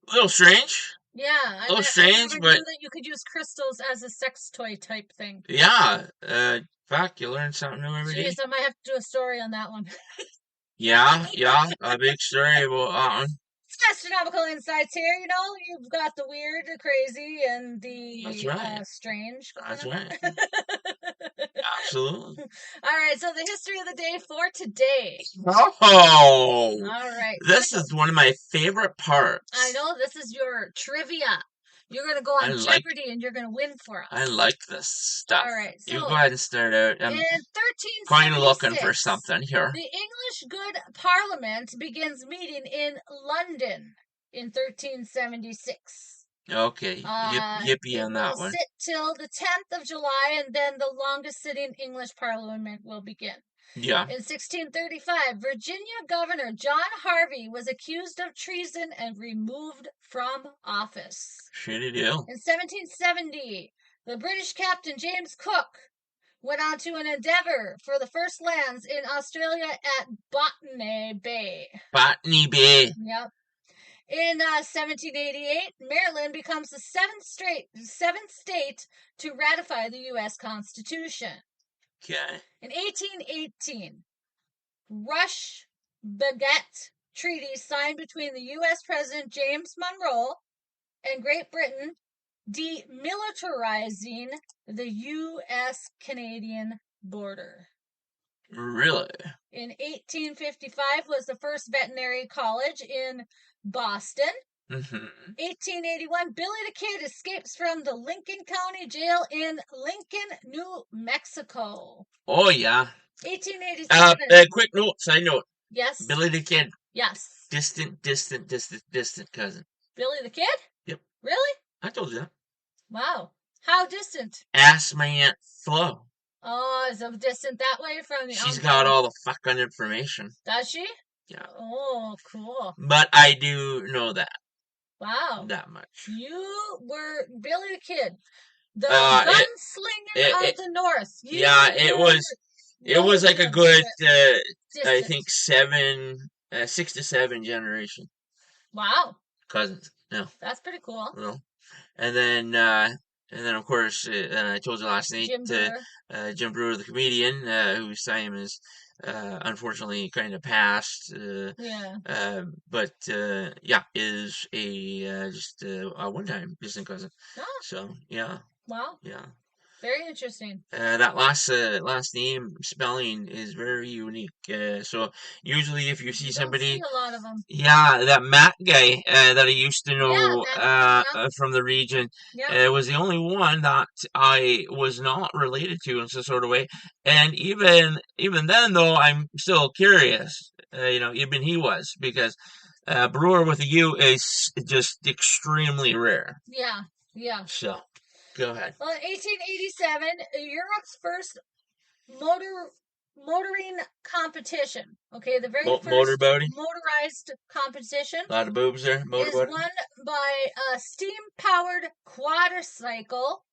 A little strange. Yeah, a little strange, but knew that you could use crystals as a sex toy type thing. Yeah, fuck, you learn something new every day. Jeez, I might have to do a story on that one. Yeah, a big story about that one. Astronomical insights here, you've got the weird, the crazy, and the strange. That's right. Absolutely. All right, so the history of the day for today. Oh! All right. This is one of my favorite parts. I know, this is your trivia. You're going to go on Jeopardy and you're going to win for us. I like this stuff. All right. So you go ahead and start out. I'm in 1376, kind of looking for something here. The English Good Parliament begins meeting in London in 1376. Okay. Yippee on that one. Sit till the 10th of July, and then the longest sitting English Parliament will begin. Yeah. In 1635, Virginia Governor John Harvey was accused of treason and removed from office. Shitty deal. In 1770, the British captain James Cook went on to an endeavor for the first lands in Australia at Botany Bay. Botany Bay. Yep. In 1788, Maryland becomes the seventh state to ratify the U.S. Constitution. Okay. In 1818, Rush-Bagot Treaty signed between the U.S. President James Monroe and Great Britain, demilitarizing the U.S.-Canadian border. Really? In 1855 was the first veterinary college in Boston. Mm-hmm. 1881, Billy the Kid escapes from the Lincoln County Jail in Lincoln, New Mexico. Oh, yeah. 1887. Quick note, side note. Yes. Billy the Kid. Yes. Distant cousin. Billy the Kid? Yep. Really? I told you that. Wow. How distant? Ask my Aunt Flo. Oh, is it distant that way from the She's got all the fucking information. Does she? Yeah. Oh, cool. But I do know that. Wow. That much. You were Billy the Kid. The gunslinger of the North. It was like a good, I think 6 to 7 generation. Wow. Cousins. No. That's pretty cool. No. And then of course, I told you last night, Jim Brewer, the comedian, whose time is unfortunately kind of passed. But is just a one-time distant cousin. Oh. So yeah. Wow. Yeah. Very interesting. That last name spelling is very unique. So usually, if you see somebody, see a lot of them. Yeah, that Matt guy that I used to know from the region was the only one that I was not related to in some sort of way. And even then, though, I'm still curious. Even he was, because Brewer with a U is just extremely rare. Yeah. So. Go ahead. Well, in 1887, Europe's first motoring competition. Okay, the very first motorboating? motorized competition. A lot of boobs there. Is Motorboating. won by a steam-powered quadricycle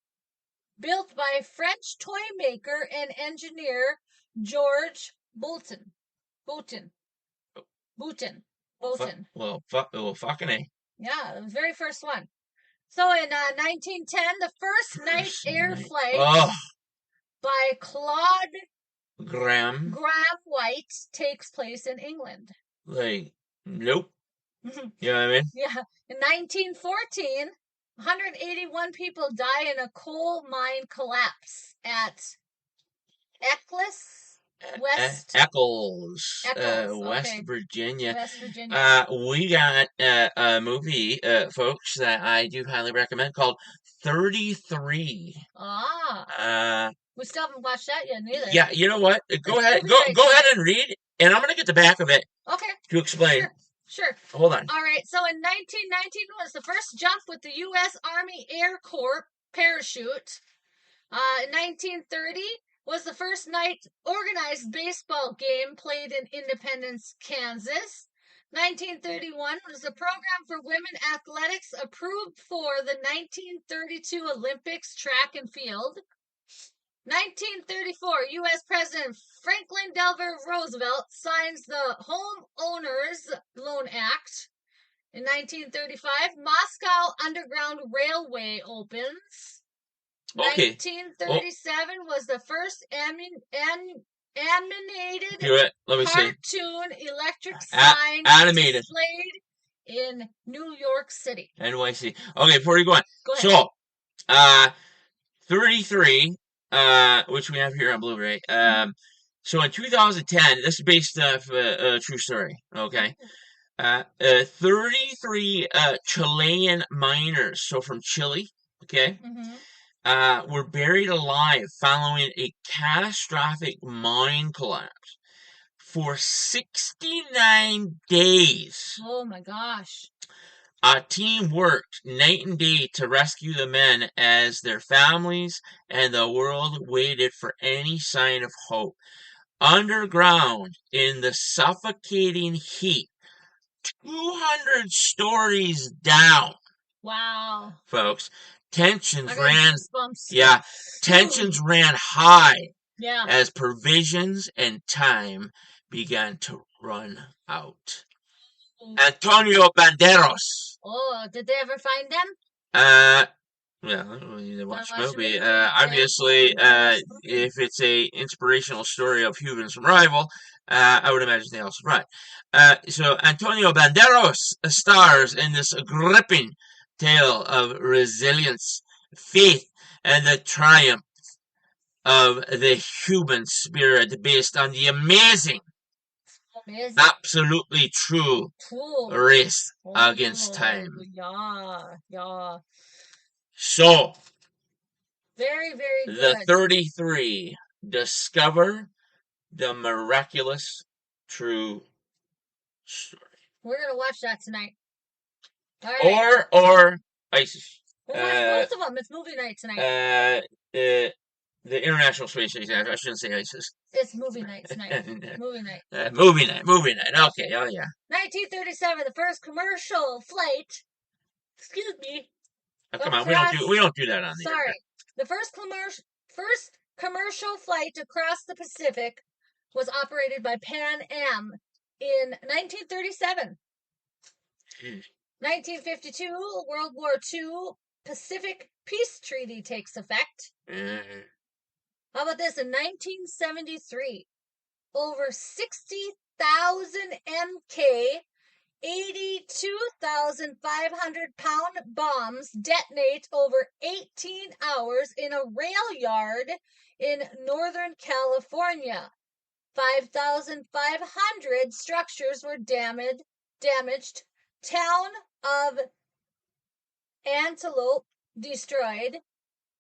built by French toy maker and engineer George Boulton. Well, fucking A. Yeah, the very first one. So in 1910, the first night air flight by Claude Graham White takes place in England. Like, nope. You know what I mean? Yeah. In 1914, 181 people die in a coal mine collapse at Eccles, Eccles, West Virginia. We got a movie, folks, that I do highly recommend called 33. We still haven't watched that yet, neither. Yeah, you know what? Go ahead and read, and I'm gonna get the back of it. Okay. To explain. Sure. Hold on. All right. So in 1919 was the first jump with the U.S. Army Air Corps parachute. In 1930 was the first night organized baseball game played in Independence, Kansas. 1931 was the program for women athletics approved for the 1932 Olympics track and field. 1934, U.S. President Franklin Delano Roosevelt signs the Home Owners Loan Act. In 1935, Moscow Underground Railway opens. Okay. 1937 was the first animated cartoon electric sign animated displayed in New York City. NYC. Okay, before you go on. Go ahead. So, 33, which we have here on Blu-ray. So in 2010, this is based off a true story. Okay. 33 Chilean miners, so from Chile, okay, were buried alive following a catastrophic mine collapse for 69 days. Oh my gosh. A team worked night and day to rescue the men as their families and the world waited for any sign of hope. Underground, in the suffocating heat, 200 stories down. Wow. Folks, tensions ran high. Yeah. As provisions and time began to run out. Antonio Banderas. Oh, did they ever find them? Well, you watch the movie. Obviously, if it's a inspirational story of human survival, I would imagine they all survived. So Antonio Banderas stars in this gripping tale of resilience, faith, and the triumph of the human spirit based on the amazing. Absolutely true race against time. Yeah. So, very, very good. The 33 discover the miraculous true story. We're gonna watch that tonight. All right. Or ISIS. Both of them. It's movie night tonight. The International Space Station. I shouldn't say ISIS. It's movie night tonight. Movie night. Movie night. Okay, oh yeah. 1937, the first commercial flight. Excuse me. Oh, come on, we don't do that on the Sorry. air. The first commercial flight across the Pacific was operated by Pan Am in 1937. 1952, World War II Pacific Peace Treaty takes effect. How about this? In 1973, over 60,000 MK, 82,500 pound bombs detonate over 18 hours in a rail yard in Northern California. 5,500 structures were damaged. Town of Antelope destroyed,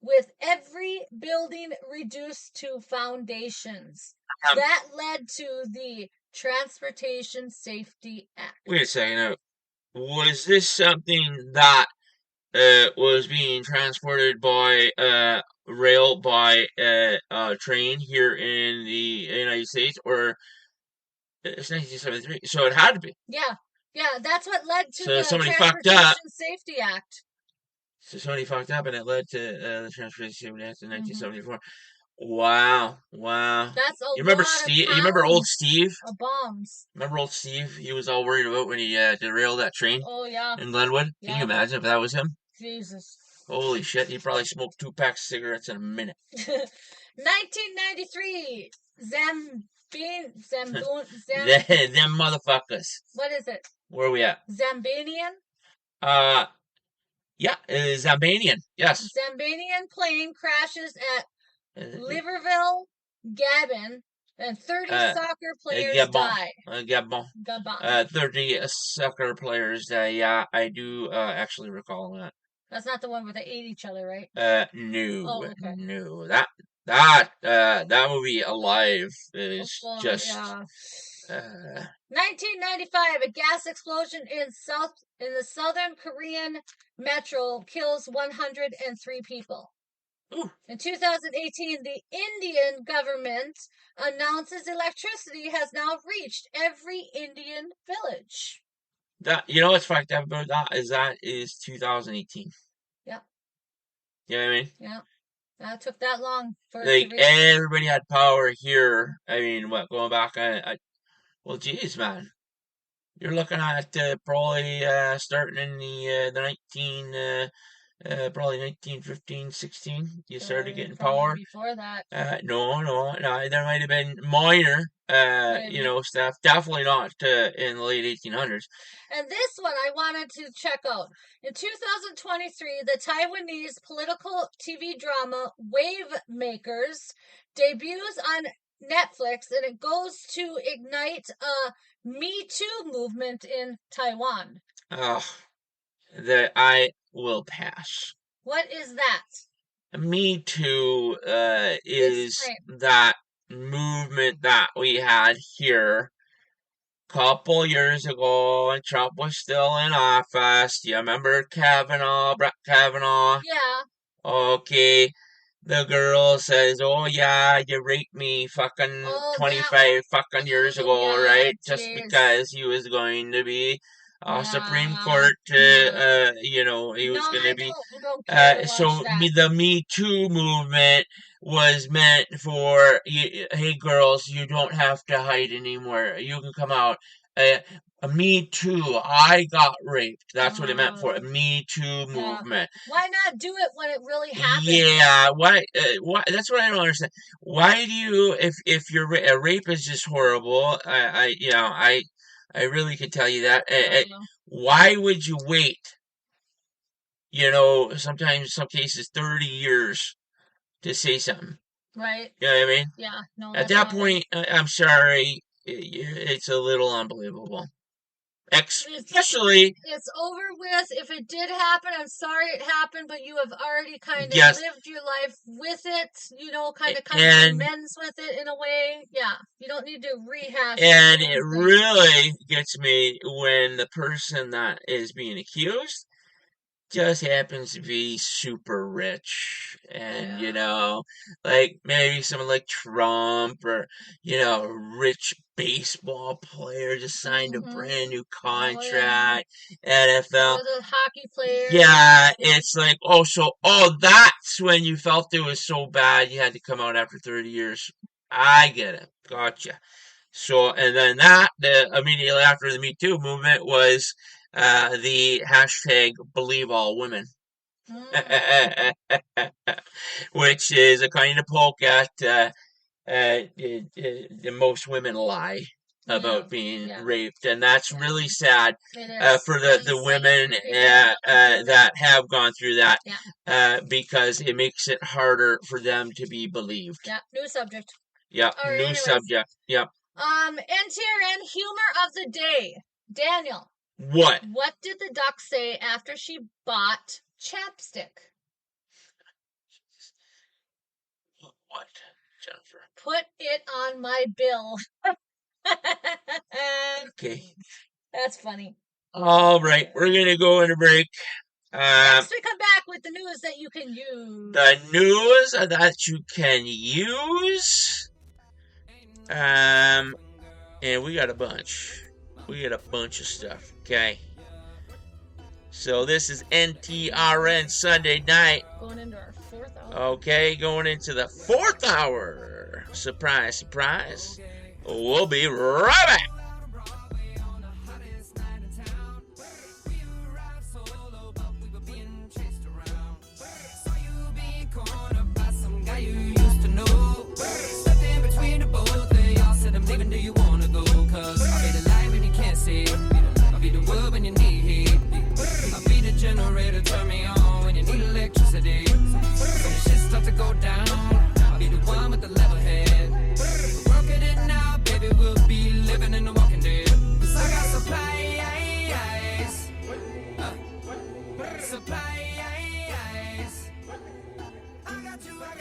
with every building reduced to foundations. That led to the Transportation Safety Act. Wait a second. Was this something that was being transported by rail by train here in the United States, or it's 1973, so it had to be. Yeah, that's what led to So the somebody fucked up. Transportation Safety Act. So somebody fucked up, and it led to the Transportation Safety Act in 1974. Wow. That's a You remember lot Steve? of You remember old pounds Steve? of bombs. Remember old Steve? He was all worried about when he derailed that train Oh yeah. in Glenwood. Can you imagine if that was him? Jesus. Holy shit! He probably smoked 2 packs of cigarettes in a minute. 1993. Them motherfuckers. What is it? Where are we at? Zambanian? Yeah, Zambanian. Yes. Zambanian plane crashes at Libreville, Gabon, and 30 soccer players die. Gabon. 30 soccer players die. Yeah, I do actually recall that. That's not the one where they ate each other, right? No. Oh, okay. No. That movie Alive is just. Yeah. 1995, a gas explosion in the southern Korean metro kills 103 people. Ooh. In 2018, the Indian government announces electricity has now reached every Indian village. What's fucked up about that is 2018. Yeah. You know what I mean? Yeah. That took that long for like everybody had power here. I mean, going back well, geez, man, you're looking at probably starting in the probably 1915, 16. You started getting power. Before that. No. There might have been minor, stuff. Definitely not in the late 1800s. And this one I wanted to check out. In 2023, the Taiwanese political TV drama Wave Makers debuts on Netflix, and it goes to ignite a Me Too movement in Taiwan. That I will pass. What is that? Me Too is that movement that we had here a couple years ago when Trump was still in office. Do you remember Brett Kavanaugh? Yeah. Okay. The girl says, "Oh yeah, you raped me fucking 25 fucking years ago, right? Just because he was going to be Supreme Court, he was going to be." So the Me Too movement was meant for, hey girls, you don't have to hide anymore. You can come out. Me Too. I got raped. That's what it meant for. A Me Too movement. Why not do it when it really happened? Yeah. Why? That's what I don't understand. Why do you? If a rape is just horrible, I really could tell you that. Why would you wait? Sometimes in some cases 30 years to say something. Right. You know what I mean? Yeah. No. At that point, I'm sorry, it's a little unbelievable. Especially, it's over with. If it did happen, I'm sorry it happened, but you have already kind of lived your life with it, kind of amends with it in a way. Yeah, you don't need to rehash. And it really gets me when the person that is being accused just happens to be super rich, and like maybe someone like Trump, or rich baseball player just signed a brand new contract, NFL, or the hockey player. Yeah, it's like, that's when you felt it was so bad you had to come out after 30 years. I get it, gotcha. So, and then immediately after the Me Too movement was the hashtag Believe All Women, which is a kind of poke at the most women lie about being raped, and that's really sad for the women that have gone through that, because it makes it harder for them to be believed. Yeah, new subject. Yeah, new subject. Yep. NTRN humor of the day. Daniel. What? What did the duck say after she bought chapstick? What, Jennifer? Put it on my bill. Okay. That's funny. All right, we're going to go in a break. Next, we come back with the news that you can use. The news that you can use. And we got a bunch. We got a bunch of stuff, okay? So this is NTRN Sunday night. Going into our 4th hour. Okay, going into the 4th hour. Surprise, surprise. We'll be right back. Leaving, do you wanna go? Cause I'll be the light when you can't see. I'll be the wood when you need heat. I'll be the generator, turn me on when you need electricity. When the shit start to go down, I'll be the one with the level head. We're working it now, baby, we'll be living in the walking dead. Cause I got supplies. Supplies. I got supplies.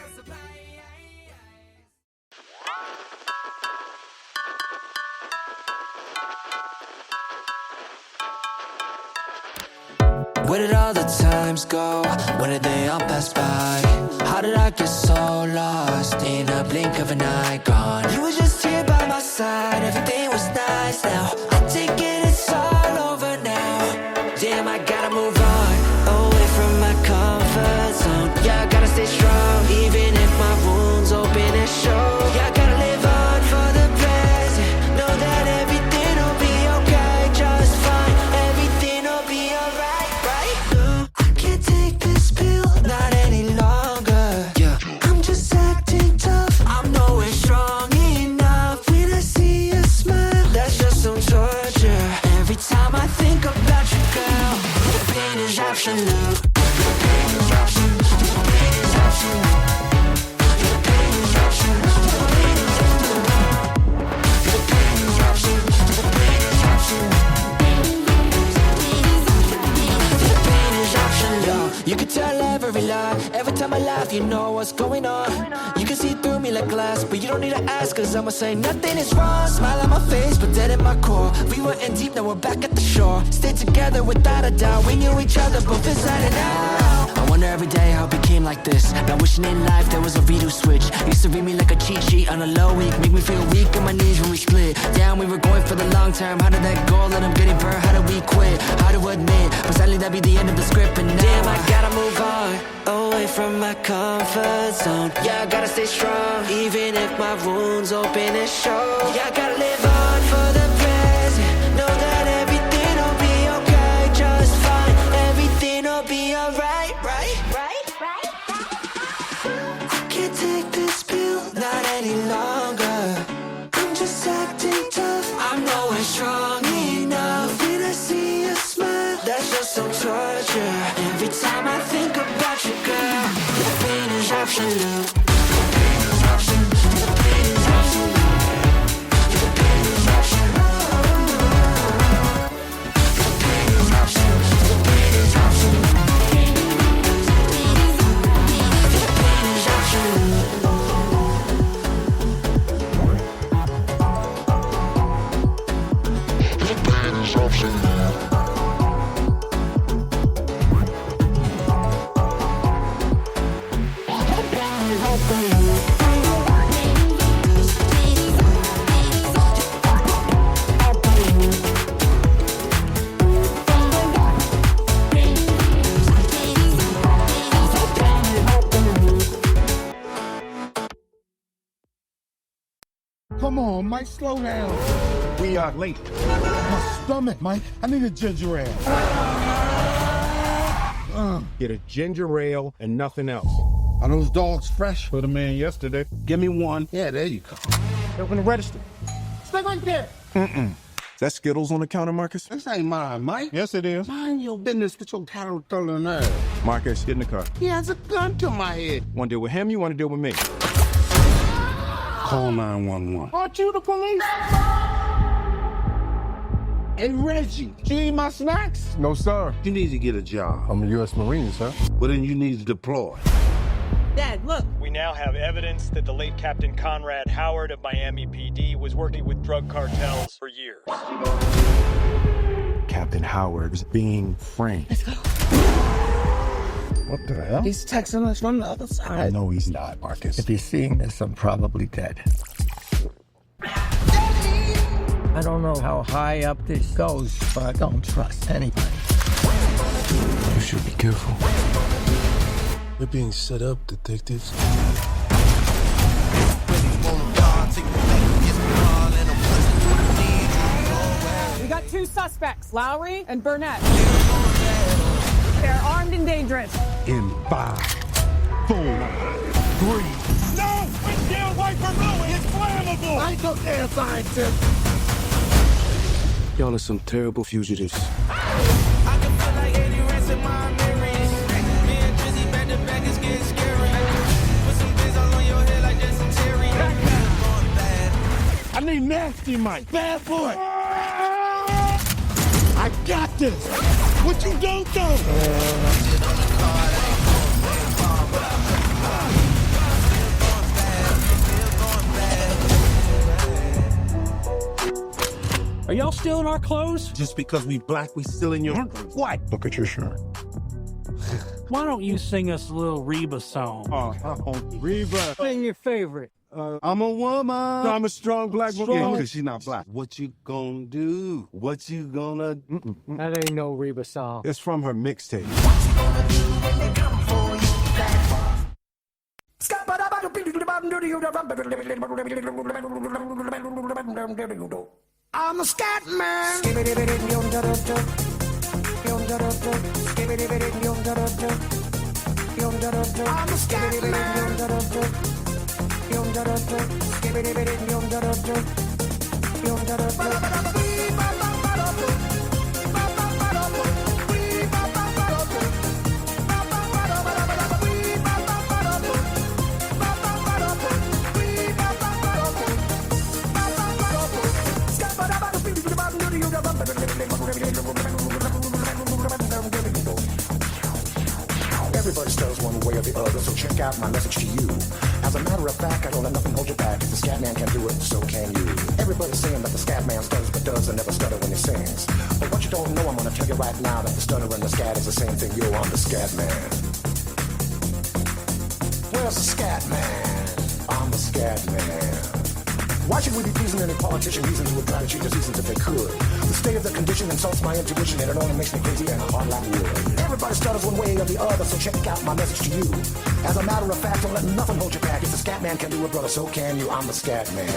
Where did all the times go? When did they all pass by? How did I get so lost in a blink of an eye gone? You were just here by my side, everything was nice now. I take it, it's all over now. Damn, I gotta move on, away from my comfort zone. Yeah, I gotta stay strong, even if my wounds open and show. Yeah, I gotta live on for the present. Know that everything will be okay, just fine. Everything will be alright. Take this pill, not any longer. Yeah, I'm just acting tough. I'm nowhere strong enough. When I see a smile, that's just some torture. Every time I think about you, girl, the pain is absolute. The pain is absolute. The pain is absolute. The pain is absolute. The pain is absolute. The pain is absolute. The pain is absolute. You can tell every lie, every time I laugh, you know what's going on. You can see through me like glass, but you don't need to ask, cause I'ma say nothing is wrong. Smile on my face, but dead in my core. We were in deep, now we're back at the shore. Stay together without a doubt, we knew each other both inside and out. I wonder every day how it became like this. Not wishing in life there was a redo switch. Used to read me like a cheat sheet on a low week. Make me feel weak on my knees when we split. Down, we were going for the long term. How did that go? Let them get it burned. How did we quit? How to admit, but sadly that'd be the end of the script. And now damn, I gotta move on, away from my comfort zone. Yeah, I gotta stay strong, even if my wounds open and show. Yeah, I gotta live on for the present. Know that everything will be okay, just fine. Everything will be alright, right? I can't take this pill, not any longer. I'm just acting tough, I'm nowhere strong enough. When I see a smile, that's just some torture. Every time I think about you, girl, the pain is absolute. The pain is absolute. The pain is absolute. The pain is absolute. The pain is absolute. The pain is absolute. The pain is absolute. The pain is absolute. Come on, Mike, slow down. We are late. My stomach, Mike. I need a ginger ale. Get a ginger ale and nothing else. Are those dogs fresh? Put them in yesterday. Give me one. Yeah, there you go. Open the register. Stay right there. Is that Skittles on the counter, Marcus? This ain't mine, Mike. Yes, it is. Mind your business. Get your cattle thrown nerve. Marcus, get in the car. He has a gun to my head. Want to deal with him? You want to deal with me? Call 911. Aren't you the police? Hey, Reggie, you eat my snacks? No, sir. You need to get a job. I'm a U.S. Marine, sir. Well, then you need to deploy. Dad, look. We now have evidence that the late Captain Conrad Howard of Miami PD was working with drug cartels for years. Captain Howard is being framed. Let's go. What the hell? He's texting us from the other side. No, he's not, Marcus. If he's seeing this, I'm probably dead. I don't know how high up this goes, but I don't trust anybody. You should be careful. We're being set up, detectives. We got 2 suspects, Lowry and Burnett. They're armed and dangerous. In 5, 4, 3. No! Stay away from Louis! It's flammable! I ain't no damn scientist! Y'all are some terrible fugitives. I need nasty Mike. Bad boy. I got this. What you don't do? Are y'all still in our clothes? Just because we black, we still in your... What? Look at your shirt. Why don't you sing us a little Reba song? Reba. Sing your favorite. I'm a woman. No, I'm a strong black woman. Strong. Because she's not black. What you gonna do? What you gonna... That ain't no Reba song. It's from her mixtape. I'm a scat man. I'm a scat Everybody stutters one way or the other, so check out my message to you. As a matter of fact, I don't let nothing hold you back. If the scat man can do it, so can you. Everybody's saying that the scat man stutters but does and never stutter when he sings. But what you don't know, I'm gonna tell you right now that the stutter and the scat is the same thing. Yo, I'm the scat man. Where's the scat man? I'm the scat man. Why should we be pleasing any politician reasons who would try to cheat the seasons if they could? The state of the condition insults my intuition and it only makes me crazy and hard like wood. Everybody stutters one way or the other, so check out my message to you. As a matter of fact, don't let nothing hold you back. If the scat man can do it, brother, so can you. I'm the scat man.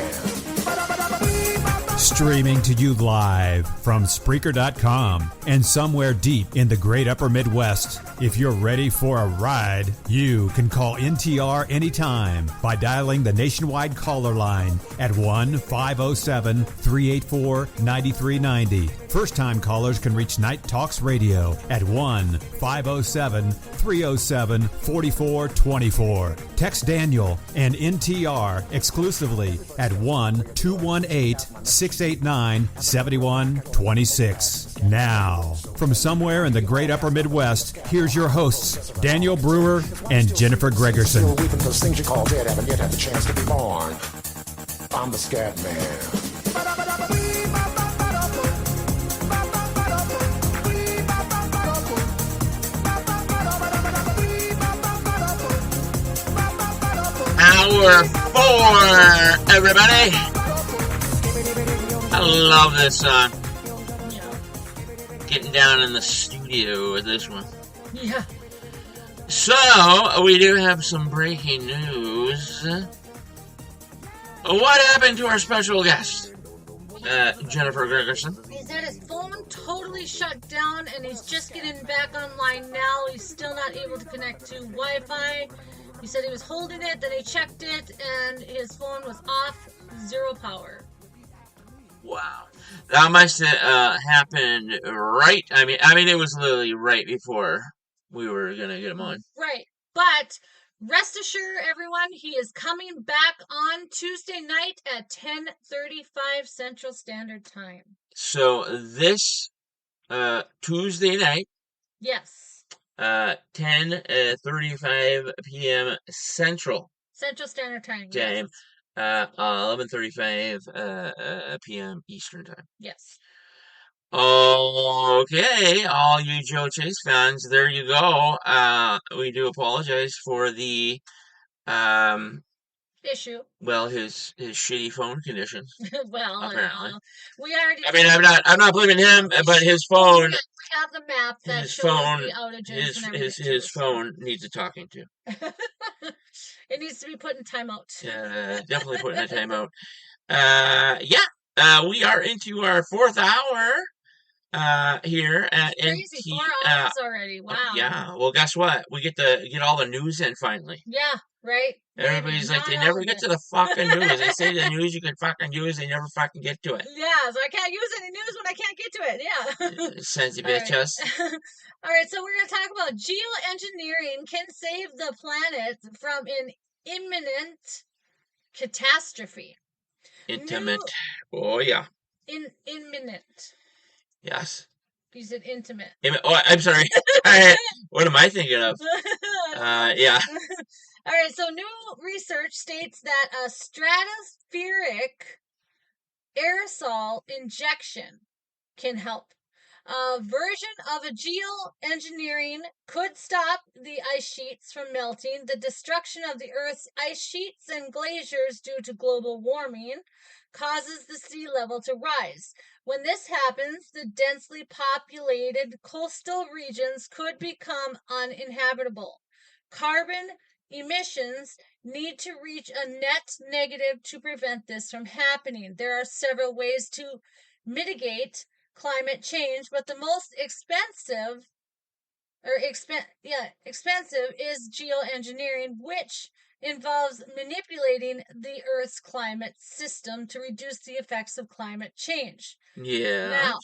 Streaming to you live from Spreaker.com and somewhere deep in the great upper Midwest. If you're ready for a ride, you can call NTR anytime by dialing the nationwide caller line at 1-507-384-9390. First-time callers can reach Night Talks Radio at 1-507-307-4424. Text Daniel and NTR exclusively at 1-218-689-7126. Now, from somewhere in the great upper Midwest, here's your hosts, Daniel Brewer and Jennifer Gregerson. Still weeping those things you call dead haven't yet had the chance to be born. I'm the scat man. Hour 4, everybody. I love this song. Getting down in the studio with this one. Yeah. So, we do have some breaking news. What happened to our special guest, Jennifer Gregerson? He said his phone totally shut down and he's just getting back online now. He's still not able to connect to Wi-Fi. He said he was holding it, then he checked it, and his phone was off, 0 power. Wow. That must have happened right. I mean, it was literally right before we were going to get him on. Right. But rest assured, everyone, he is coming back on Tuesday night at 10:35 Central Standard Time. So this Tuesday night. Yes. 10:35 p.m. Central Standard Time. Yes. 11:35 p.m. Eastern Time. Yes. Okay, all you Joe Chase fans, there you go. We do apologize for the issue. Well, his shitty phone condition. Well, apparently. We already. I mean, I'm not blaming him, but his phone. We have the map that his shows phone, the outages and everything. his phone needs a talking to. It needs to be put in timeout. Yeah, definitely put in a timeout. We are into our 4th hour here at Crazy, 4 hours already. Wow. Yeah. Well, guess what? We get to get all the news in finally. Yeah. Right. Everybody's like, they never get to the fucking news. They say the news you can fucking use, they never fucking get to it. Yeah, so I can't use any news when I can't get to it. Yeah. Sensi bitches. All right, so we're going to talk about geoengineering can save the planet from an imminent catastrophe. Intimate. Oh, yeah. Imminent. Yes. You said intimate. Oh, I'm sorry. What am I thinking of? Yeah. All right, so new research states that a stratospheric aerosol injection can help. A version of a geoengineering could stop the ice sheets from melting, the destruction of the Earth's ice sheets and glaciers due to global warming causes the sea level to rise. When this happens, the densely populated coastal regions could become uninhabitable. Carbon emissions need to reach a net negative to prevent this from happening. There are several ways to mitigate climate change, but the most expensive is geoengineering, which involves manipulating the Earth's climate system to reduce the effects of climate change. Yeah. Now,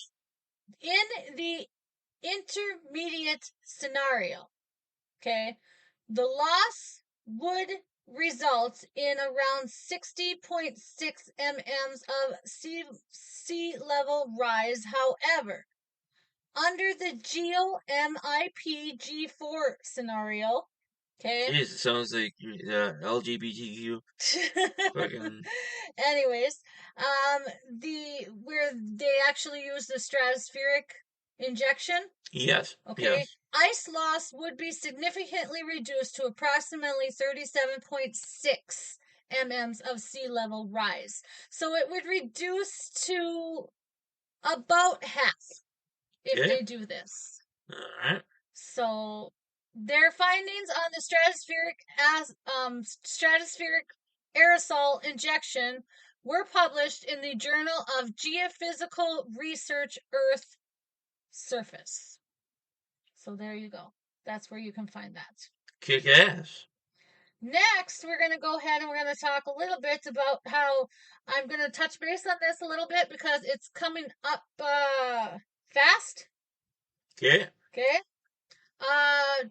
in the intermediate scenario, okay, the loss would result in around 60.6 mm's of sea level rise. However, under the GeoMIP G4 scenario, okay. Jeez, it sounds like LGBTQ. Fucking. Anyways, where they actually use the stratospheric injection. Yes. Okay. Yes. Ice loss would be significantly reduced to approximately 37.6 mm's of sea level rise. So it would reduce to about half if they do this. All right. So their findings on the stratospheric aerosol injection were published in the Journal of Geophysical Research Earth Surface. So there you go. That's where you can find that. Kick ass. Next, we're going to go ahead and we're going to talk a little bit about how I'm going to touch base on this a little bit because it's coming up fast. Okay. Okay.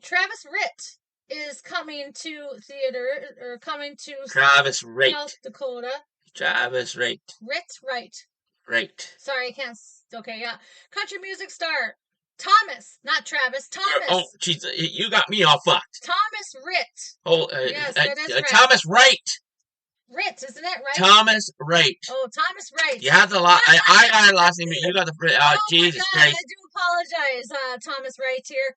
Travis Ritt is coming to theater or coming to Travis Ritt. South Dakota. Travis Ritt. Right. Sorry, I can't. Okay, yeah. Country music star Thomas, not Travis. Thomas. Oh, jeez, you got me all fucked. Thomas Ritt. Oh, yes, that is right. Thomas Wright. Ritt, isn't that right? Thomas Wright. Oh, Thomas Wright. You have the I got a last name, but you got the Jesus Christ. I do apologize, Thomas Wright here.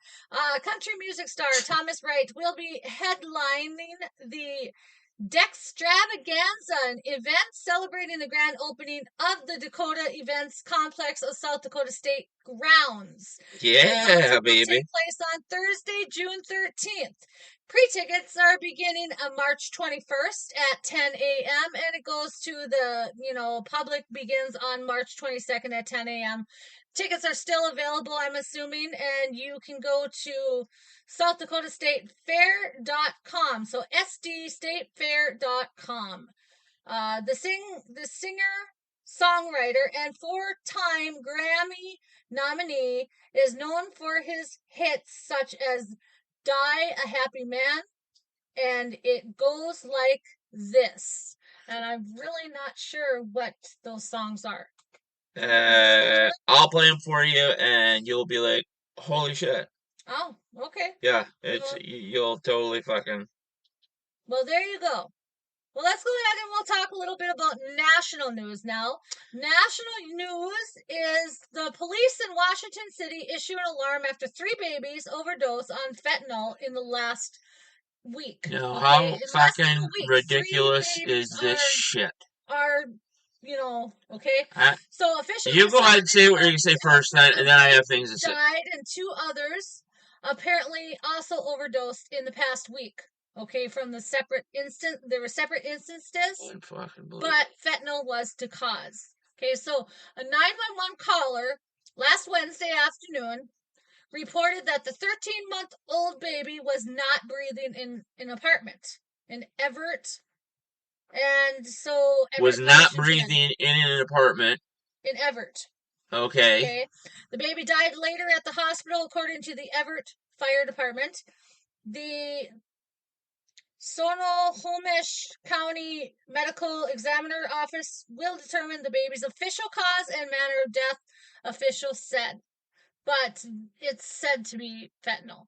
Country music star Thomas Wright will be headlining the Dextravaganza, an event celebrating the grand opening of the Dakota Events Complex of South Dakota State grounds. Yeah, baby. Will take place on Thursday, June 13th. Pre-tickets are beginning on March 21st at 10 a.m. and it goes to the, public begins on March 22nd at 10 a.m. Tickets are still available, I'm assuming, and you can go to SouthDakotaStateFair.com. So SDStateFair.com. The singer, songwriter, and 4-time Grammy nominee is known for his hits such as Die a Happy Man and It Goes Like This. And I'm really not sure what those songs are. I'll play them for you, and you'll be like, "Holy shit!" Oh, okay. Yeah, you'll totally fucking. Well, there you go. Well, let's go ahead and we'll talk a little bit about national news now. National news is the police in Washington City issue an alarm after 3 babies overdose on fentanyl in the last week. Now, Okay, how in less than a fucking week, 3 ridiculous babies is this shit? are, okay. So officials You go ahead said and say what you're going to say first, and then I have things to say. died and 2 others apparently also overdosed in the past week. Okay, from the separate instant, there were separate instances, but fentanyl was the cause. Okay, so a 911 caller last Wednesday afternoon reported that the 13-month-old baby was not breathing in an apartment in Everett. And so Everett, was not Washington, breathing in an apartment. in Everett. Okay. The baby died later at the hospital, according to the Everett Fire Department. The Snohomish County Medical Examiner Office will determine the baby's official cause and manner of death, officials said. But it's said to be fentanyl.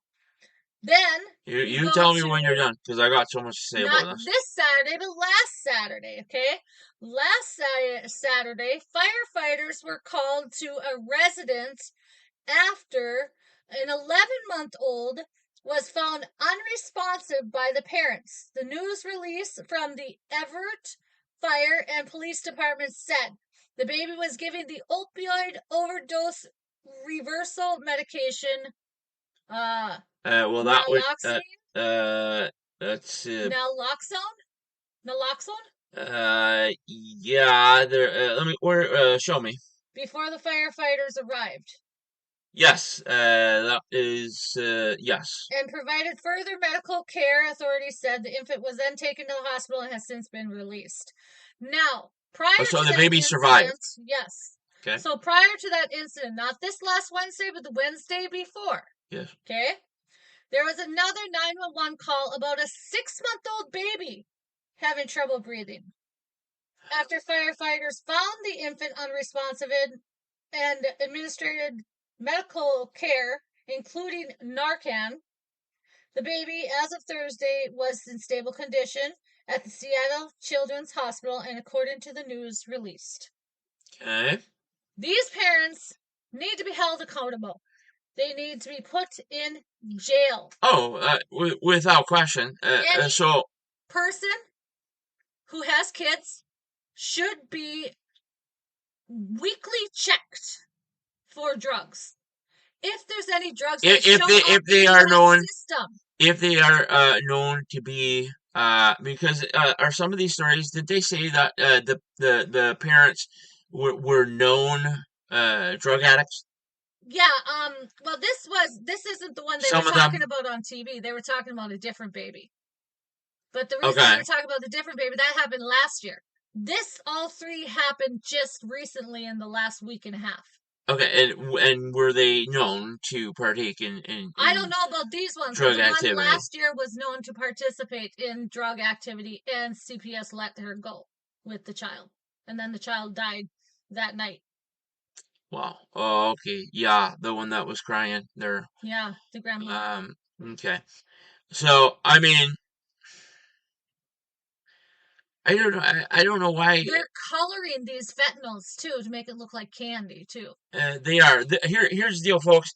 Then you tell me when you're done, because I got so much to say about not this. this Saturday, but last Saturday, okay? Last Saturday, firefighters were called to a residence after an 11-month-old was found unresponsive by the parents. The news release from the Everett Fire and Police Department said the baby was given the opioid overdose reversal medication, Well, that would naloxone. that's Naloxone. yeah. There. Let me. Show me. Before the firefighters arrived. Yes. That is. Yes. And provided further medical care. Authorities said the infant was then taken to the hospital and has since been released. Now, prior so to the that baby incident, survived. Yes. Okay. So prior to that incident, not this last Wednesday, but the Wednesday before. Yes. Okay. There was another 911 call about a 6-month-old baby having trouble breathing. After firefighters found the infant unresponsive and administered medical care, including Narcan, the baby, as of Thursday, was in stable condition at the Seattle Children's Hospital, and according to the news released. Okay. These parents need to be held accountable. They need to be put in jail. Oh, without question. So person who has kids should be weekly checked for drugs. If there's any drugs that if they are known system. If they are known to be because are some of these stories, did they say that the parents were known drug addicts? Yeah, well this isn't the one they were talking about on TV. They were talking about a different baby. But the reason they were talking about the different baby, that happened last year. All 3 happened just recently in the last week and a half. Okay, and were they known to partake in I don't know about these ones. Drug the activity. one last year was known to participate in drug activity, and CPS let her go with the child. And then the child died that night. Wow. Oh, okay. Yeah, the one that was crying there. Yeah, the grandma. Okay. So, I mean, I don't know why they're coloring these fentanyls too to make it look like candy too. They are. Here's the deal, folks.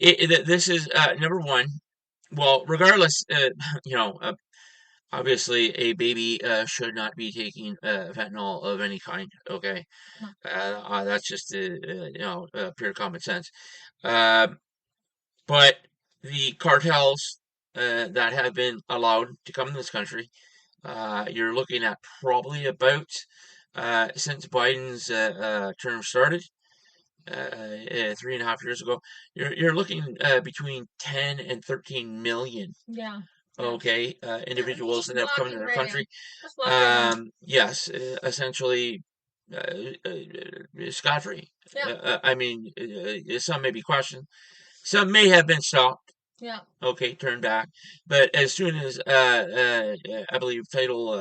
This is number one. Well, regardless, obviously a baby should not be taking fentanyl of any kind. Okay, that's just pure common sense. But the cartels that have been allowed to come in this country, you're looking at probably about since Biden's term started. 3.5 years ago, you're looking between 10 and 13 million. Yeah. Okay, individuals that have come into their country. Yes, essentially scot-free. Yeah. I mean, some may be questioned. Some may have been stopped. Yeah. Okay, turned back. But as soon as I believe Title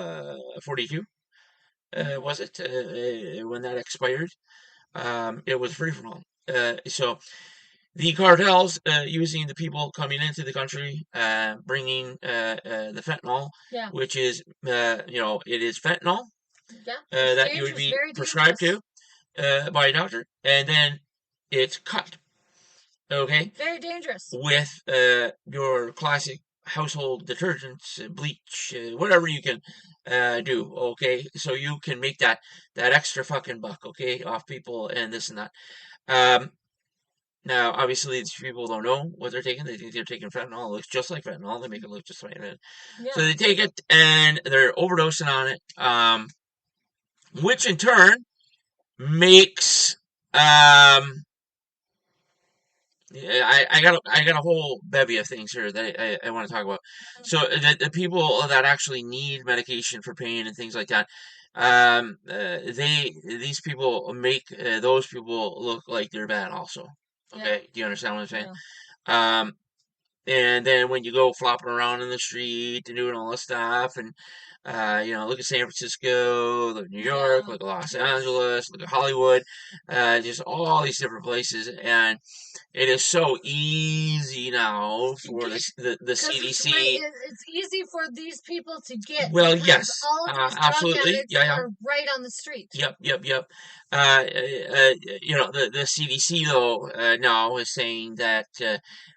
42 was it when that expired, it was free for all. So the cartels using the people coming into the country, bringing the fentanyl, which is, it is fentanyl that you would be prescribed to by a doctor, and then it's cut, okay? Very dangerous. With your classic household detergents, bleach, whatever you can do, okay? So you can make that extra fucking buck, okay, off people and this and that. Now, obviously, these people don't know what they're taking. They think they're taking fentanyl. It looks just like fentanyl. They make it look just like it. So they take it, and they're overdosing on it, which in turn makes... I got a whole bevy of things here that I want to talk about. So the people that actually need medication for pain and things like that, these people make those people look like they're bad also. Okay, do you understand what I'm saying? And then when you go flopping around in the street and doing all this stuff, and look at San Francisco, look at New York, look at Los Angeles, look at Hollywood, just all these different places, and it is so easy now for the CDC. It's easy for these people to get. Well, yes, all of these absolutely, are right on the street. Yep. The CDC though now is saying that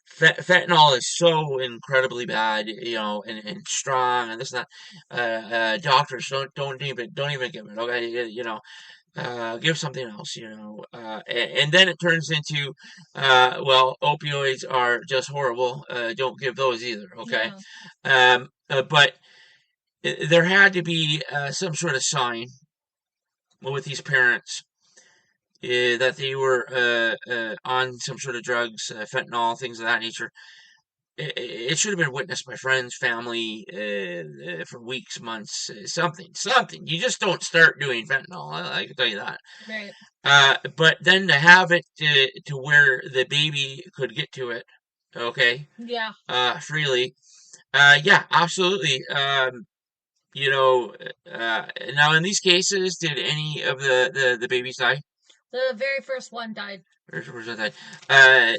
fentanyl is so incredibly bad, and strong, and this and that. Doctors don't even give it. Okay, give something else, and then it turns into, opioids are just horrible. Don't give those either. Okay, but there had to be some sort of sign with these parents that they were on some sort of drugs, fentanyl, things of that nature. It should have been witnessed by friends, family, for weeks, months, something. You just don't start doing fentanyl, I can tell you that. Right. But then to have it to where the baby could get to it, okay? Yeah. Freely. Yeah, absolutely. Now in these cases, did any of the babies die? The very first one died.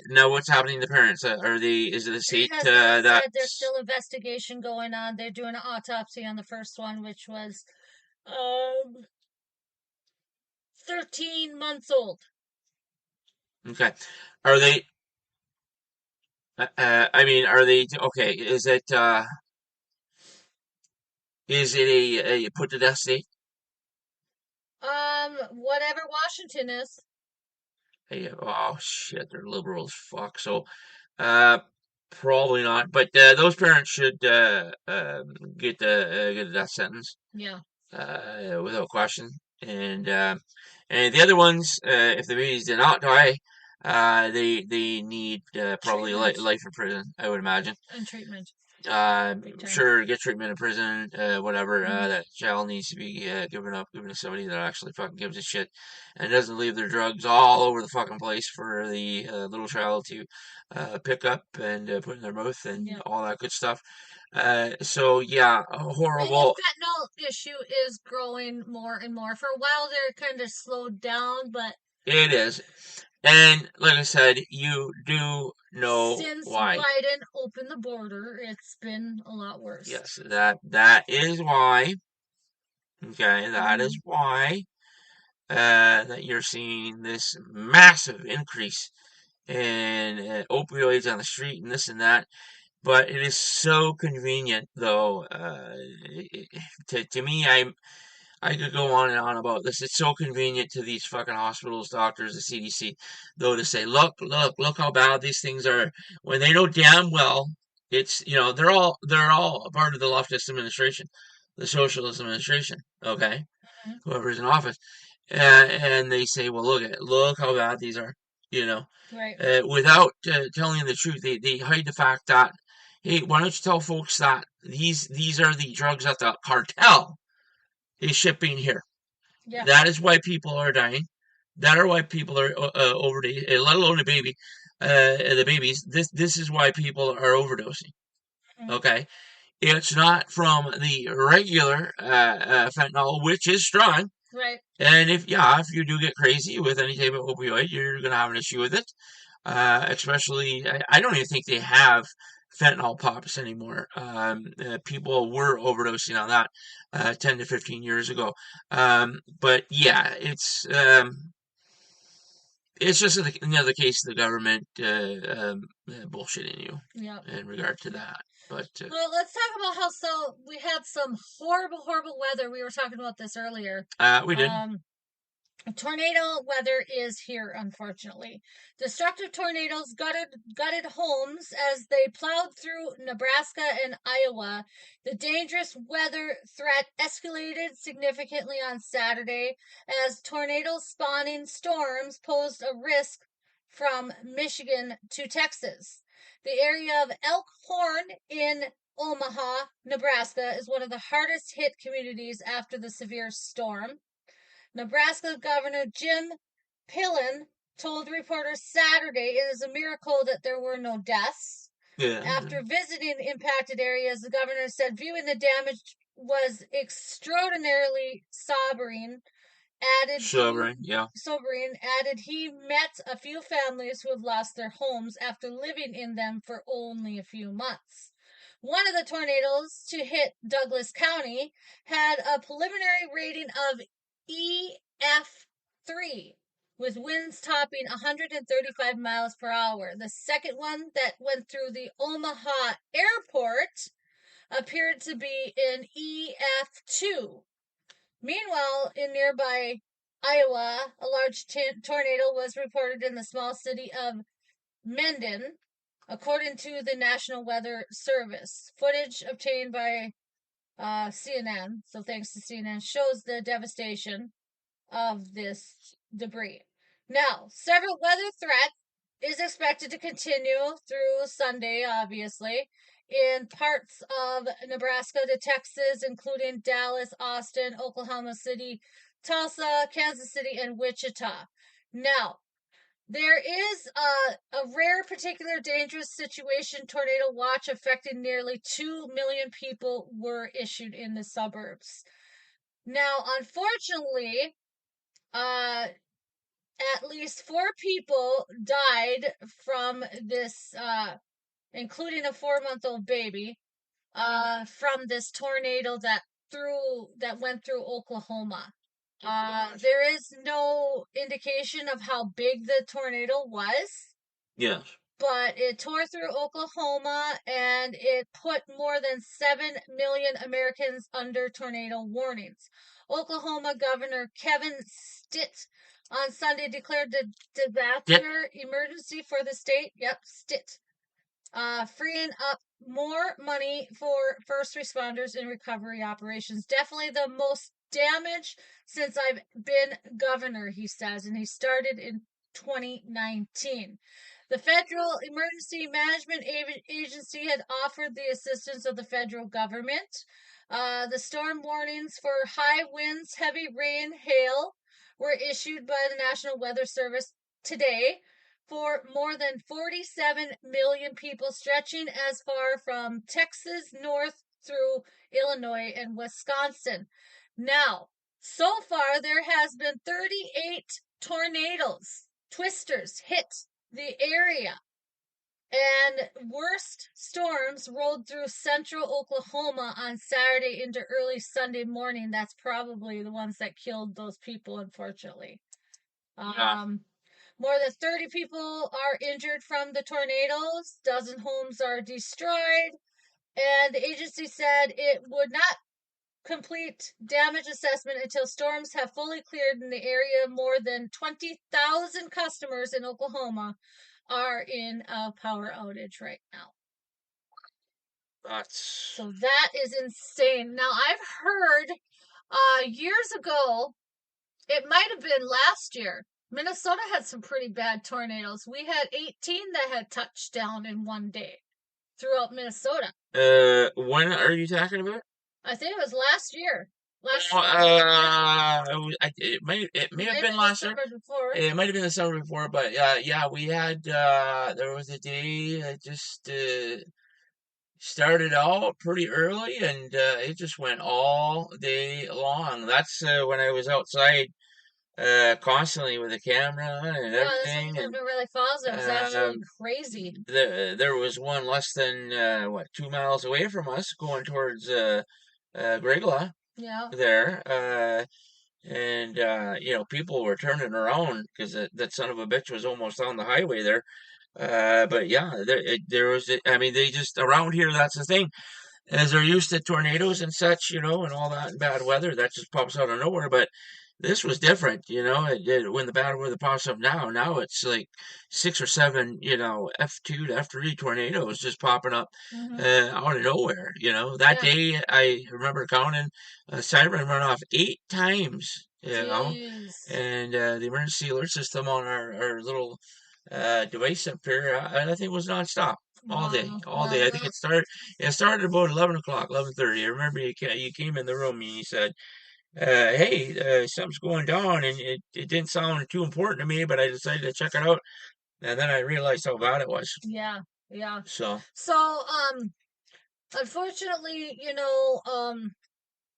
Now what's happening to the parents? Is it a state that... There's still investigation going on. They're doing an autopsy on the first one, which was 13 months old. Okay. Are they... are they... Okay, is it a put to death state? Whatever Washington is. Hey, oh shit, they're liberal as fuck. So, probably not. But those parents should get a death sentence. Yeah. Without question. And the other ones, if the babies did not die, they need probably life in prison, I would imagine. And treatment. Sure, get treatment in prison, whatever. That child needs to be given to somebody that actually fucking gives a shit and doesn't leave their drugs all over the fucking place for the little child to pick up and put in their mouth and all that good stuff. So yeah, horrible. The fentanyl issue is growing more and more. For a while, they're kind of slowed down, but it is. And like I said, you do know why. Since Biden opened the border, it's been a lot worse. Yes, that is why. Okay, that is why that you're seeing this massive increase in opioids on the street and this and that. But it is so convenient, though. To me, I could go on and on about this. It's so convenient to these fucking hospitals, doctors, the CDC, though, to say, look how bad these things are, when they know damn well it's, they're all a part of the leftist administration, the socialist administration, okay, whoever's in office, and they say, well, look how bad these are, right. Without telling the truth. They hide the fact that, hey, why don't you tell folks that these are the drugs that the cartel is shipping here. Yeah. That is why people are dying. That are why people are overdosing, let alone the babies. This is why people are overdosing. Okay, it's not from the regular fentanyl, which is strong. Right. And if you do get crazy with any type of opioid, you're gonna have an issue with it. Especially, I don't even think they have fentanyl pops anymore. People were overdosing on that 10 to 15 years ago. But yeah, it's just another case of the government bullshitting you in regard to that. But well, let's talk about how we had some horrible, horrible weather. We were talking about this earlier. We did. Tornado weather is here, unfortunately. Destructive tornadoes gutted homes as they plowed through Nebraska and Iowa. The dangerous weather threat escalated significantly on Saturday as tornado-spawning storms posed a risk from Michigan to Texas. The area of Elkhorn in Omaha, Nebraska, is one of the hardest hit communities after the severe storm. Nebraska Governor Jim Pillen told reporters Saturday it is a miracle that there were no deaths. Yeah. After visiting impacted areas, the governor said viewing the damage was extraordinarily sobering. Sobering, added he met a few families who have lost their homes after living in them for only a few months. One of the tornadoes to hit Douglas County had a preliminary rating of EF3 with winds topping 135 miles per hour. The second one that went through the Omaha airport appeared to be an EF2. Meanwhile, in nearby Iowa, a large tornado was reported in the small city of Mendon, according to the National Weather Service. Footage obtained by CNN, so thanks to CNN, shows the devastation of this debris. Now, several weather threats is expected to continue through Sunday, obviously, in parts of Nebraska to Texas, including Dallas, Austin, Oklahoma City, Tulsa, Kansas City, and Wichita. Now, there is a rare, particular dangerous situation tornado watch affecting nearly 2 million people were issued in the suburbs. Now, unfortunately, at least 4 people died from this, including a 4-month-old baby, from this tornado that went through Oklahoma. There is no indication of how big the tornado was. Yes. But it tore through Oklahoma and it put more than 7 million Americans under tornado warnings. Oklahoma Governor Kevin Stitt on Sunday declared the disaster emergency for the state. Yep, Stitt. Freeing up more money for first responders in recovery operations. Definitely the most damage since I've been governor, he says, and he started in 2019. The Federal Emergency Management Agency had offered the assistance of the federal government. The storm warnings for high winds, heavy rain, hail were issued by the National Weather Service today for more than 47 million people, stretching as far from Texas north through Illinois and Wisconsin. Now, so far, there has been 38 tornadoes, twisters hit the area, and worst storms rolled through central Oklahoma on Saturday into early Sunday morning. That's probably the ones that killed those people, unfortunately. More than 30 people are injured from the tornadoes. Dozen homes are destroyed. And the agency said it would not complete damage assessment until storms have fully cleared in the area. More than 20,000 customers in Oklahoma are in a power outage right now. So that is insane. Now, I've heard years ago, it might have been last year, Minnesota had some pretty bad tornadoes. We had 18 that had touched down in one day throughout Minnesota. When are you talking about? I think it was last year. It may have been last year. It might have been the summer before, but yeah, we had there was a day that just started out pretty early, and it just went all day long. That's when I was outside constantly with the camera and everything. This was Valley Falls. It was actually Um, crazy. there was one less than 2 miles away from us, going towards Grigla. Yeah. There, and people were turning around because that son of a bitch was almost on the highway there. But yeah, there was. I mean, they just around here. That's the thing, as they're used to tornadoes and such, and all that and bad weather that just pops out of nowhere. But this was different, when the bad weather pops up now it's like 6 or 7, F2 to F3 tornadoes just popping up out of nowhere. That day I remember counting a siren run off 8 times, and the emergency alert system on our little device up here, I think was nonstop all day, all day. I think it started about 11 o'clock, 11:30. I remember you came in the room and you said, hey, something's going down, and it didn't sound too important to me, but I decided to check it out, and then I realized how bad it was. Yeah, yeah. So, unfortunately,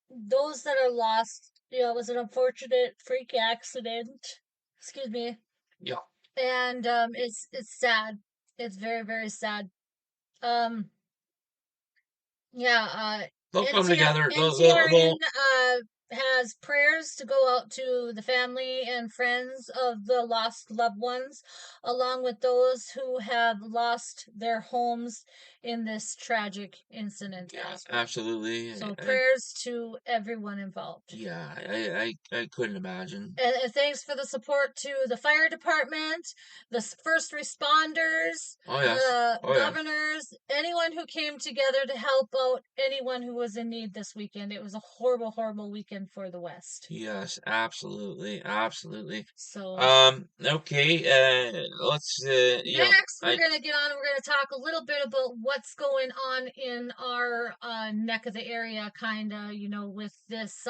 those that are lost, it was an unfortunate freak accident. Excuse me. Yeah. And it's sad. It's very, very sad. Yeah, they'll come together. NTRN has prayers to go out to the family and friends of the lost loved ones, along with those who have lost their homes in this tragic incident. Yeah, absolutely. So prayers to everyone involved. Yeah, I couldn't imagine. And thanks for the support to the fire department, the first responders, governors, anyone who came together to help out anyone who was in need this weekend. It was a horrible, horrible weekend for the West. Yes, absolutely, absolutely. So, okay, let's. Next, we're gonna get on. We're gonna talk a little bit about what's going on in our neck of the area, kind of, with this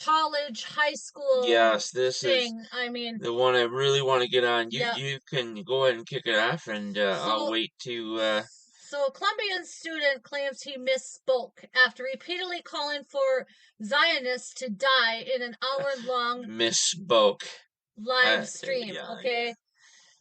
college, high school. Yes, this thing. is I mean, the one I really want to get on. You can go ahead and kick it off, and I'll wait to. So, Colombian student claims he misspoke after repeatedly calling for Zionists to die in an hour-long misspoke live stream. Okay.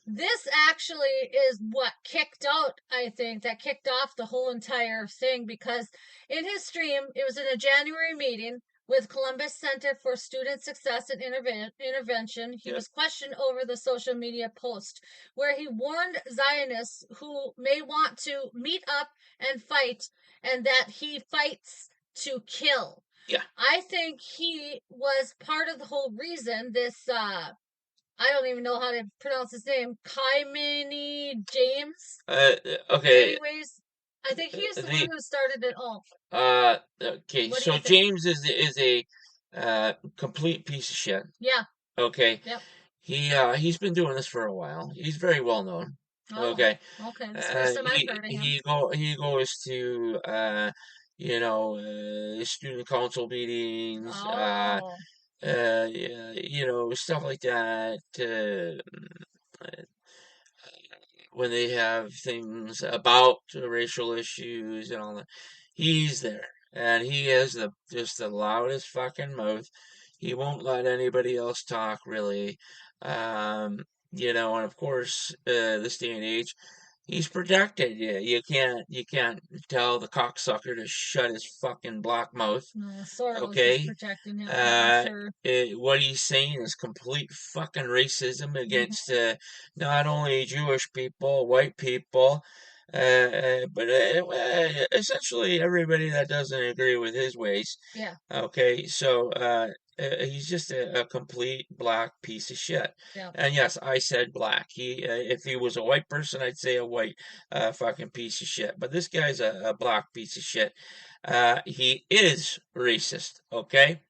This actually is what kicked out, I think, that kicked off the whole entire thing, because in his stream, it was in a January meeting with Columbus Center for Student Success and Intervention. He was questioned over the social media post where he warned Zionists who may want to meet up and fight, and that he fights to kill. Yeah. I think he was part of the whole reason this I don't even know how to pronounce his name. Kaimini James. Okay. Anyways, I think he's the one who started it all. Okay. So James is a complete piece of shit. Yeah. Okay. Yep. He's been doing this for a while. He's very well known. Oh, okay. Okay. It's the first time I've heard of him. He goes to student council meetings. Oh. Stuff like that. When they have things about racial issues and all that, he's there, and he has just the loudest fucking mouth. He won't let anybody else talk, really. And of course, this day and age, he's protected. You can't tell the cocksucker to shut his fucking black mouth. No, Soros okay, is protecting him. I'm sure. What he's saying is complete fucking racism against not only Jewish people, white people, but essentially everybody that doesn't agree with his ways. Yeah. Okay, so he's just a complete black piece of shit. Yeah. And yes, I said black. If he was a white person, I'd say a white fucking piece of shit. But this guy's a black piece of shit. He is racist. Okay.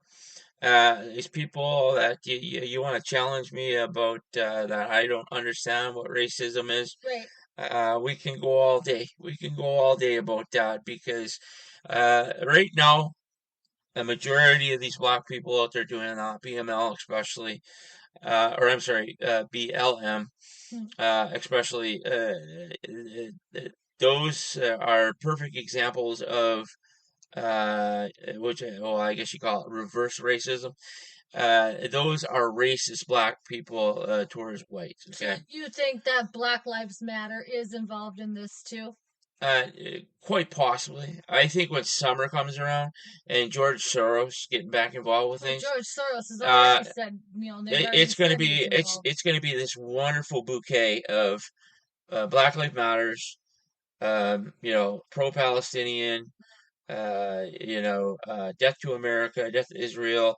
These people that you want to challenge me about that I don't understand what racism is. Right. We can go all day. We can go all day about that, because right now, a majority of these black people out there doing that, BML especially, or I'm sorry, BLM, especially, those are perfect examples of, I guess you call it reverse racism. those are racist black people towards whites. Okay. You think that Black Lives Matter is involved in this too? Quite possibly. I think when summer comes around and George Soros getting back involved with things, George Soros has already said, it's going to be it's going to be this wonderful bouquet of Black Lives Matters, pro-Palestinian, death to America, death to Israel,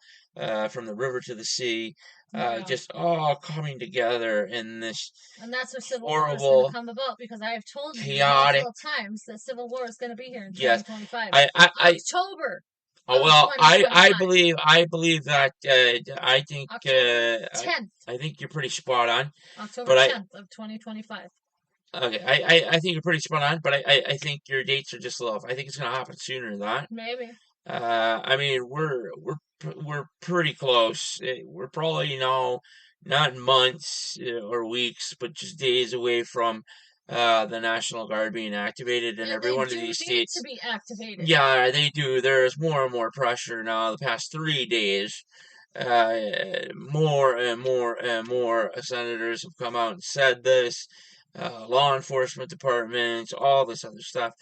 from the river to the sea, just all coming together in this. And that's where civil horrible, war is going to come about, because I have told you multiple times that civil war is going to be here in 2025. October. Oh well, I believe that I think October 10th. I think you're pretty spot on. October 10th of 2025. Okay, I think you're pretty spot on, but I think your dates are just a little off. I think it's gonna happen sooner than that. Maybe. I mean, we're pretty close. We're probably not months or weeks, but just days away from the National Guard being activated in every one of these states. To be activated. Yeah, they do. There's more and more pressure now. The past 3 days, more and more and more senators have come out and said this. Law enforcement departments, all this other stuff.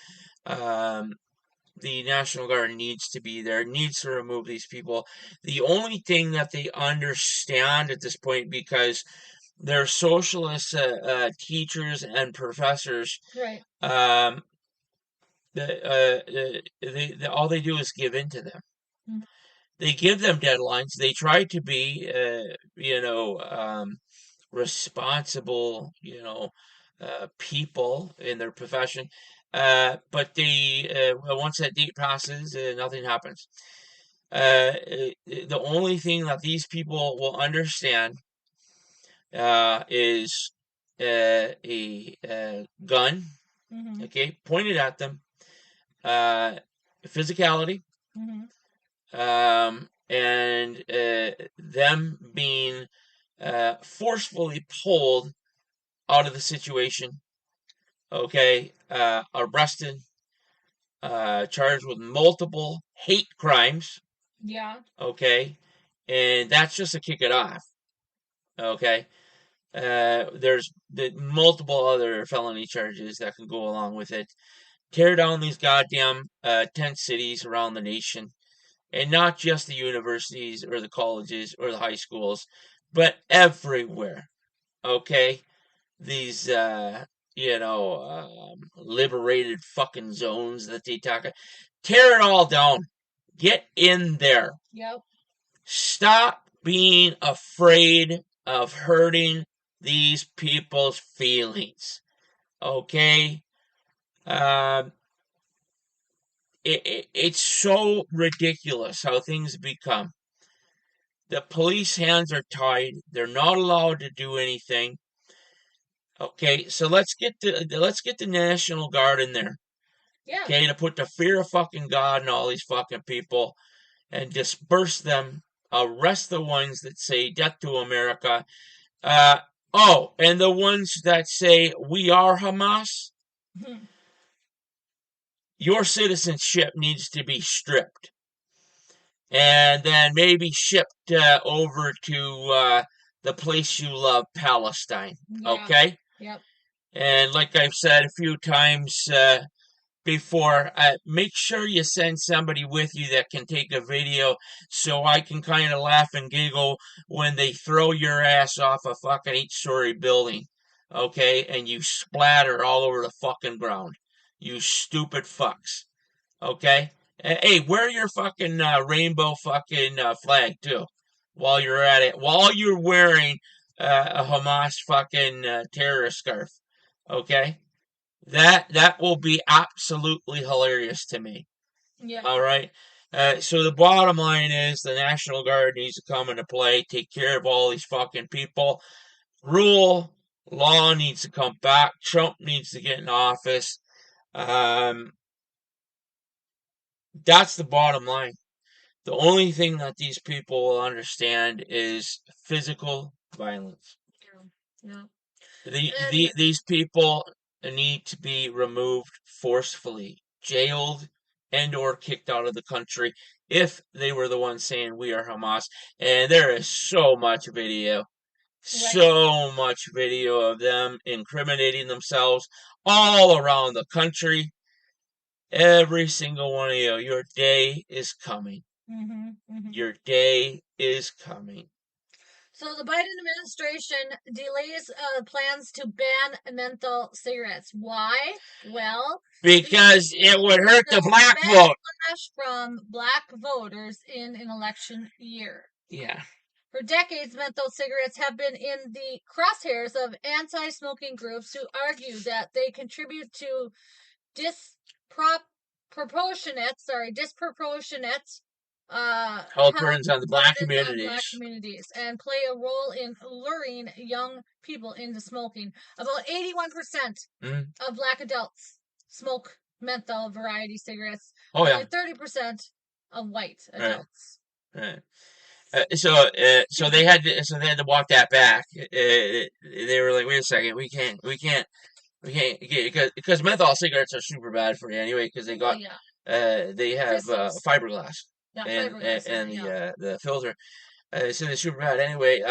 The National Guard needs to be there, needs to remove these people. The only thing that they understand at this point, because they're socialist teachers and professors, right? All they do is give in to them. Mm-hmm. They give them deadlines. They try to be, responsible, people in their profession. But they once that date passes, nothing happens. The only thing that these people will understand is a gun, mm-hmm. okay, pointed at them, physicality, mm-hmm. And them being forcefully pulled out of the situation, okay, arrested, charged with multiple hate crimes. Yeah. Okay, and that's just to kick it off. Okay, there's multiple other felony charges that can go along with it. Tear down these goddamn tent cities around the nation, and not just the universities or the colleges or the high schools, but everywhere. Okay, these liberated fucking zones that they talk about. Tear it all down. Get in there. Yep. Stop being afraid of hurting these people's feelings. Okay? It's so ridiculous how things become. The police hands are tied. They're not allowed to do anything. Okay, so let's get the National Guard in there. Yeah. Okay, to put the fear of fucking God in all these fucking people and disperse them. Arrest the ones that say death to America. And the ones that say we are Hamas. Mm-hmm. Your citizenship needs to be stripped. And then maybe shipped over to the place you love, Palestine. Yeah. Okay? Yep. And like I've said a few times before, make sure you send somebody with you that can take a video so I can kind of laugh and giggle when they throw your ass off a fucking 8-story building. Okay? And you splatter all over the fucking ground. You stupid fucks. Okay? Hey, wear your fucking rainbow fucking flag too, while you're at it. While you're wearing a Hamas fucking terrorist scarf, okay? That will be absolutely hilarious to me. Yeah. All right. So the bottom line is the National Guard needs to come into play, take care of all these fucking people. Rule law needs to come back. Trump needs to get in office. That's the bottom line. The only thing that these people will understand is physical violence. Yeah. These people need to be removed forcefully, jailed, and or kicked out of the country if they were the ones saying we are Hamas. And there is so much video. So much video of them incriminating themselves all around the country. Every single one of you, your day is coming. Your day is coming. So the Biden administration delays plans to ban menthol cigarettes. Why? Well, because it would hurt the black vote. Backlash from black voters in an election year. Yeah. For decades, menthol cigarettes have been in the crosshairs of anti-smoking groups who argue that they contribute to disproportionate health burdens on the black communities. And play a role in luring young people into smoking. About 81% of black adults smoke menthol variety cigarettes. Oh, yeah. Only 30% of white adults. Right. So they had to walk that back. They were like, wait a second, we can't because menthol cigarettes are super bad for you anyway because they got they have fiberglass. Yeah, and the filter. So they're super bad anyway.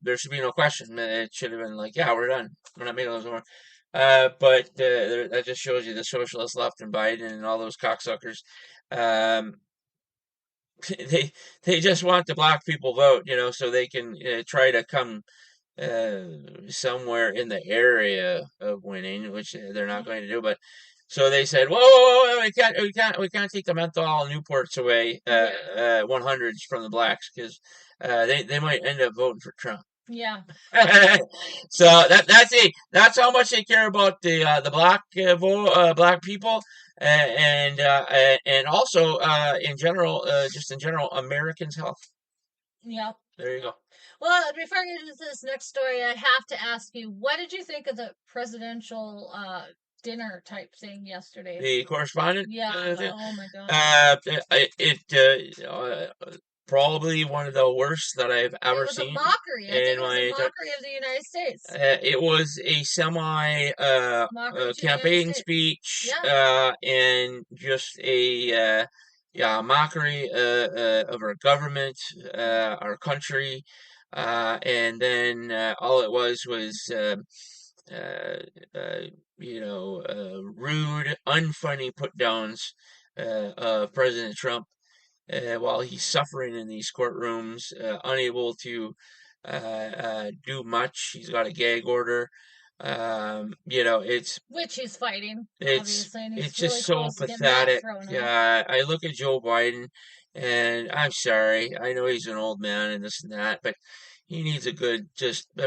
There should be no question. It should have been like, yeah, we're done. We're not making those more. But that just shows you the socialist left and Biden and all those cocksuckers. They just want the black people vote, so they can try to come somewhere in the area of winning, which they're not going to do. But so they said, whoa, we can't take the menthol Newports away, 100s from the blacks because they might end up voting for Trump. Yeah. So that's how much they care about the black black people, and also in general, Americans' health. Yep. There you go. Well, before I get into this next story, I have to ask you, what did you think of the presidential dinner type thing yesterday? The correspondent? Yeah. Oh my God. Probably one of the worst that I've ever seen. It was a mockery. I think it was a mockery of the United States. It was a semi campaign speech, and just a mockery of our government, our country, and then all it was rude, unfunny put downs of President Trump. While he's suffering in these courtrooms, unable to do much. He's got a gag order. It's which he's fighting. It's obviously, it's just so pathetic. I look at Joe Biden, and I'm sorry. I know he's an old man and this and that, but he needs a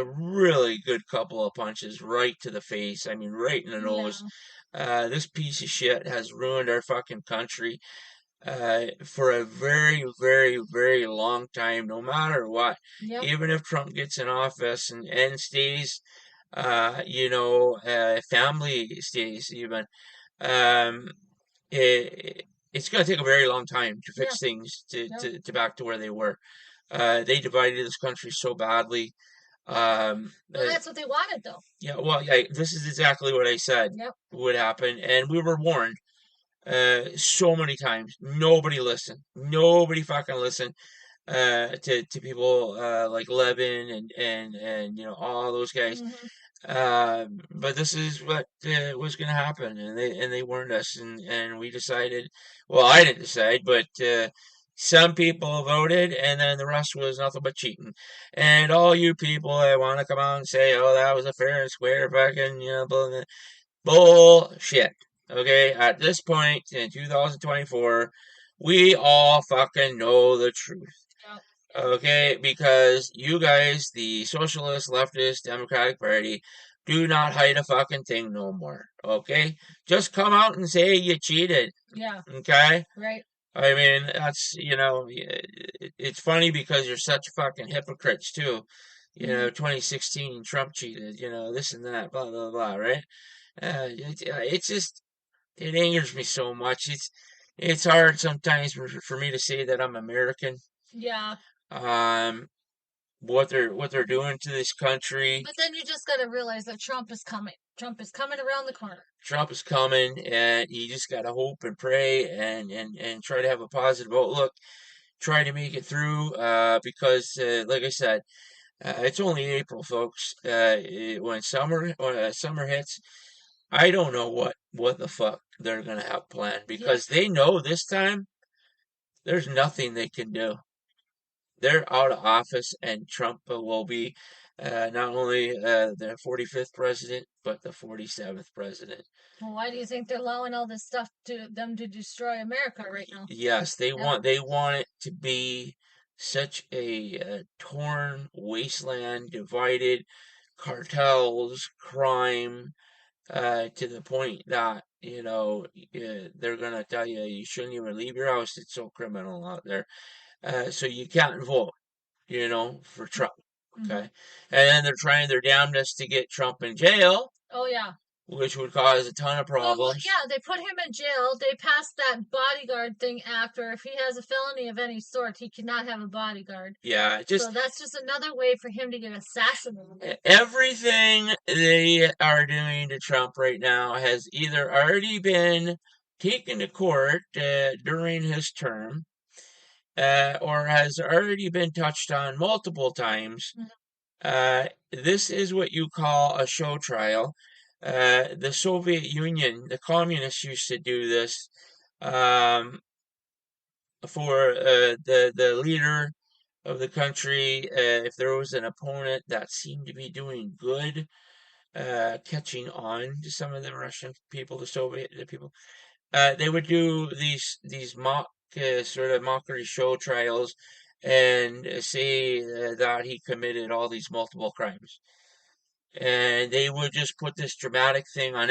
really good couple of punches right to the face. I mean, right in the nose. This piece of shit has ruined our fucking country. For a very, very, very long time, no matter what. Yep. Even if Trump gets in office and stays, family stays even, it's going to take a very long time to fix things to back to where they were. They divided this country so badly. Well, that's what they wanted, though. Yeah, well, this is exactly what I said would happen, and we were warned. So many times, nobody listened. Nobody fucking listened to people like Levin and all those guys. But this is what was going to happen, and they warned us, and we decided. Well, I didn't decide, but some people voted, and then the rest was nothing but cheating. And all you people that want to come out and say, "Oh, that was a fair and square fucking bullshit." Okay, at this point in 2024, we all fucking know the truth. Okay, because you guys, the Socialist, Leftist, Democratic Party, do not hide a fucking thing no more. Okay? Just come out and say you cheated. Yeah. Okay? Right. I mean, that's, it's funny because you're such fucking hypocrites too. 2016, Trump cheated, this and that, blah, blah, blah, right? It's just... It angers me so much. It's hard sometimes for me to say that I'm American. Yeah. what they're doing to this country. But then you just got to realize that Trump is coming. Trump is coming around the corner. Trump is coming, and you just got to hope and pray and try to have a positive outlook. Try to make it through, because, like I said, it's only April, folks. When summer hits, I don't know what the fuck they're gonna have planned, because they know this time there's nothing they can do. They're out of office, and Trump will be not only the 45th president, but the 47th president. Well, why do you think they're allowing all this stuff to them to destroy America right now? Yes, they want it to be such a torn wasteland, divided, cartels, crime, to the point that they're gonna tell you you shouldn't even leave your house. It's so criminal out there. So you can't vote, for Trump. Okay, and then they're trying their damnedest to get Trump in jail. Oh yeah. Which would cause a ton of problems. Well, yeah, they put him in jail. They passed that bodyguard thing act, where if he has a felony of any sort, he cannot have a bodyguard. Yeah, so that's just another way for him to get assassinated. Everything they are doing to Trump right now has either already been taken to court during his term, or has already been touched on multiple times. This is what you call a show trial. The Soviet Union, the communists used to do this for the leader of the country. If there was an opponent that seemed to be doing good, catching on to some of the Russian people, the people, they would do these mock sort of mockery show trials and say that he committed all these multiple crimes. And they would just put this dramatic thing on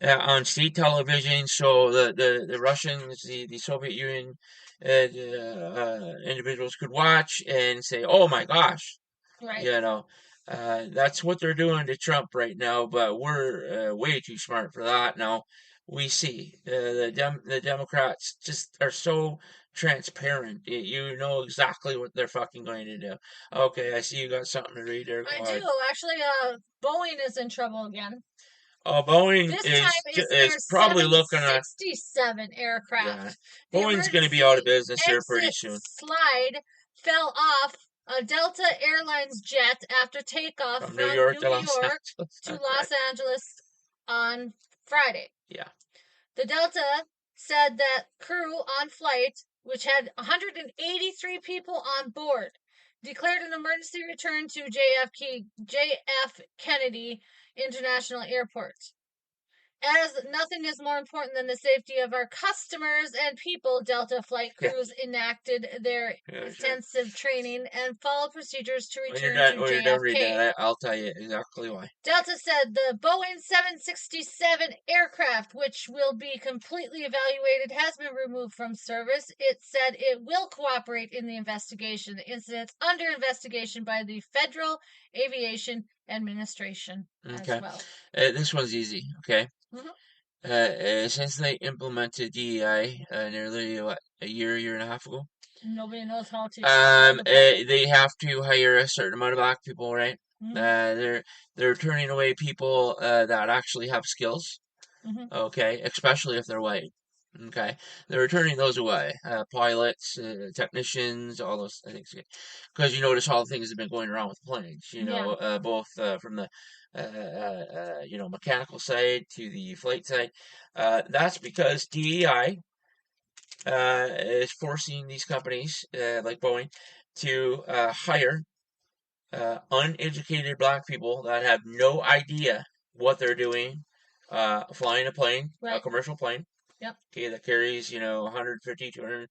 on state television, so the Russians, the Soviet Union individuals could watch and say, "Oh my gosh," right? That's what they're doing to Trump right now. But we're way too smart for that now. We see the Democrats just are so transparent. You know exactly what they're fucking going to do. Okay, I see you got something to read there. I do. Actually, Boeing is in trouble again. Oh, Boeing is probably looking at 67 aircraft. Yeah. Boeing's going to be out of business here pretty soon. Slide fell off a Delta Airlines jet after takeoff from New York to Los Angeles on Friday. Yeah. The Delta said that crew on flight, which had 183 people on board, declared an emergency return to JF Kennedy International Airport. As nothing is more important than the safety of our customers and people, Delta flight crews enacted their intensive training and followed procedures to return to JFK. I'll tell you exactly why. Delta said the Boeing 767 aircraft, which will be completely evaluated, has been removed from service. It said it will cooperate in the investigation. The incident's under investigation by the Federal Aviation Administration as well. This one's easy, okay? Mm-hmm. Since they implemented DEI nearly a year and a half ago, nobody knows how to. They have to hire a certain amount of black people, right? Mm-hmm. They're turning away people that actually have skills. Mm-hmm. Okay, especially if they're white. Okay, they're turning those away. Pilots, technicians, all those things. Because you notice all the things that have been going around with planes. Both from the mechanical side to the flight side. That's because DEI is forcing these companies like Boeing to hire uneducated black people that have no idea what they're doing, flying a plane, a commercial plane. Yep. Okay, that carries 150, 200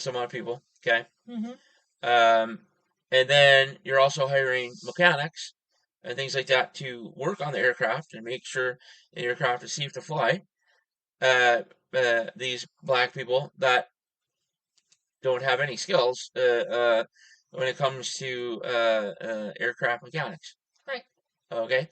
some odd people. Okay. Mm-hmm. And then you're also hiring mechanics and things like that to work on the aircraft and make sure the aircraft is safe to fly. These black people that don't have any skills when it comes to aircraft mechanics. Right. Okay.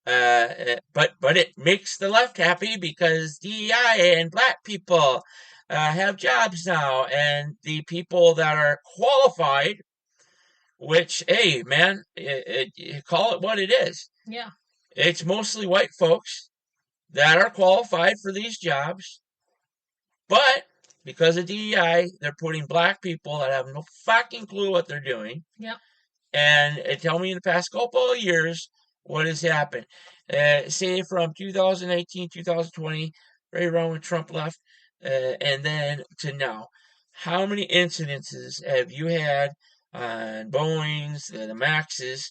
But it makes the left happy because DEI and black people have jobs now, and the people that are qualified which, hey, man, call it what it is. Yeah. It's mostly white folks that are qualified for these jobs, but because of DEI, they're putting black people that have no fucking clue what they're doing. Yep. And tell me in the past couple of years what has happened. Say from 2018, 2020, right around when Trump left, and then to now. How many incidences have you had on Boeings, the Maxes,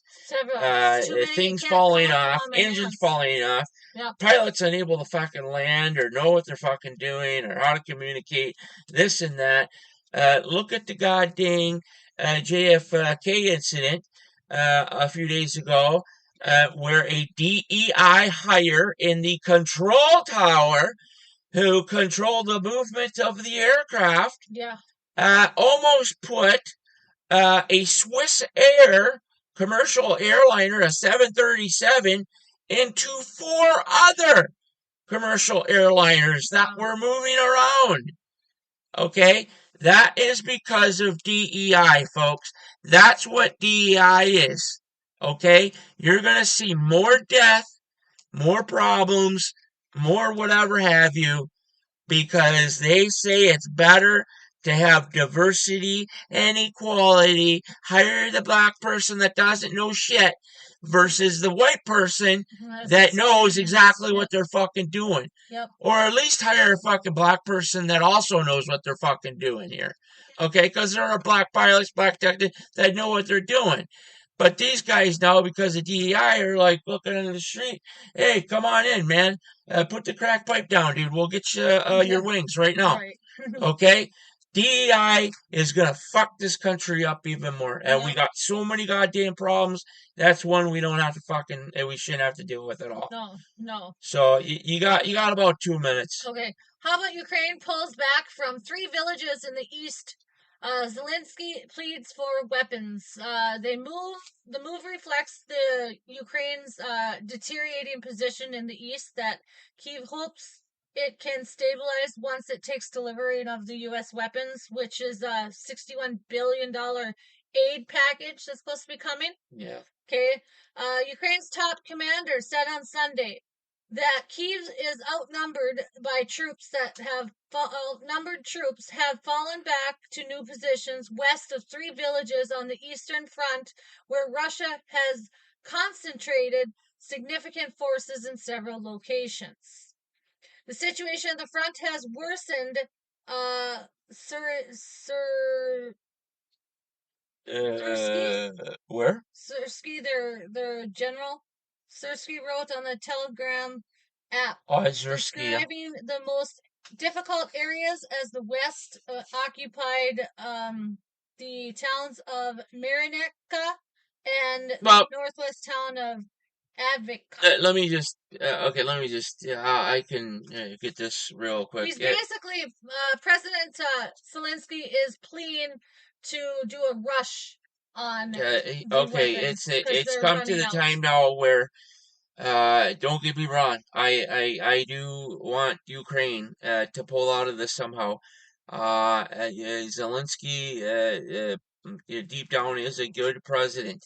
things falling off, engines falling off, yep. pilots unable to fucking land or know what they're fucking doing or how to communicate, this and that. Look at the goddamn JFK incident a few days ago, where a DEI hire in the control tower who controlled the movement of the aircraft almost put a Swiss Air commercial airliner, a 737, into 4 other commercial airliners that were moving around. Okay? That is because of DEI, folks. That's what DEI is. Okay? You're going to see more death, more problems, more whatever have you, because they say it's better to have diversity and equality, hire the black person that doesn't know shit versus the white person that knows exactly what they're fucking doing. Yep. Or at least hire a fucking black person that also knows what they're fucking doing here. Okay? Because there are black pilots, black technicians that know what they're doing. But these guys now, because of DEI, are like looking into the street. Hey, come on in, man. Put the crack pipe down, dude. We'll get you your wings right now. Right. Okay? DEI is going to fuck this country up even more. And we got so many goddamn problems. That's one we don't have to fucking, we shouldn't have to deal with at all. No. So you got about 2 minutes. Okay. How about Ukraine pulls back from 3 villages in the east? Zelensky pleads for weapons. The move reflects the Ukraine's deteriorating position in the east that Kyiv hopes it can stabilize once it takes delivery of the U.S. weapons, which is a $61 billion aid package that's supposed to be coming. Yeah. Okay. Ukraine's top commander said on Sunday that Kyiv is outnumbered by troops that have fallen back to new positions west of 3 villages on the Eastern Front, where Russia has concentrated significant forces in several locations. The situation at the front has worsened. Where? Sursky, their general, Sursky wrote on the Telegram app, describing the most difficult areas as the West occupied the towns of Marinica and northwest town of Advik. Let me just, I can get this real quick. He's basically, President Zelensky is pleading to do a rush on okay, weapons, it's come to the time now where, don't get me wrong, I do want Ukraine to pull out of this somehow. Zelensky, deep down, is a good president.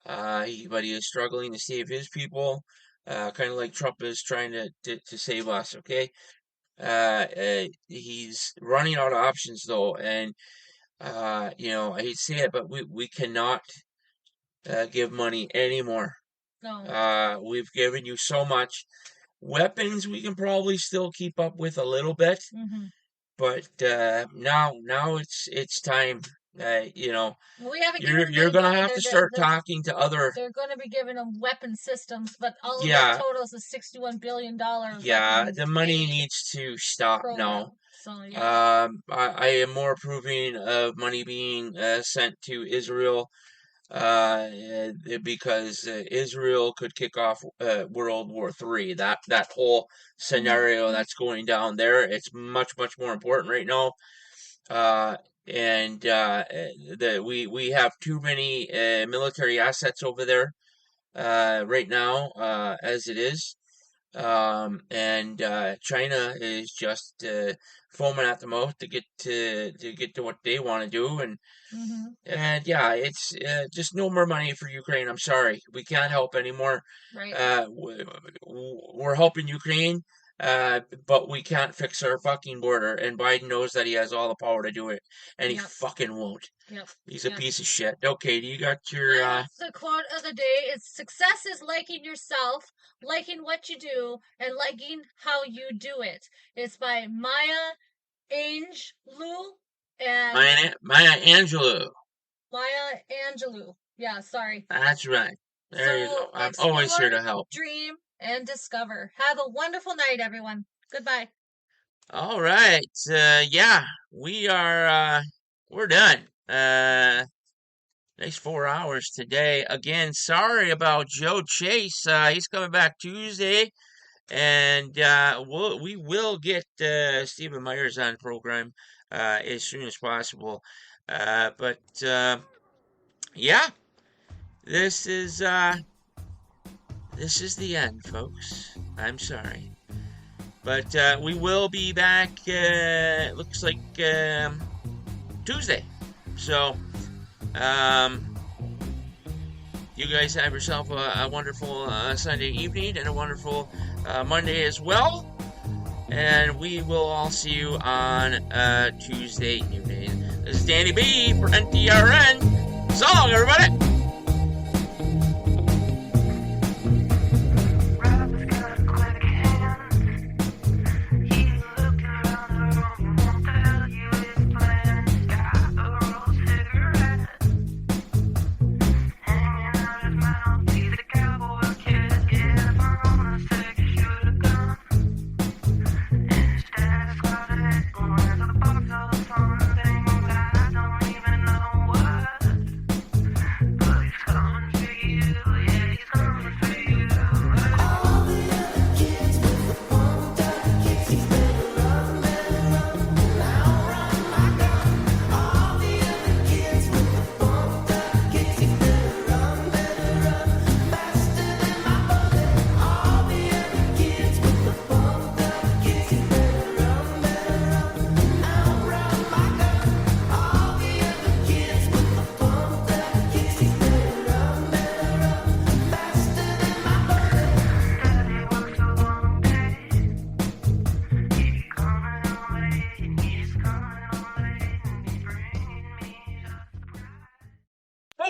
But he is struggling to save his people, kind of like Trump is trying to save us. Okay, he's running out of options though, and I hate to say it, but we cannot give money anymore. No. We've given you so much. Weapons we can probably still keep up with a little bit, but now it's time. You're gonna have to start talking to other. They're going to be giving them weapon systems, but all of that totals is $61 billion. Yeah, the money needs to stop now. So, I am more approving of money being sent to Israel, because Israel could kick off World War III. That whole scenario that's going down there, it's much more important right now. And we have too many military assets over there right now, as it is. And China is just foaming at the mouth to get to what they want to do, and yeah, it's just no more money for Ukraine. I'm sorry, we can't help anymore. Right. We're helping Ukraine, but we can't fix our fucking border, and Biden knows that he has all the power to do it, and he fucking won't. Yep. He's a piece of shit. Okay, do you got your The quote of the day is: "Success is liking yourself, liking what you do, and liking how you do it." It's by Maya Angelou and Maya Angelou. Maya Angelou. Yeah, sorry. That's right. There you go. I'm always here to help. Dream and discover. Have a wonderful night, everyone. Goodbye. All right. Yeah, we are. We're done. Next 4 hours today. Again, sorry about Joe Chase. He's coming back Tuesday, and we will get Stephen Myers on the program as soon as possible. But yeah, this is the end, folks. I'm sorry, but we will be back. Looks like Tuesday. So. You guys have yourself a wonderful Sunday evening and a wonderful Monday as well. And we will all see you on Tuesday evening. This is Danny B for NTRN. So long, everybody.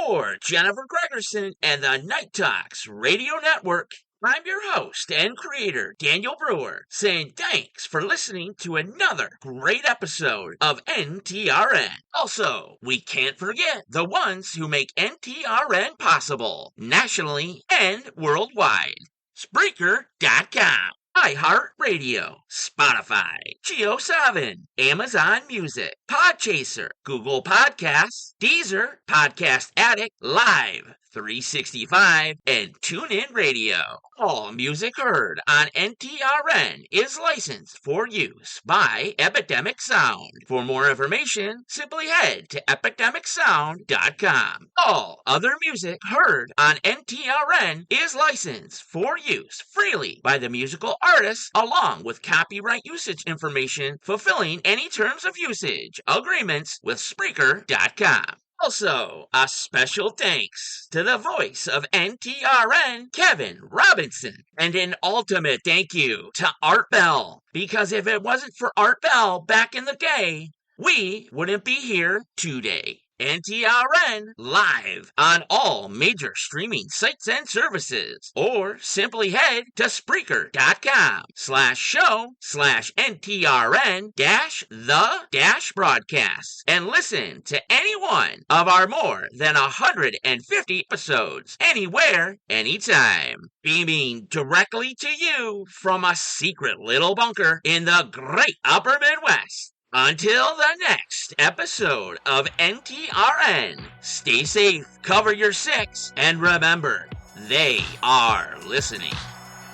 For Jennifer Gregerson and the Night Talks Radio Network, I'm your host and creator, Daniel Brewer, saying thanks for listening to another great episode of NTRN. Also, we can't forget the ones who make NTRN possible, nationally and worldwide. Spreaker.com, iHeartRadio, Spotify, Geo7, Amazon Music, Podchaser, Google Podcasts, Deezer, Podcast Addict, Live 365, and TuneIn Radio. All music heard on NTRN is licensed for use by Epidemic Sound. For more information, simply head to epidemicsound.com. All other music heard on NTRN is licensed for use freely by the musical artists, along with copyright usage information fulfilling any terms of usage agreements with Spreaker.com. Also, a special thanks to the voice of NTRN, Kevin Robinson, and an ultimate thank you to Art Bell, because if it wasn't for Art Bell back in the day, we wouldn't be here today. NTRN live on all major streaming sites and services, or simply head to Spreaker.com/show/NTRN-the-broadcasts and listen to any one of our more than 150 episodes anywhere, anytime, beaming directly to you from a secret little bunker in the great upper Midwest. Until the next episode of NTRN, stay safe, cover your six, and remember, they are listening.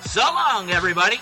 So long, everybody.